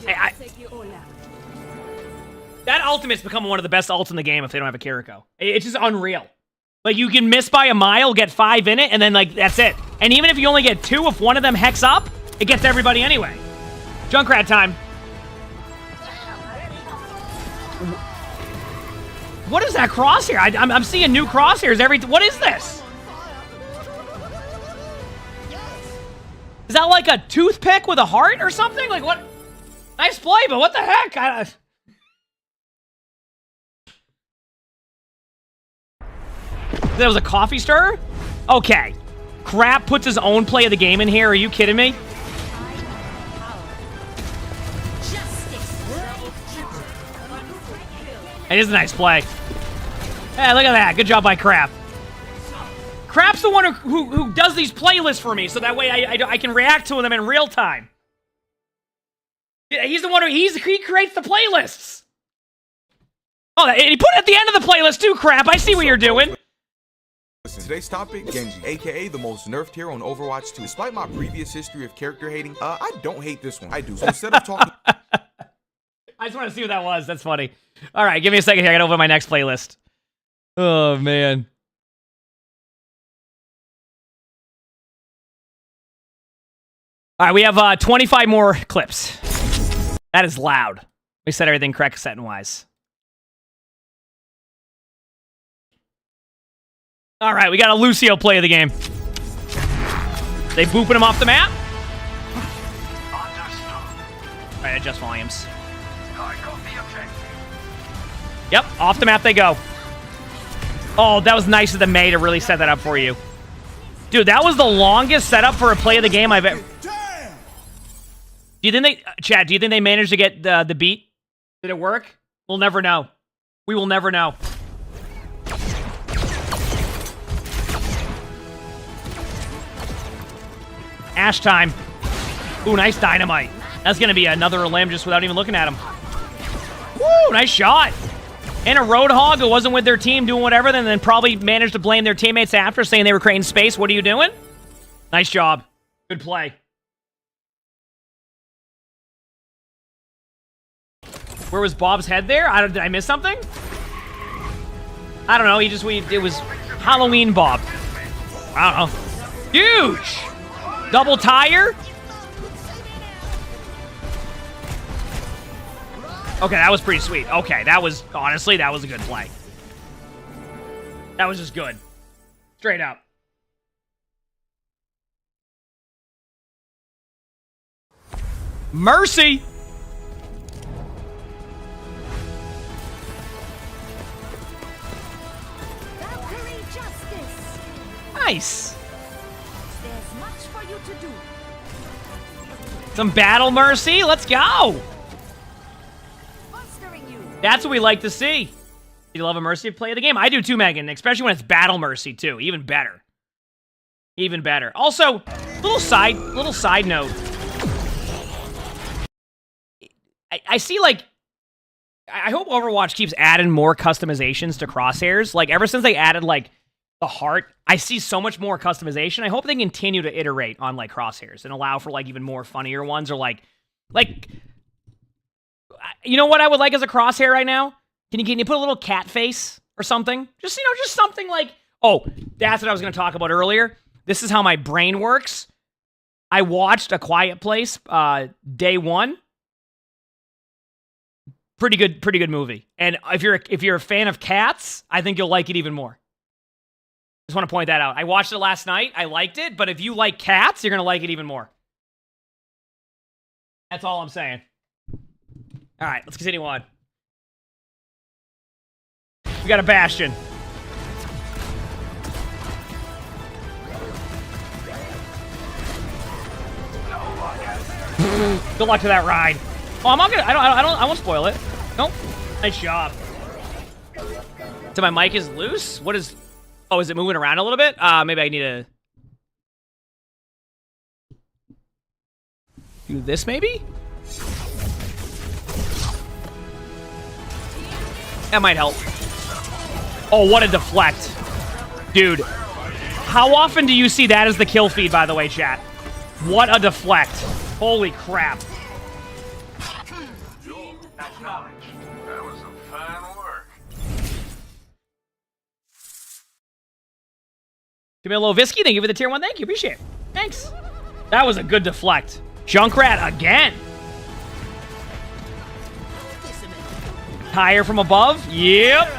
Hey, that ultimate's become one of the best ults in the game if they don't have a Kiriko. It's just unreal. Like, you can miss by a mile, get 5 in it, and then, like, that's it. And even if you only get 2, if one of them hex up, it gets everybody anyway. Junkrat time. What is that crosshair? I'm seeing new crosshairs every... What is this? Is that like a toothpick with a heart or something? Like, what? Nice play, but what the heck? That was a coffee stirrer? Okay. Crap puts his own play of the game in here. Are you kidding me? It is a nice play. Hey, look at that. Good job by Crap. Crap's the one who does these playlists for me, so that way I can react to them in real time. He's the one he creates the playlists. Oh, and he put it at the end of the playlist too, Crap. I see what you're doing. Today's topic, Genji, aka the most nerfed hero on Overwatch 2. Despite my previous history of character hating, I don't hate this one. I do. So instead of talking... I just want to see what that was. That's funny. All right, give me a second here. I gotta open my next playlist. Oh, man. All right, we have 25 more clips. That is loud. We said everything correct setting-wise. All right, we got a Lucio play of the game. They booping him off the map? All right, adjust volumes. Yep, off the map they go. Oh, that was nice of the Mei to really set that up for you. Dude, that was the longest setup for a play of the game I've ever... Do you think they... Chad, do you think they managed to get the beat? Did it work? We'll never know. We will never know. Ash time. Ooh, nice dynamite. That's going to be another limb just without even looking at him. Woo, nice shot. And a Roadhog who wasn't with their team doing whatever, then probably managed to blame their teammates after, saying they were creating space. What are you doing? Nice job. Good play. Where was Bob's head there? Did I miss something? I don't know. It was Halloween Bob. I don't know. Huge! Double tire? Okay, that was pretty sweet. Okay, honestly, that was a good play. That was just good. Straight up. Mercy! Valkyrie justice. Nice. There's much for you to do. Some battle mercy. Let's go. Fostering you. That's what we like to see. You love a mercy play of the game? I do too, Megan. Especially when it's battle mercy too. Even better. Even better. Also, little side note. I see, like, I hope Overwatch keeps adding more customizations to crosshairs. Like, ever since they added, like, the heart, I see so much more customization. I hope they continue to iterate on, like, crosshairs and allow for, like, even more funnier ones, or, like, you know what I would like as a crosshair right now? Can you put a little cat face or something? Just, you know, just something like, oh, that's what I was going to talk about earlier. This is how my brain works. I watched A Quiet Place, day one. Pretty good movie. And if you're a fan of cats, I think you'll like it even more. Just want to point that out. I watched it last night. I liked it, but if you like cats, you're going to like it even more. That's all I'm saying. All right, let's continue on. We got a Bastion. Good luck to that ride. Oh, I'm not gonna. I won't spoil it. Nope. Nice job. So my mic is loose. What is? Oh, is it moving around a little bit? Maybe I need to do this. Maybe. That might help. Oh, what a deflect, dude. How often do you see that as the kill feed? By the way, chat. What a deflect. Holy crap. Acknowledge. That was some fine work. Give me a little Visky. Thank you for the tier 1. Thank you. Appreciate it. Thanks. That was a good deflect. Junkrat again. Higher from above. Yep.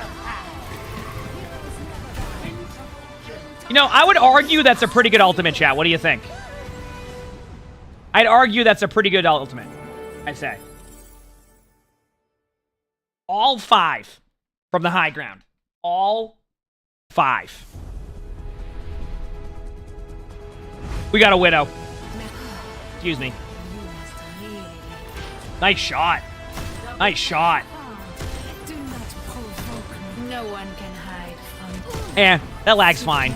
You know, I would argue that's a pretty good ultimate, chat. What do you think? I'd argue that's a pretty good ultimate. I'd say. All 5 from the high ground. All 5. We got a Widow. Excuse me. Nice shot. Nice shot. Do not provoke me. No one can hide from. That lag's fine.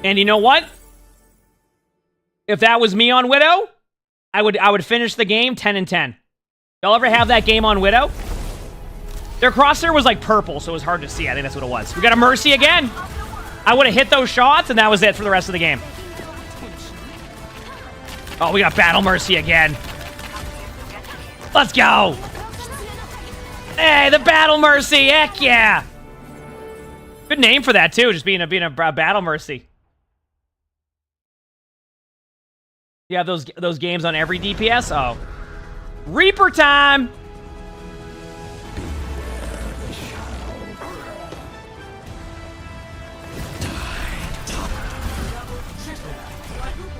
And you know what? If that was me on Widow, I would finish the game 10 and 10. Y'all ever have that game on Widow? Their crosshair was like purple, so it was hard to see. I think that's what it was. We got a Mercy again. I would have hit those shots, and that was it for the rest of the game. Oh, we got Battle Mercy again. Let's go. Hey, the Battle Mercy. Heck yeah. Good name for that, too, just being a Battle Mercy. You have those games on every DPS? Oh. Reaper time!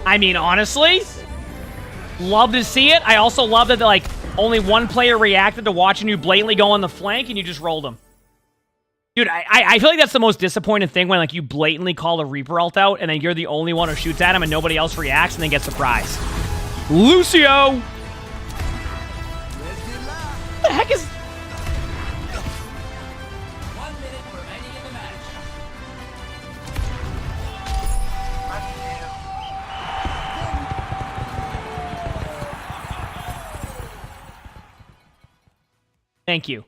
I mean, honestly, love to see it. I also love that, like, only one player reacted to watching you blatantly go on the flank and you just rolled them. Dude, I feel like that's the most disappointing thing when, like, you blatantly call a Reaper ult out and then you're the only one who shoots at him and nobody else reacts and then gets surprised. Lucio! What the heck is... 1 minute remaining in the match. Thank you.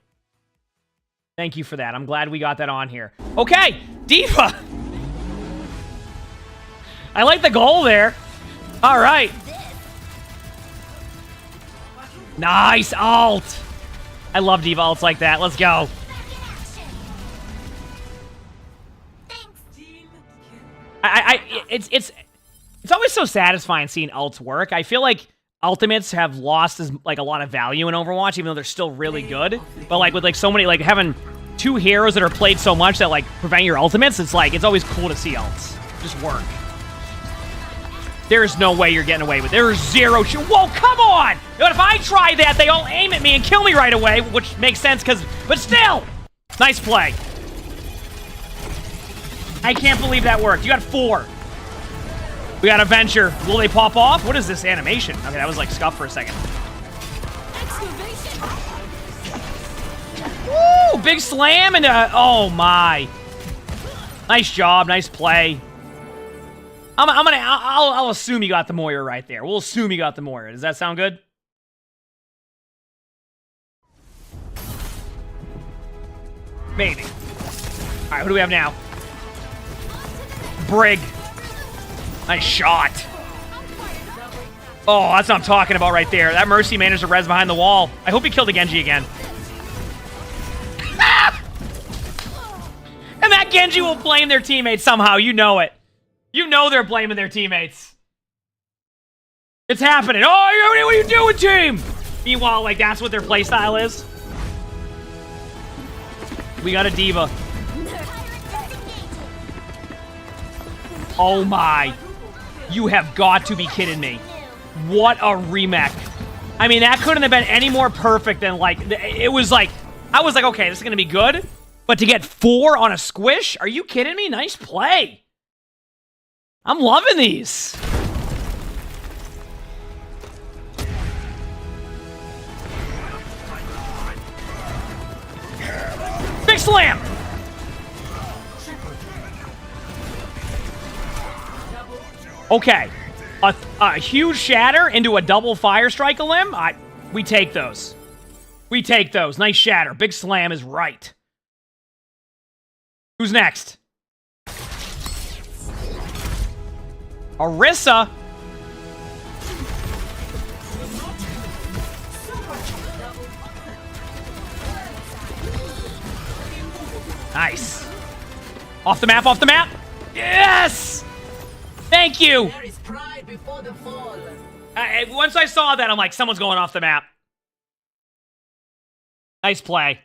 Thank you for that. I'm glad we got that on here. Okay, Diva. I like the goal there. All right. Nice ult. I love Diva ults like that. Let's go. It's always so satisfying seeing ults work. I feel like ultimates have lost like a lot of value in Overwatch, even though they're still really good. But like with like so many, like having 2 heroes that are played so much that like prevent your ultimates, it's like it's always cool to see ults just work. There is no way you're getting away with it. There is zero shit. Whoa, come on! But if I try that, they all aim at me and kill me right away, which makes sense, but still! Nice play. I can't believe that worked. You got 4. We got a venture. Will they pop off? What is this animation? Okay, that was like scuff for a second. Woo! Big slam and oh my. Nice job. Nice play. I'll assume you got the Moira right there. We'll assume you got the Moira. Does that sound good? Maybe. All right, who do we have now? Brig. Nice shot. Oh, that's what I'm talking about right there. That Mercy managed to res behind the wall. I hope he killed the Genji again. Ah! And that Genji will blame their teammates somehow. You know it. You know they're blaming their teammates. It's happening. Oh, what are you doing, team? Meanwhile, like, that's what their playstyle is. We got a diva. Oh my. You have got to be kidding me. What a remake. I mean, that couldn't have been any more perfect than, like, it was like, I was like, okay, this is going to be good. But to get 4 on a squish? Are you kidding me? Nice play. I'm loving these. Big slam. Okay. A huge shatter into a double fire strike limb? We take those. We take those. Nice shatter. Big slam is right. Who's next? Orisa. Nice. Off the map, off the map. Yes! Thank you. There is pride before the fall. Once I saw that, I'm like, someone's going off the map. Nice play.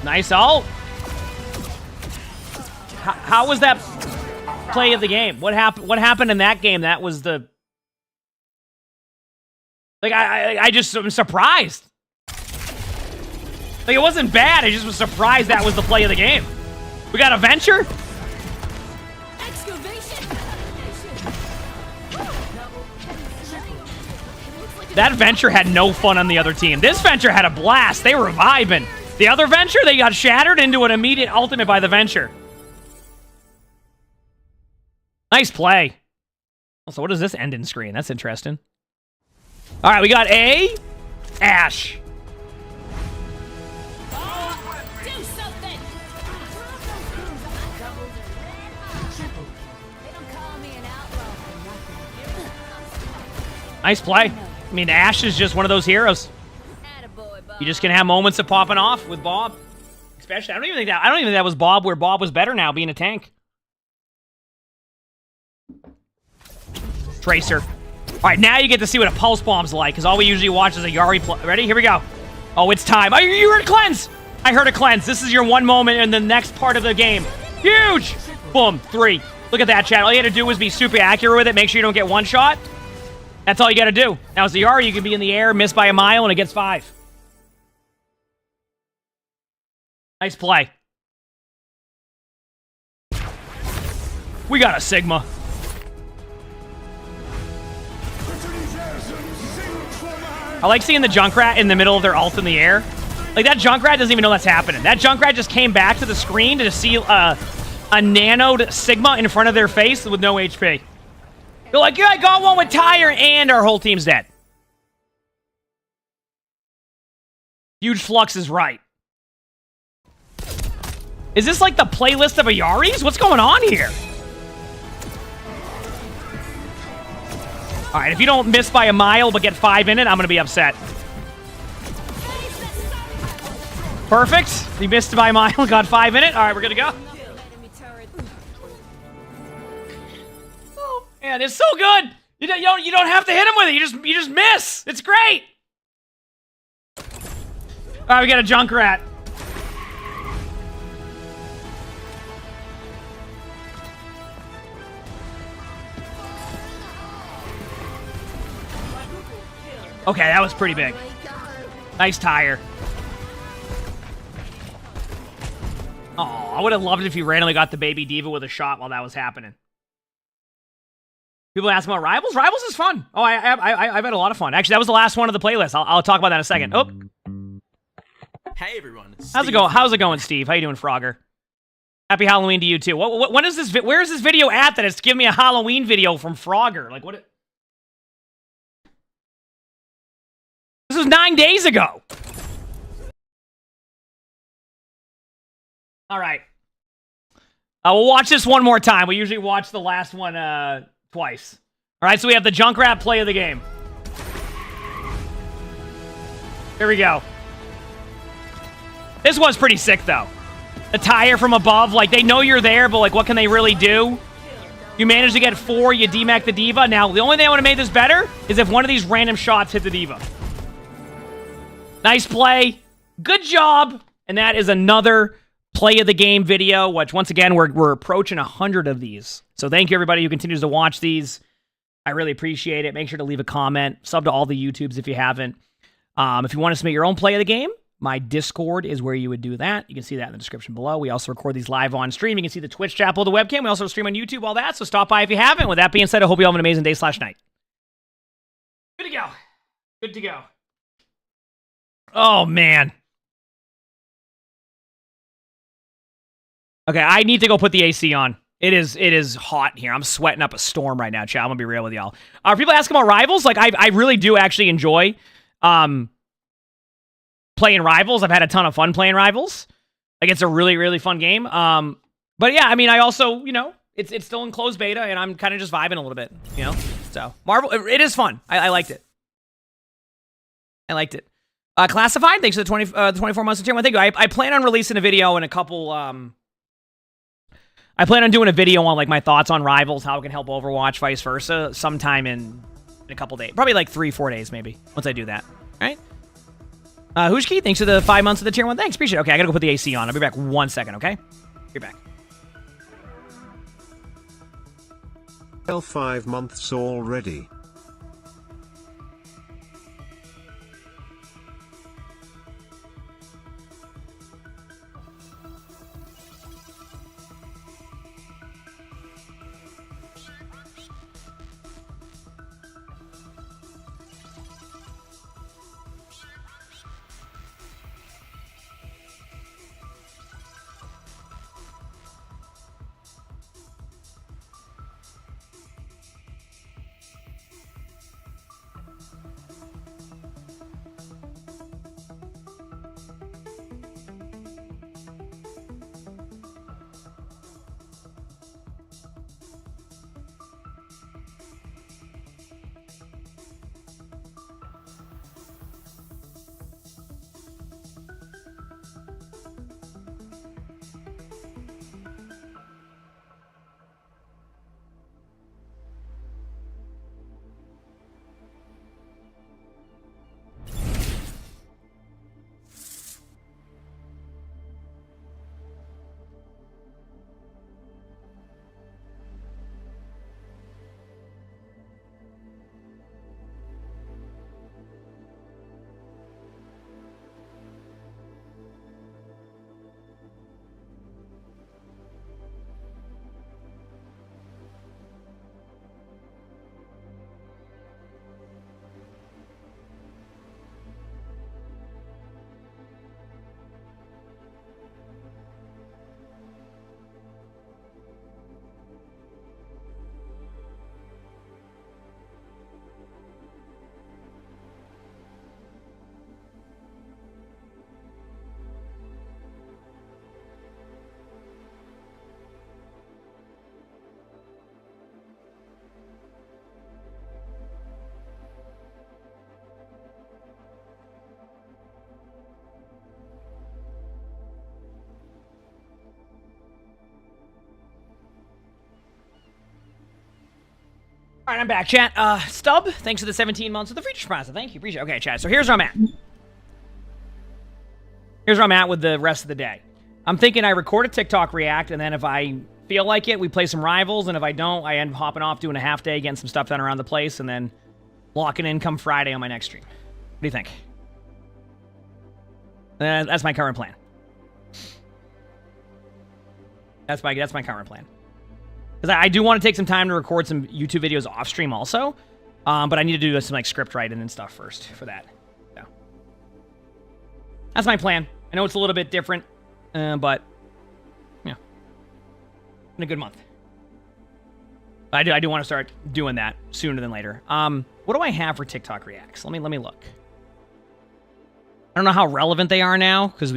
Nice ult. How was that play of the game? What happened? What happened in that game? That was the like I just am surprised. Like it wasn't bad. I just was surprised that was the play of the game. We got a venture. That venture had no fun on the other team. This venture had a blast. They were vibing. The other venture, they got shattered into an immediate ultimate by the venture. Nice play. Also, what does this end in screen? That's interesting. All right, we got A. Ashe. Nice play. I mean, Ashe is just one of those heroes. You just can have moments of popping off with Bob. Especially, I don't even think that was Bob where Bob was better now being a tank. Tracer. All right, now you get to see what a pulse bomb's like, because all we usually watch is a Yari play. Ready? Here we go. Oh, it's time. Oh, you heard a cleanse. I heard a cleanse. This is your one moment in the next part of the game. Huge. Boom. 3. Look at that, chat. All you had to do was be super accurate with it. Make sure you don't get one shot. That's all you got to do. Now, as the Yari, you can be in the air, miss by a mile, and it gets 5. Nice play. We got a Sigma. I like seeing the Junkrat in the middle of their ult in the air. Like, that Junkrat doesn't even know that's happening. That Junkrat just came back to the screen to see a nanoed Sigma in front of their face with no HP. They're like, yeah, I got one with Tire, and our whole team's dead. Huge Flux is right. Is this like the playlist of Ayaris? What's going on here? All right, if you don't miss by a mile but get 5 in it, I'm going to be upset. Perfect. You missed by a mile, got 5 in it. All right, we're good to go. Oh, man, it's so good. You don't have to hit him with it. You just miss. It's great. All right, we got a Junkrat. Okay, that was pretty big. Nice tire. Oh, I would have loved it if you randomly got the baby diva with a shot while that was happening. People ask about Rivals. Rivals is fun. Oh, I've had a lot of fun. Actually, that was the last one of the playlist. I'll talk about that in a second. Oh. Hey everyone. How's it going? How's it going, Steve? How you doing, Frogger? Happy Halloween to you too. When is this? Where is this video at that it's giving me a Halloween video from Frogger? Like what? This was 9 days ago. All right. We'll watch this one more time. We usually watch the last one twice. All right, so we have the Junkrat play of the game. Here we go. This one's pretty sick, though. The tire from above, like, they know you're there, but, like, what can they really do? You manage to get 4, you DMAC the Diva. Now, the only thing I would have made this better is if one of these random shots hit the Diva. Nice play. Good job. And that is another play of the game video, which, once again, we're approaching 100 of these. So thank you, everybody who continues to watch these. I really appreciate it. Make sure to leave a comment. Sub to all the YouTubes if you haven't. If you want to submit your own play of the game, my Discord is where you would do that. You can see that in the description below. We also record these live on stream. You can see the Twitch chat below the webcam. We also stream on YouTube, all that. So stop by if you haven't. With that being said, I hope you all have an amazing day/night. Good to go. Good to go. Oh, man. Okay, I need to go put the AC on. It is hot here. I'm sweating up a storm right now, chat. I'm gonna be real with y'all. People ask about Rivals. Like, I really do actually enjoy playing Rivals. I've had a ton of fun playing Rivals. Like, it's a really, really fun game. But yeah, I mean, I also, you know, it's still in closed beta, and I'm kind of just vibing a little bit, you know? So, Marvel, it is fun. I liked it. I liked it. Classified, thanks for the 24 months of tier 1. Thank you. I plan on releasing a video in a couple, I plan on doing a video on, like, my thoughts on Rivals, how it can help Overwatch, vice versa, sometime in a couple days. Probably, like, 3-4 days, maybe, once I do that. All right? Hushki, thanks for the 5 months of the tier 1. Thanks, appreciate it. Okay, I gotta go put the AC on. I'll be back 1 second, okay? Be back. 5 months already. All right, I'm back, chat. Stub, thanks for the 17 months of the feature sponsor. Thank you, appreciate it. Okay, chat, so here's where I'm at. Here's where I'm at with the rest of the day. I'm thinking I record a TikTok react, and then if I feel like it, we play some rivals, and if I don't, I end up hopping off, doing a half day, getting some stuff done around the place, and then locking in come Friday on my next stream. What do you think? That's my current plan. That's my current plan. Because I do want to take some time to record some YouTube videos off stream also, but I need to do some like script writing and stuff first for that. So that's my plan. I know it's a little bit different, but yeah, in a good month. I do want to start doing that sooner than later. What do I have for TikTok reacts? Let me look. I don't know how relevant they are now because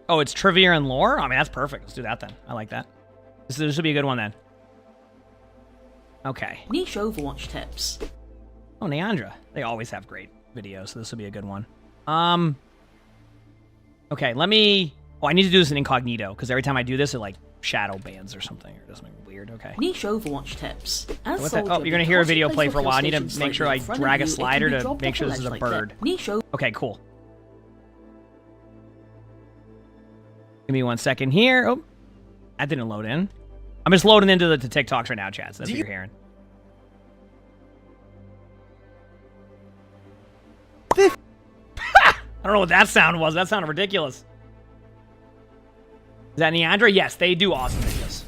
oh, it's trivia and lore. I mean, that's perfect. Let's do that then. I like that. This will be a good one then. Okay. Niche Overwatch tips. Oh, Neandra. They always have great videos, so this will be a good one. Okay, let me... Oh, I need to do this in incognito, because every time I do this, it, like, shadow bans or something, or does something weird. Okay. Niche Overwatch tips. Oh, you're going to hear a video play for a while. I need to make sure I drag a slider to make sure this is a bird. Okay, cool. Give me 1 second here. Oh, that didn't load in. I'm just loading into the TikToks right now, chat, so that's what you're hearing. I don't know what that sound was. That sounded ridiculous. Is that Neandra? Yes, they do awesome videos.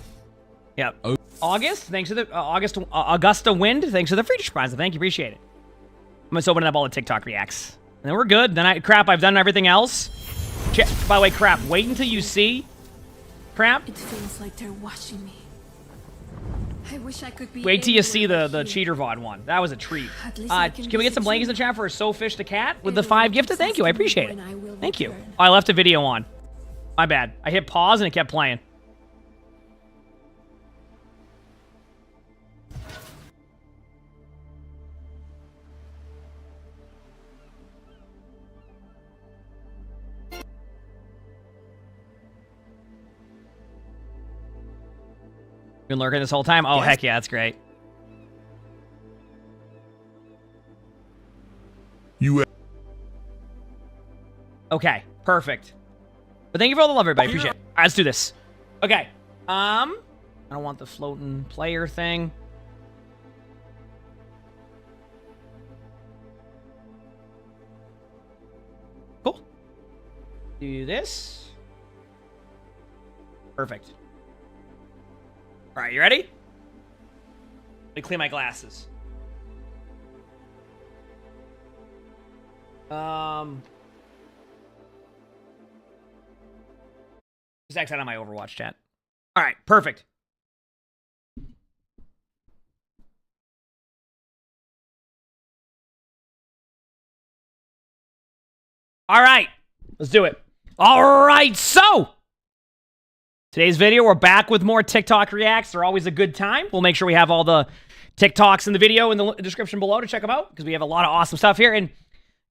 Yep. Oh. August, thanks to the Augusta Wind, thanks for the free prize. Thank you, appreciate it. I'm just opening up all the TikTok reacts, and then we're good. Then I've done everything else. By the way, crap. Wait until you see. Crap. It feels like they're watching me. I wish I could be. Wait till you see the cheater VOD one. That was a treat. Can we get some blankets in the chat for So Fish the Cat with the 5 gifted? Thank you. I appreciate it. Thank you. Oh, I left a video on. My bad. I hit pause and it kept playing. Been lurking this whole time? Oh, yes. Heck yeah, that's great. Okay, perfect. But thank you for all the love, everybody. Appreciate it. All right, let's do this. Okay. I don't want the floating player thing. Cool. Do this. Perfect. All right, you ready? Let me clean my glasses. Just exit on my Overwatch chat. All right, perfect. All right, let's do it. All right, so today's video, we're back with more TikTok reacts. They're always a good time. We'll make sure we have all the TikToks in the video in the description below to check them out because we have a lot of awesome stuff here. And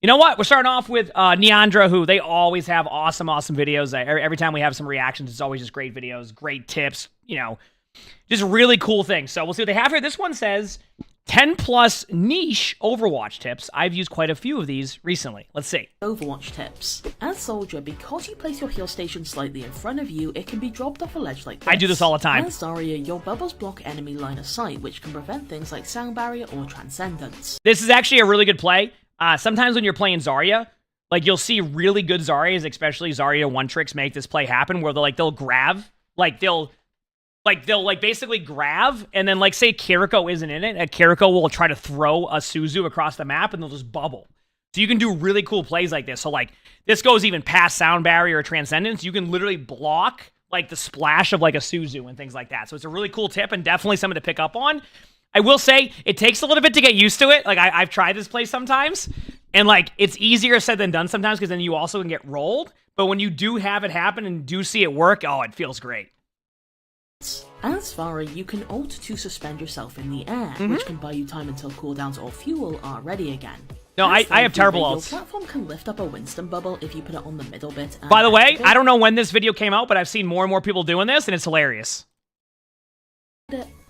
you know what? We're starting off with Neandra, who they always have awesome videos. Every time we have some reactions, it's always just great videos, great tips, you know, just really cool things. So we'll see what they have here. This one says 10 plus niche Overwatch tips. I've used quite a few of these recently. Let's see. Overwatch tips. As Soldier, because you place your heal station slightly in front of you, it can be dropped off a ledge like this. I do this all the time. As Zarya, your bubbles block enemy line of sight, which can prevent things like sound barrier or transcendence. This is actually a really good play. Sometimes when you're playing Zarya, like you'll see really good Zaryas, especially Zarya one tricks make this play happen where they'll grab, they'll basically grab, and then say Kiriko isn't in it, and Kiriko will try to throw a Suzu across the map, and they'll just bubble. So you can do really cool plays like this. So this goes even past sound barrier or transcendence. You can literally block the splash of a Suzu and things like that. So it's a really cool tip and definitely something to pick up on. I will say it takes a little bit to get used to it. I've tried this play sometimes, and it's easier said than done sometimes because then you also can get rolled. But when you do have it happen and do see it work, oh, it feels great. As Farah, you can ult to suspend yourself in the air, which can buy you time until cooldowns or fuel are ready again. No, I have terrible ults. Your platform can lift up a Winston bubble if you put it on the middle bit. By the way, I don't know when this video came out, but I've seen more and more people doing this, and it's hilarious.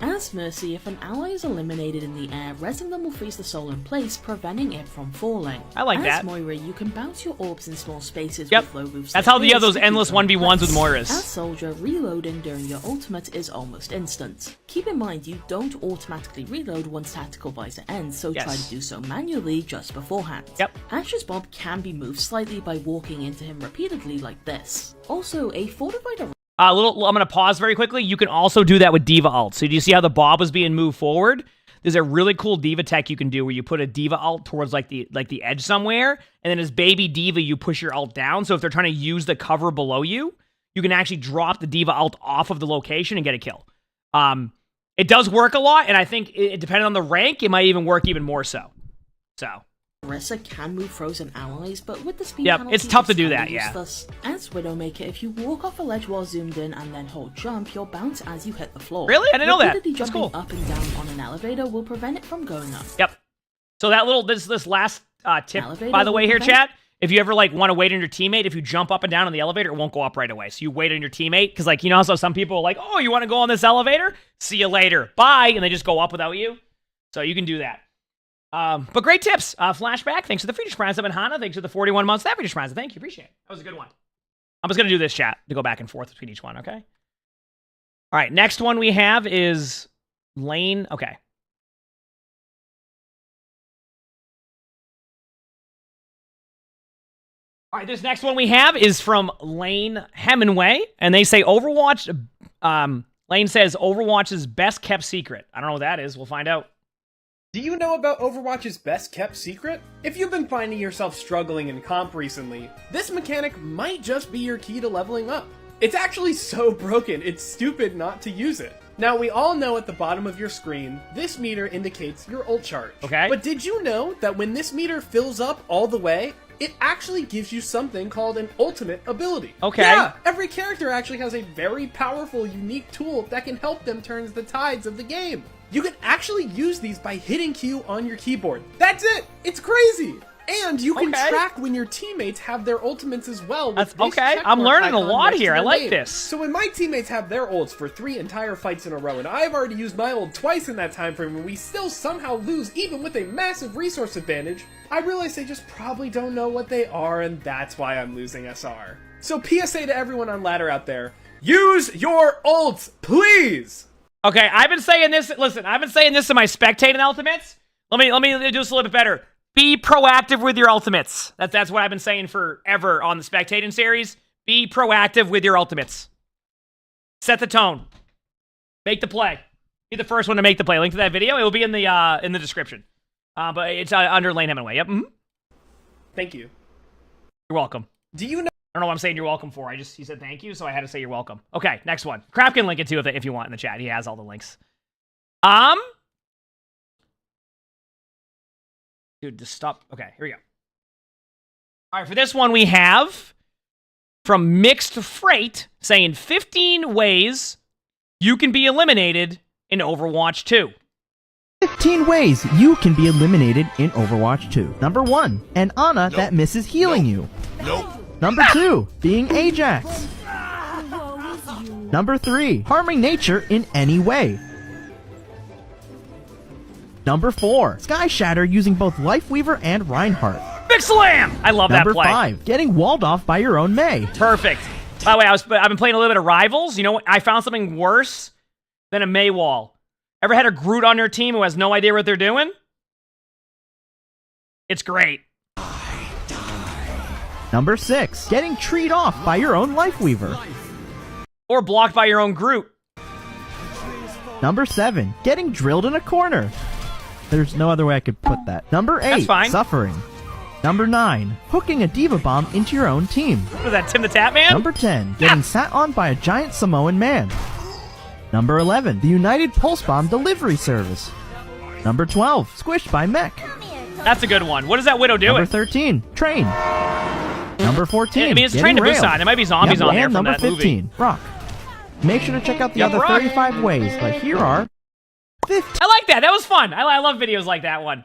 As Mercy, if an ally is eliminated in the air, resing them will freeze the soul in place, preventing it from falling. I like that. As Moira, you can bounce your orbs in small spaces Yep. with low roofs. That's like how you have this those to keep endless them in 1v1s with place. Moiras. As Soldier, reloading during your ultimate is almost instant. Keep in mind you don't automatically reload once Tactical Visor ends, so try to do so manually just beforehand. Yep. Ash's Bob can be moved slightly by walking into him repeatedly like this. Also, a fortified I'm going to pause very quickly. You can also do that with Diva ult. So do you see how the Bob was being moved forward? There's a really cool Diva tech you can do where you put a Diva ult towards like the edge somewhere, and then as baby Diva, you push your ult down. So if they're trying to use the cover below you, you can actually drop the Diva ult off of the location and get a kill. It does work a lot, and I think depending on the rank, it might even work even more so. Orisa can move frozen allies, but with the speed Yep, penalty, it's tough to it's do kinda that, yeah. useless. As Widowmaker, if you walk off a ledge while zoomed in and then hold jump, you'll bounce as you hit the floor. Really? I didn't know that. Repeatedly That's jumping cool. up and down on an elevator will prevent it from going up. Yep. So that this last tip, Elevator by the way, will here, prevent- chat. If you ever want to wait on your teammate, if you jump up and down on the elevator, it won't go up right away. So you wait on your teammate because, you know, so some people are like, "Oh, you want to go on this elevator? See you later, bye," and they just go up without you. So you can do that. But great tips. Flashback, thanks for the Friedrich Prize. And Hannah, thanks for the 41 months. That Friedrich Prize. Thank you. Appreciate it. That was a good one. I'm just going to do this, chat, to go back and forth between each one, okay? All right, next one we have is Lane. Okay. All right, this next one we have is from Lane Hemingway, and they say Overwatch, Lane says Overwatch's best kept secret. I don't know what that is. We'll find out. Do you know about Overwatch's best kept secret? If you've been finding yourself struggling in comp recently, this mechanic might just be your key to leveling up. It's actually so broken, it's stupid not to use it. Now, we all know at the bottom of your screen, this meter indicates your ult charge. Okay. But did you know that when this meter fills up all the way, it actually gives you something called an ultimate ability? Okay. Yeah, every character actually has a very powerful, unique tool that can help them turn the tides of the game. You can actually use these by hitting Q on your keyboard. That's it! It's crazy! And you can track when your teammates have their ultimates as well. With this okay. checkmark I'm learning a icon lot next to here. I their like name. this. So when my teammates have their ults for 3 entire fights in a row, and I've already used my ult twice in that time frame, and we still somehow lose even with a massive resource advantage, I realize they just probably don't know what they are, and that's why I'm losing SR. So PSA to everyone on ladder out there, use your ults, please! Okay, I've been saying this. Listen, I've been saying this in my spectating ultimates. Let me do this a little bit better. Be proactive with your ultimates. That's what I've been saying forever on the spectating series. Be proactive with your ultimates. Set the tone. Make the play. Be the first one to make the play. Link to that video. It will be in the description. But it's under Lane Hemingway. Yep. Mm-hmm. Thank you. You're welcome. Do you know? I don't know what I'm saying you're welcome for. He said thank you, so I had to say you're welcome. Okay, next one. Crap can link it too if you want in the chat. He has all the links. Dude, just stop. Okay, here we go. All right, for this one we have from Mixed Freight saying 15 ways you can be eliminated in Overwatch 2. 15 ways you can be eliminated in Overwatch 2. Number 1, an Ana that misses healing you. Nope. Number 2, being Ajax. Number 3, harming nature in any way. Number 4, Sky Shatter using both Lifeweaver and Reinhardt. Big slam! I love Number that play. 5, getting walled off by your own Mei. Perfect. By the way, I've been playing a little bit of Rivals. You know what? I found something worse than a Mei wall. Ever had a Groot on your team who has no idea what they're doing? It's great. Number 6, getting treed off by your own Lifeweaver. Or blocked by your own Groot. Number 7, getting drilled in a corner. There's no other way I could put that. Number 8, That's fine. suffering. Number 9, hooking a Diva Bomb into your own team. Was that Tim the Tap Man? Number 10, getting sat on by a giant Samoan man. Number 11, the United Pulse Bomb delivery service. Number 12, squished by mech. That's a good one. What does that Widow do? Number 13, train. Number 14, I mean, it's getting Train to railed. Busan. There might be zombies on there and from number that 15, movie. rock. Make sure to check out the Yep, other rock. 35 ways, but here are 15. I like that. That was fun. I love videos like that one.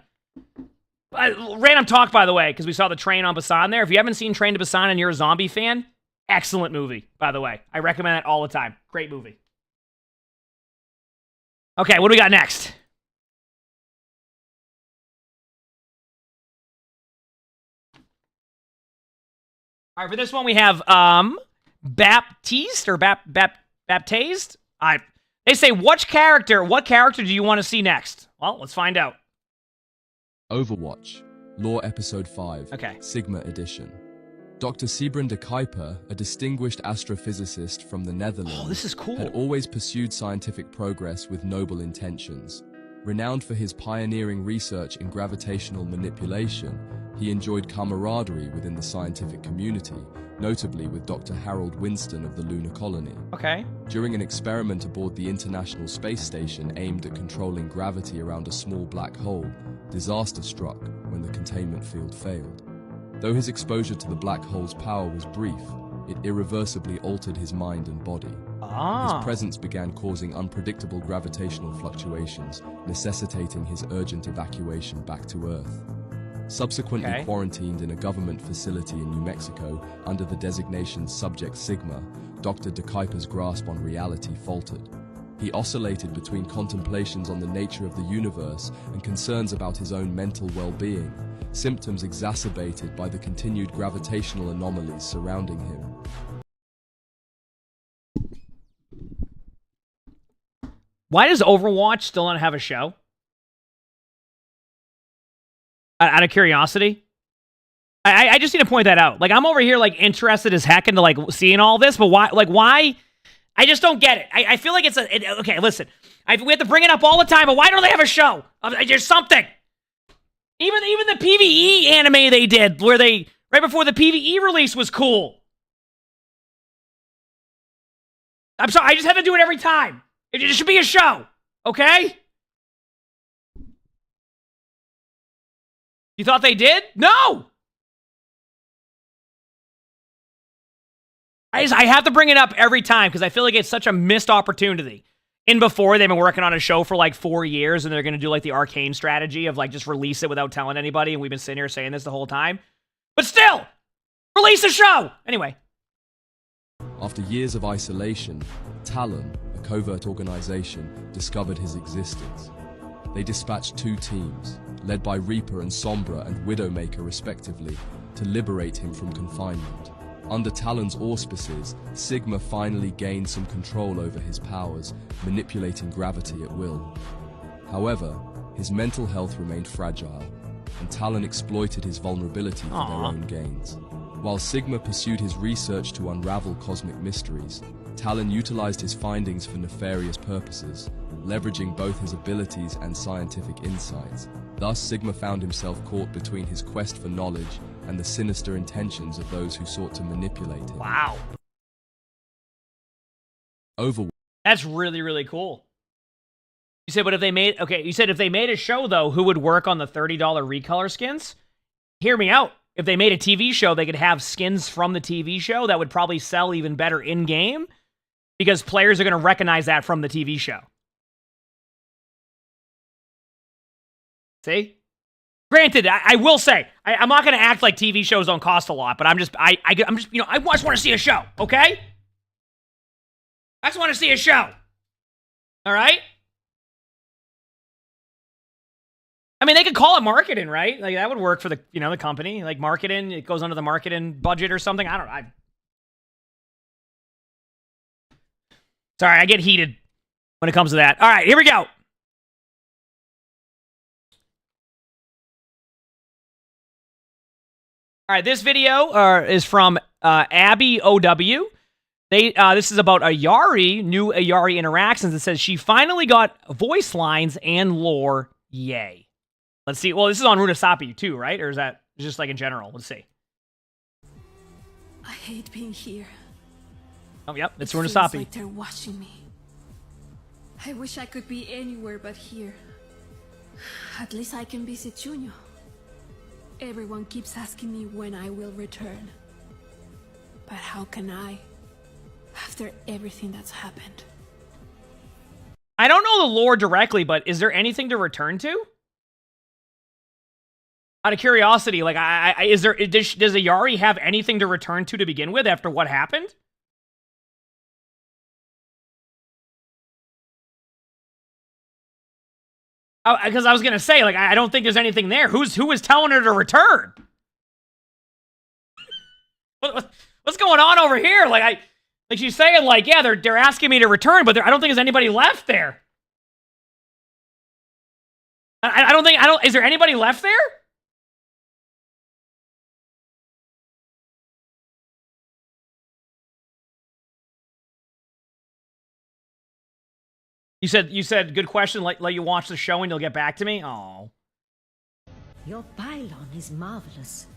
Random talk, by the way, because we saw the Train on Busan there. If you haven't seen Train to Busan and you're a zombie fan, excellent movie, by the way. I recommend that all the time. Great movie. Okay, what do we got next? All right, for this one we have Baptiste or Baptized. They say what character do you want to see next? Well, let's find out. Overwatch, Lore Episode 5, okay. Sigma Edition. Dr. Sybren de Kuiper, a distinguished astrophysicist from the Netherlands, this is cool. had always pursued scientific progress with noble intentions. Renowned for his pioneering research in gravitational manipulation, he enjoyed camaraderie within the scientific community, notably with Dr. Harold Winston of the Lunar Colony. Okay. During an experiment aboard the International Space Station aimed at controlling gravity around a small black hole, disaster struck when the containment field failed. Though his exposure to the black hole's power was brief, it irreversibly altered his mind and body. His presence began causing unpredictable gravitational fluctuations, necessitating his urgent evacuation back to Earth. Subsequently quarantined in a government facility in New Mexico under the designation Subject Sigma, Dr. de Kuiper's grasp on reality faltered. He oscillated between contemplations on the nature of the universe and concerns about his own mental well-being, symptoms exacerbated by the continued gravitational anomalies surrounding him. Why does Overwatch still not have a show? Out of curiosity? I just need to point that out. Like, I'm over here, like, interested as heck into, like, seeing all this, but why, like, why? I just don't get it. I feel like it's okay, listen. We have to bring it up all the time, but why don't they have a show? There's something. Even the PvE anime they did, where they, right before the PvE release was cool. I'm sorry, I just have to do it every time. It should be a show, okay? You thought they did? No! I have to bring it up every time because I feel like it's such a missed opportunity. In before, they've been working on a show for like 4 years, and they're going to do like the arcane strategy of like just release it without telling anybody, and we've been sitting here saying this the whole time. But still, release a show! Anyway. After years of isolation, Talon, a covert organization, discovered his existence. They dispatched 2 teams, led by Reaper and Sombra and Widowmaker respectively, to liberate him from confinement. Under Talon's auspices, Sigma finally gained some control over his powers, manipulating gravity at will. However, his mental health remained fragile, and Talon exploited his vulnerability for their own gains. While Sigma pursued his research to unravel cosmic mysteries, Talon utilized his findings for nefarious purposes, leveraging both his abilities and scientific insights. Thus, Sigma found himself caught between his quest for knowledge and the sinister intentions of those who sought to manipulate him. Wow. Overwatch. That's really, really cool. You said, but if they made, okay, you said if they made a show, though, who would work on the $30 recolor skins? Hear me out. If they made a TV show, they could have skins from the TV show that would probably sell even better in-game because players are going to recognize that from the TV show. See? Granted, I will say, I'm not going to act like TV shows don't cost a lot, but I'm just, you know, I just want to see a show, okay? I just want to see a show. All right? I mean, they could call it marketing, right? Like, that would work for the, you know, the company. Like, marketing, it goes under the marketing budget or something. I don't know. Sorry, I get heated when it comes to that. All right, here we go. All right, this video is from Abby OW. This is about Ayari, new Ayari interactions. It says she finally got voice lines and lore. Yay. Let's see. Well, this is on Runasapi too, right? Or is that just like in general? Let's see. I hate being here. Oh, yep. It's It feels Runasapi. like they're watching me. I wish I could be anywhere but here. At least I can visit Junyo. Everyone keeps asking me when I will return. But how can I? After everything that's happened. I don't know the lore directly, but is there anything to return to? Out of curiosity, like, does Ayari have anything to return to begin with after what happened? Because I was gonna say, like, I don't think there's anything there. Who was telling her to return? What's going on over here? Like she's saying, like, yeah, they're asking me to return, but I don't think there's anybody left there. I don't think is there anybody left there? You said good question. Let you watch the show and you'll get back to me. Oh. Your pylon is marvelous,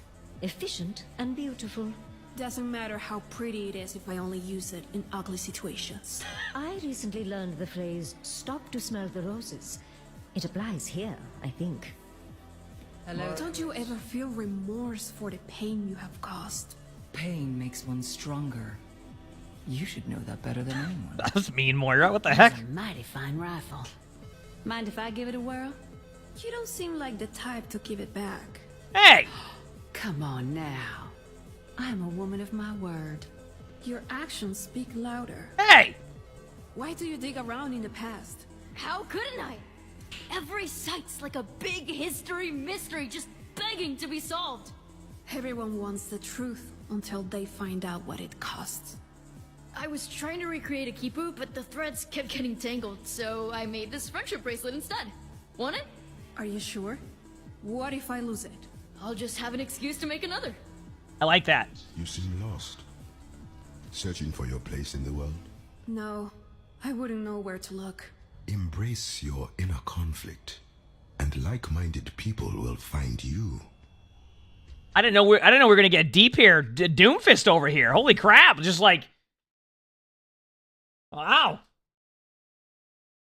efficient and beautiful. Doesn't matter how pretty it is if I only use it in ugly situations. I recently learned the phrase "stop to smell the roses." It applies here, I think. Hello. Don't you ever feel remorse for the pain you have caused? Pain makes one stronger. You should know that better than anyone. That was mean, Moira. What the heck? That's a mighty fine rifle. Mind if I give it a whirl? You don't seem like the type to give it back. Hey! Come on now. I'm a woman of my word. Your actions speak louder. Hey! Why do you dig around in the past? How couldn't I? Every site's like a big history mystery just begging to be solved. Everyone wants the truth until they find out what it costs. I was trying to recreate a Kipu, but the threads kept getting tangled, so I made this friendship bracelet instead. Want it? Are you sure? What if I lose it? I'll just have an excuse to make another. I like that. You seem lost. Searching for your place in the world? No, I wouldn't know where to look. Embrace your inner conflict, and like-minded people will find you. I didn't know we're gonna get deep here. Doomfist over here. Holy crap! Just like, wow.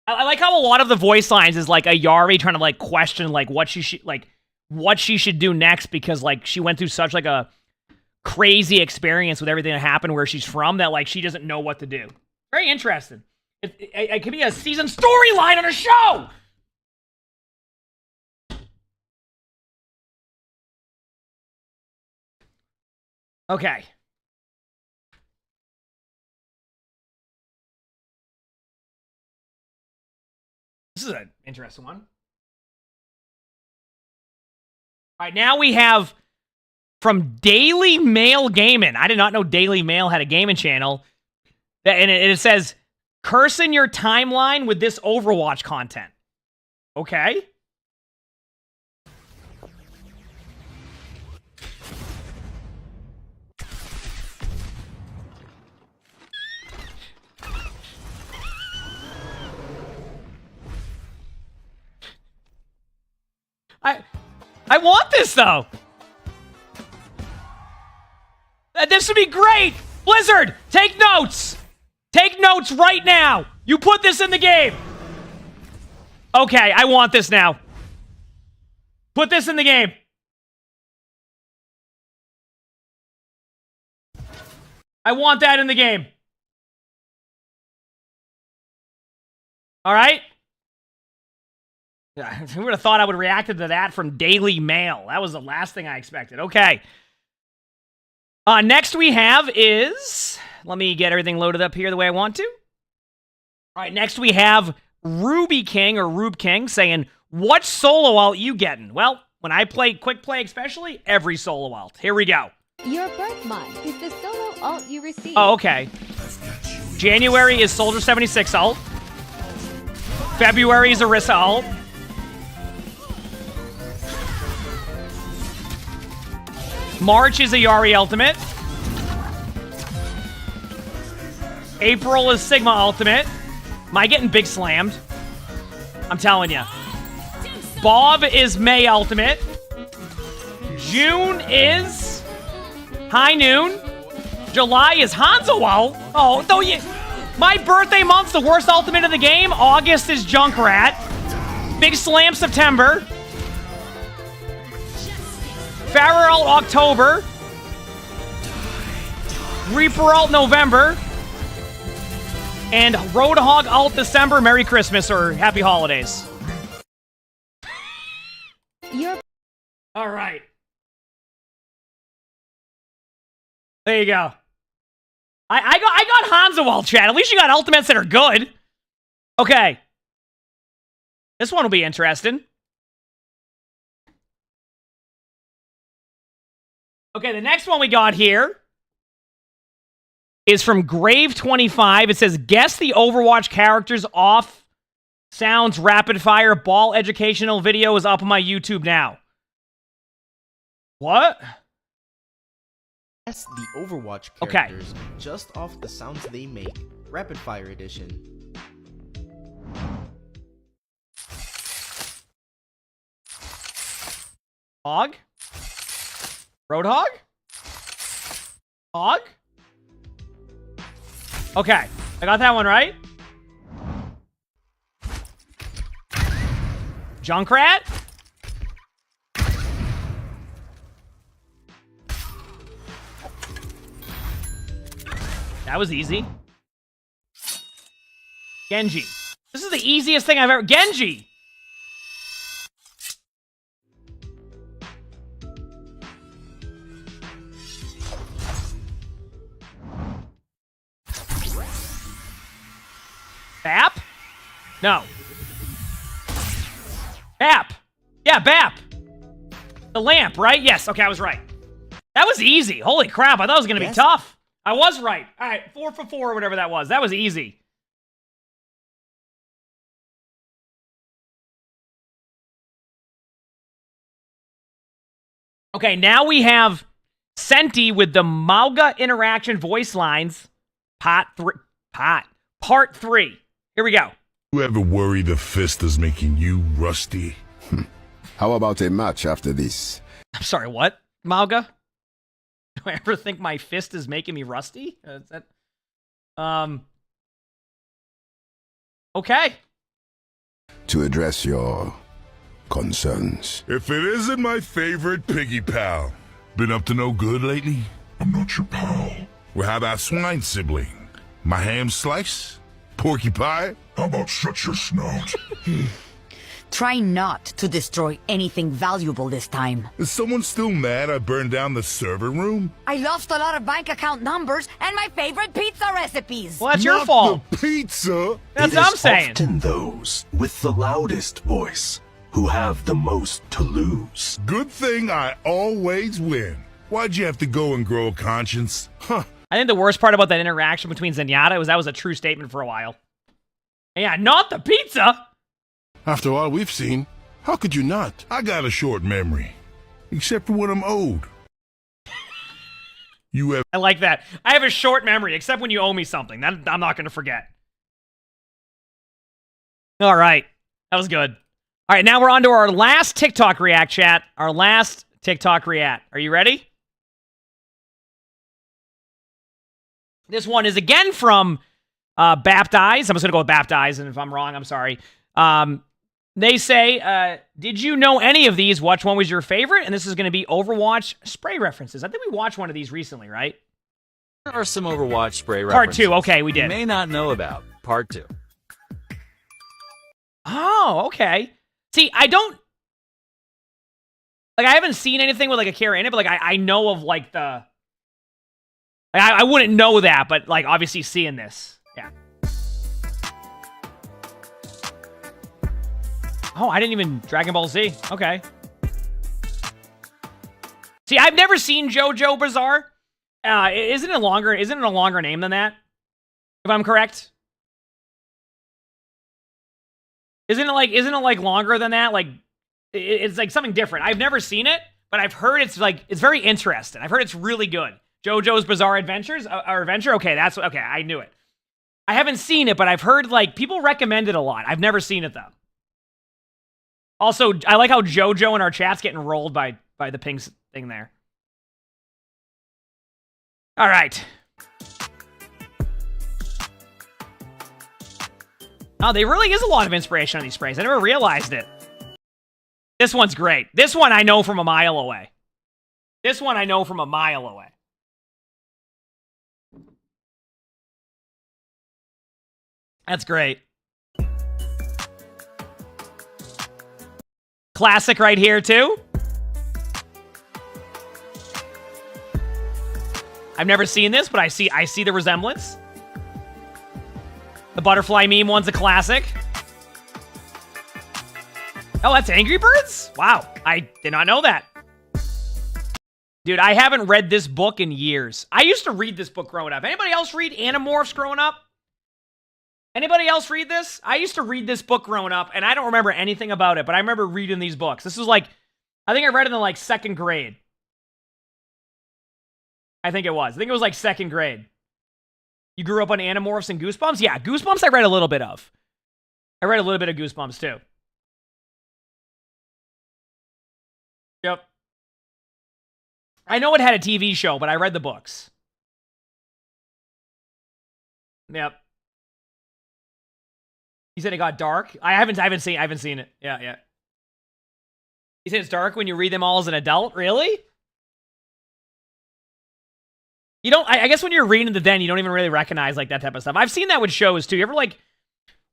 I like how a lot of the voice lines is like a Yari trying to like question like what she should do next because like she went through such like a crazy experience with everything that happened where she's from that like she doesn't know what to do. Very interesting. It could be a season storyline on a show. Okay. This is an interesting one. All right, now we have from Daily Mail Gaming. I did not know Daily Mail had a gaming channel. And it says, cursing your timeline with this Overwatch content. Okay. I want this, though. This would be great. Blizzard, take notes. Take notes right now. You put this in the game. Okay, I want this now. Put this in the game. I want that in the game. All right? Who would have thought I would have reacted to that from Daily Mail? That was the last thing I expected. Okay. Next we have is... Let me get everything loaded up here the way I want to. All right, next we have Ruby King, or Rube King, saying, what solo alt you getting? Well, when I play Quick Play especially, every solo alt. Here we go. Your birth month is the solo alt you receive. Oh, okay. January is Soldier 76 alt. February is Orisa alt. March is a Yari Ultimate. April is Sigma Ultimate. Am I getting big slammed? I'm telling you. Bob is May Ultimate. June is High Noon. July is Hanzo Ult. Oh, though you... My birthday month's the worst ultimate in the game. August is Junkrat. Big Slam September. Farrell Ult October. Reaper Ult November. And Roadhog Ult December. Merry Christmas or Happy Holidays. All right. There you go. I got Hanzo Ult, chat. At least you got ultimates that are good. Okay. This one will be interesting. Okay, the next one we got here is from Grave25. It says, guess the Overwatch characters off sounds rapid fire ball educational video is up on my YouTube now. What? Guess the Overwatch characters just off the sounds they make. Rapid fire edition. Hog? Roadhog? Hog? Okay, I got that one right. Junkrat? That was easy. Genji. This is the easiest thing I've ever... Genji! Bap? No. Bap. Yeah, Bap. The lamp, right? Yes, okay, I was right. That was easy. Holy crap, I thought it was going to be tough. I was right. All right, 4 for 4 or whatever that was. That was easy. Okay, now we have Senti with the Mauga interaction voice lines. Part 3. Here we go. You ever worry the fist is making you rusty? How about a match after this? I'm sorry, what? Mauga? Do I ever think my fist is making me rusty? Is that... Okay. To address your concerns. If it isn't my favorite piggy pal. Been up to no good lately? I'm not your pal. Well, how about swine sibling? My ham slice? Porky pie? How about shut your snout? Try not to destroy anything valuable this time. Is someone still mad I burned down the server room? I lost a lot of bank account numbers and my favorite pizza recipes. Well, that's your fault. The pizza? That's what I'm saying. Often those with the loudest voice who have the most to lose. Good thing I always win. Why'd you have to go and grow a conscience? Huh. I think the worst part about that interaction between Zenyatta was that was a true statement for a while. Yeah, not the pizza! After all we've seen, how could you not? I got a short memory. Except for when I'm owed. I like that. I have a short memory, except when you owe me something. That I'm not going to forget. All right. That was good. All right, now we're on to our last TikTok react, chat. Our last TikTok react. Are you ready? This one is again from Baptize. I'm just going to go with Baptize, and if I'm wrong, I'm sorry. They say, did you know any of these? Which one was your favorite? And this is going to be Overwatch spray references. I think we watched one of these recently, right? There are some Overwatch spray references. Part 2, okay, we did. You may not know about Part 2. Oh, okay. See, I don't... Like, I haven't seen anything with, like, a Kara in it, but, like, I know of, like, the... Like, I wouldn't know that, but, like, obviously seeing this. Yeah. Oh, I didn't even... Dragon Ball Z. Okay. See, I've never seen JoJo Bizarre. Isn't it a longer name than that? If I'm correct? Isn't it like longer than that? Like, it's like something different. I've never seen it, but I've heard it's very interesting. I've heard it's really good. JoJo's Bizarre Adventures or Adventure. Okay, okay. I knew it. I haven't seen it, but I've heard like people recommend it a lot. I've never seen it though. Also, I like how JoJo in our chat's getting rolled by the ping thing there. All right. Oh, there really is a lot of inspiration on these sprays. I never realized it. This one's great. This one I know from a mile away. This one I know from a mile away. That's great. Classic right here, too. I've never seen this, but I see the resemblance. The butterfly meme one's a classic. Oh, that's Angry Birds? Wow, I did not know that. Dude, I haven't read this book in years. I used to read this book growing up. Anybody else read Animorphs growing up? Anybody else read this? I used to read this book growing up, and I don't remember anything about it, but I remember reading these books. This was like, I think I read it in like 2nd grade. I think it was like 2nd grade. You grew up on Animorphs and Goosebumps? Yeah, Goosebumps I read a little bit of. I read a little bit of Goosebumps too. Yep. I know it had a TV show, but I read the books. Yep. You said it got dark? I haven't seen it. Yeah. You said it's dark when you read them all as an adult? Really? You don't, I guess when you're reading the then, you don't even really recognize like that type of stuff. I've seen that with shows too. You ever like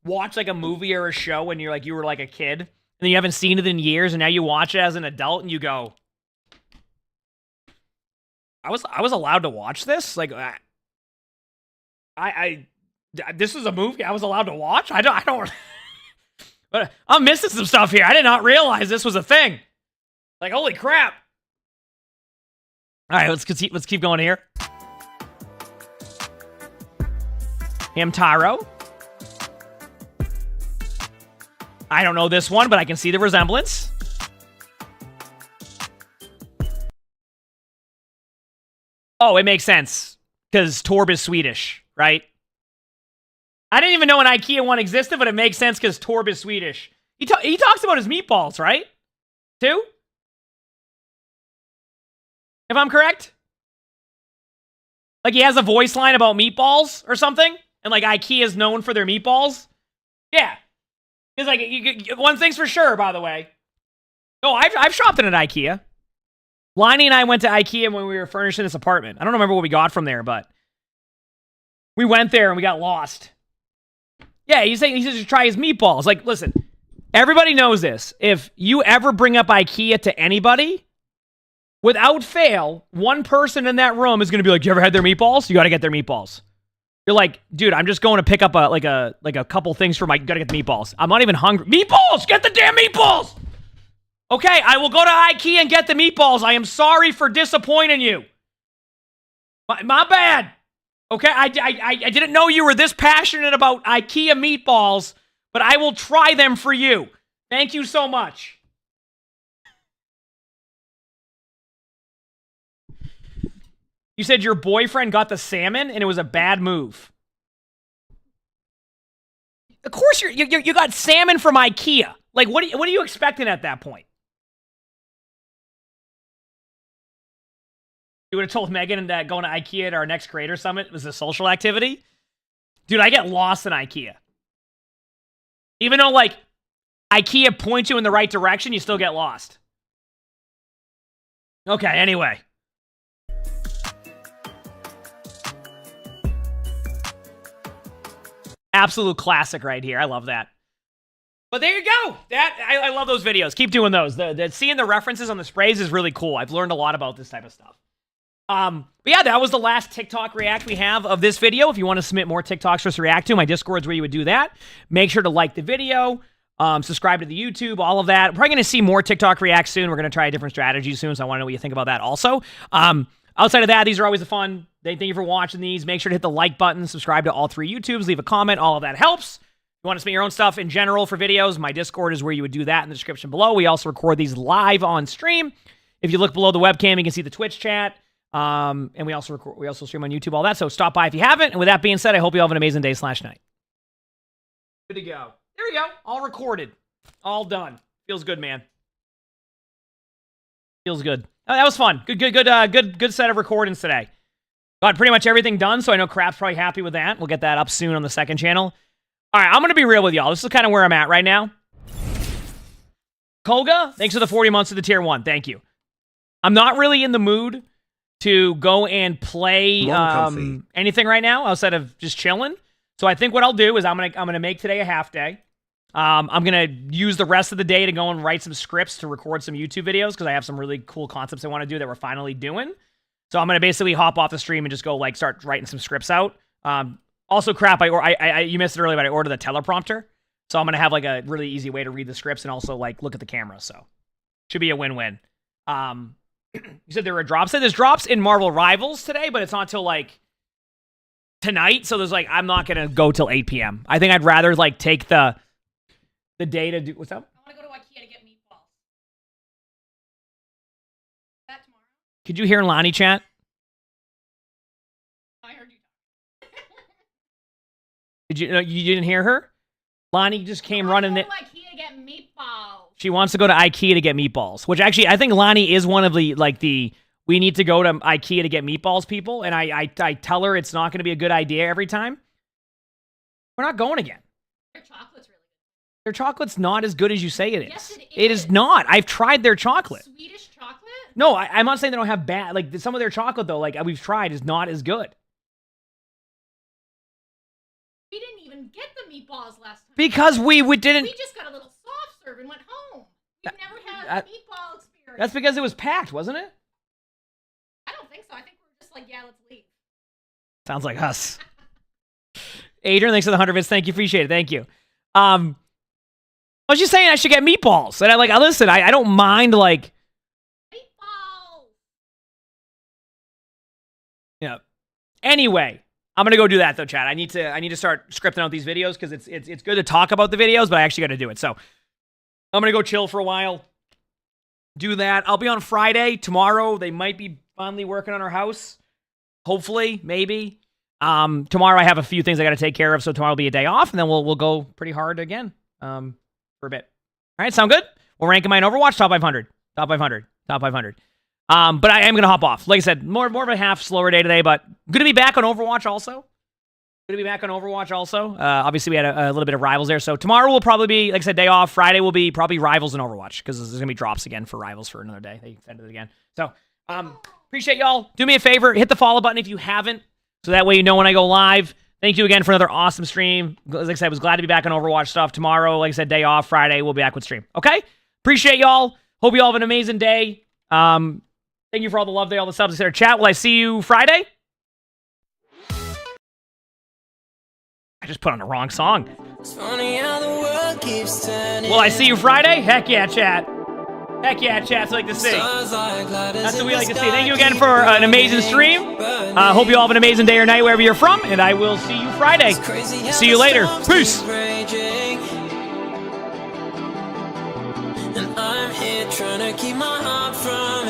watch like a movie or a show when you were like a kid and then you haven't seen it in years and now you watch it as an adult and you go, I was allowed to watch this? Like this is a movie I was allowed to watch? I don't but I'm missing some stuff here. I did not realize this was a thing. Like holy crap. All right, let's keep going here. Hamtaro. I don't know this one, but I can see the resemblance. Oh, it makes sense. Because Torb is Swedish, right? I didn't even know an IKEA one existed, but it makes sense because Torb is Swedish. He talks about his meatballs, right? Too? If I'm correct? Like he has a voice line about meatballs or something? And like IKEA is known for their meatballs? Yeah. Because like, one thing's for sure, by the way. Oh, I've shopped in an IKEA. Lonnie and I went to IKEA when we were furnishing this apartment. I don't remember what we got from there, but we went there and we got lost. Yeah, he said to try his meatballs. Like, listen, everybody knows this. If you ever bring up IKEA to anybody, without fail, one person in that room is going to be like, you ever had their meatballs? You got to get their meatballs. You're like, dude, I'm just going to pick up a couple things for my, got to get the meatballs. I'm not even hungry. Meatballs! Get the damn meatballs! Okay, I will go to IKEA and get the meatballs. I am sorry for disappointing you. My bad. Okay, I didn't know you were this passionate about IKEA meatballs, but I will try them for you. Thank you so much. You said your boyfriend got the salmon and it was a bad move. Of course you got salmon from IKEA. Like what are you expecting at that point? You would have told Megan that going to IKEA at our next creator summit was a social activity? Dude, I get lost in IKEA. Even though, like, IKEA points you in the right direction, you still get lost. Okay, anyway. Absolute classic right here. I love that. But there you go. I love those videos. Keep doing those. Seeing the references on the sprays is really cool. I've learned a lot about this type of stuff. But yeah, that was the last TikTok react we have of this video. If you want to submit more TikToks for us to react to, my Discord's where you would do that. Make sure to like the video, subscribe to the YouTube, all of that. We're probably going to see more TikTok reacts soon. We're going to try a different strategy soon, so I want to know what you think about that also. Outside of that, these are always fun. Thank you for watching these. Make sure to hit the like button, subscribe to all 3 YouTubes, leave a comment. All of that helps. If you want to submit your own stuff in general for videos, my Discord is where you would do that in the description below. We also record these live on stream. If you look below the webcam, you can see the Twitch chat. And we also stream on YouTube, all that. So stop by if you haven't. And with that being said, I hope you have an amazing day/night. Good to go. There we go. All recorded. All done. Feels good, man. Feels good. Oh, that was fun. Good set of recordings today. Got pretty much everything done, so I know Crap's probably happy with that. We'll get that up soon on the second channel. All right, I'm going to be real with y'all. This is kind of where I'm at right now. Koga, thanks for the 40 months of the tier 1. Thank you. I'm not really in the mood to go and play anything right now outside of just chilling. So I think what I'll do is I'm gonna make today a half day. I'm gonna use the rest of the day to go and write some scripts to record some YouTube videos because I have some really cool concepts I want to do that we're finally doing. So I'm gonna basically hop off the stream and just go like start writing some scripts out. Also, Crap, you missed it earlier, but I ordered the teleprompter. So I'm going to have like a really easy way to read the scripts and also like look at the camera. So should be a win-win. You said there were drops. So there's drops in Marvel Rivals today, but it's not till like tonight. So there's like, I'm not going to go till 8 p.m. I think I'd rather like take the day to do, what's up? I want to go to IKEA to get meatballs. That tomorrow? Could you hear Lonnie chat? I heard you. Did you didn't hear her? Lonnie just came running. I want to go to IKEA to get meatballs. She wants to go to IKEA to get meatballs, which actually I think Lonnie is one of the we need to go to IKEA to get meatballs people, and I tell her it's not going to be a good idea every time. We're not going again. Their chocolate's really good. Their chocolate's not as good as you say it is. Yes, it is. It is not. I've tried their chocolate. Swedish chocolate? No, I'm not saying they don't have bad. Like some of their chocolate though, like we've tried, is not as good. We didn't even get the meatballs last time. Because we didn't. We just got a little soft serve and went home. We've never had a meatball experience. That's because it was packed, wasn't it? I don't think so. I think we were just like, yeah, let's leave. Sounds like us. Adrian, thanks for the 100 bits. Thank you. Appreciate it. Thank you. I was just saying I should get meatballs. And listen, I don't mind like meatballs. Yeah. Anyway, I'm gonna go do that though, Chad. I need to start scripting out these videos because it's good to talk about the videos, but I actually got to do it. So I'm gonna go chill for a while. Do that. I'll be on Friday. Tomorrow they might be finally working on our house. Hopefully, maybe. Tomorrow I have a few things I got to take care of, so tomorrow will be a day off, and then we'll go pretty hard again for a bit. All right, sound good? We'll rank mine Overwatch top 500, top 500, top 500. But I am gonna hop off. Like I said, more of a half slower day today, but gonna be back on Overwatch also. Obviously, we had a little bit of Rivals there, so tomorrow will probably be, like I said, day off. Friday will be probably Rivals and Overwatch because there's gonna be drops again for Rivals for another day. They extended it again. So appreciate y'all. Do me a favor, hit the follow button if you haven't, so that way you know when I go live. Thank you again for another awesome stream. As I said, I was glad to be back on Overwatch stuff. Tomorrow, like I said, day off. Friday, we'll be back with stream. Okay? Appreciate y'all. Hope you all have an amazing day. Thank you for all the love there, all the subs, etc. Chat, will I see you Friday? I just put on the wrong song. Will I see you Friday? Heck yeah, chat. Heck yeah, chat's like to see. That's what we like to see. Thank you again for an amazing stream. Hope you all have an amazing day or night wherever you're from, and I will see you Friday. See you later. Peace. And I'm here trying to keep my heart from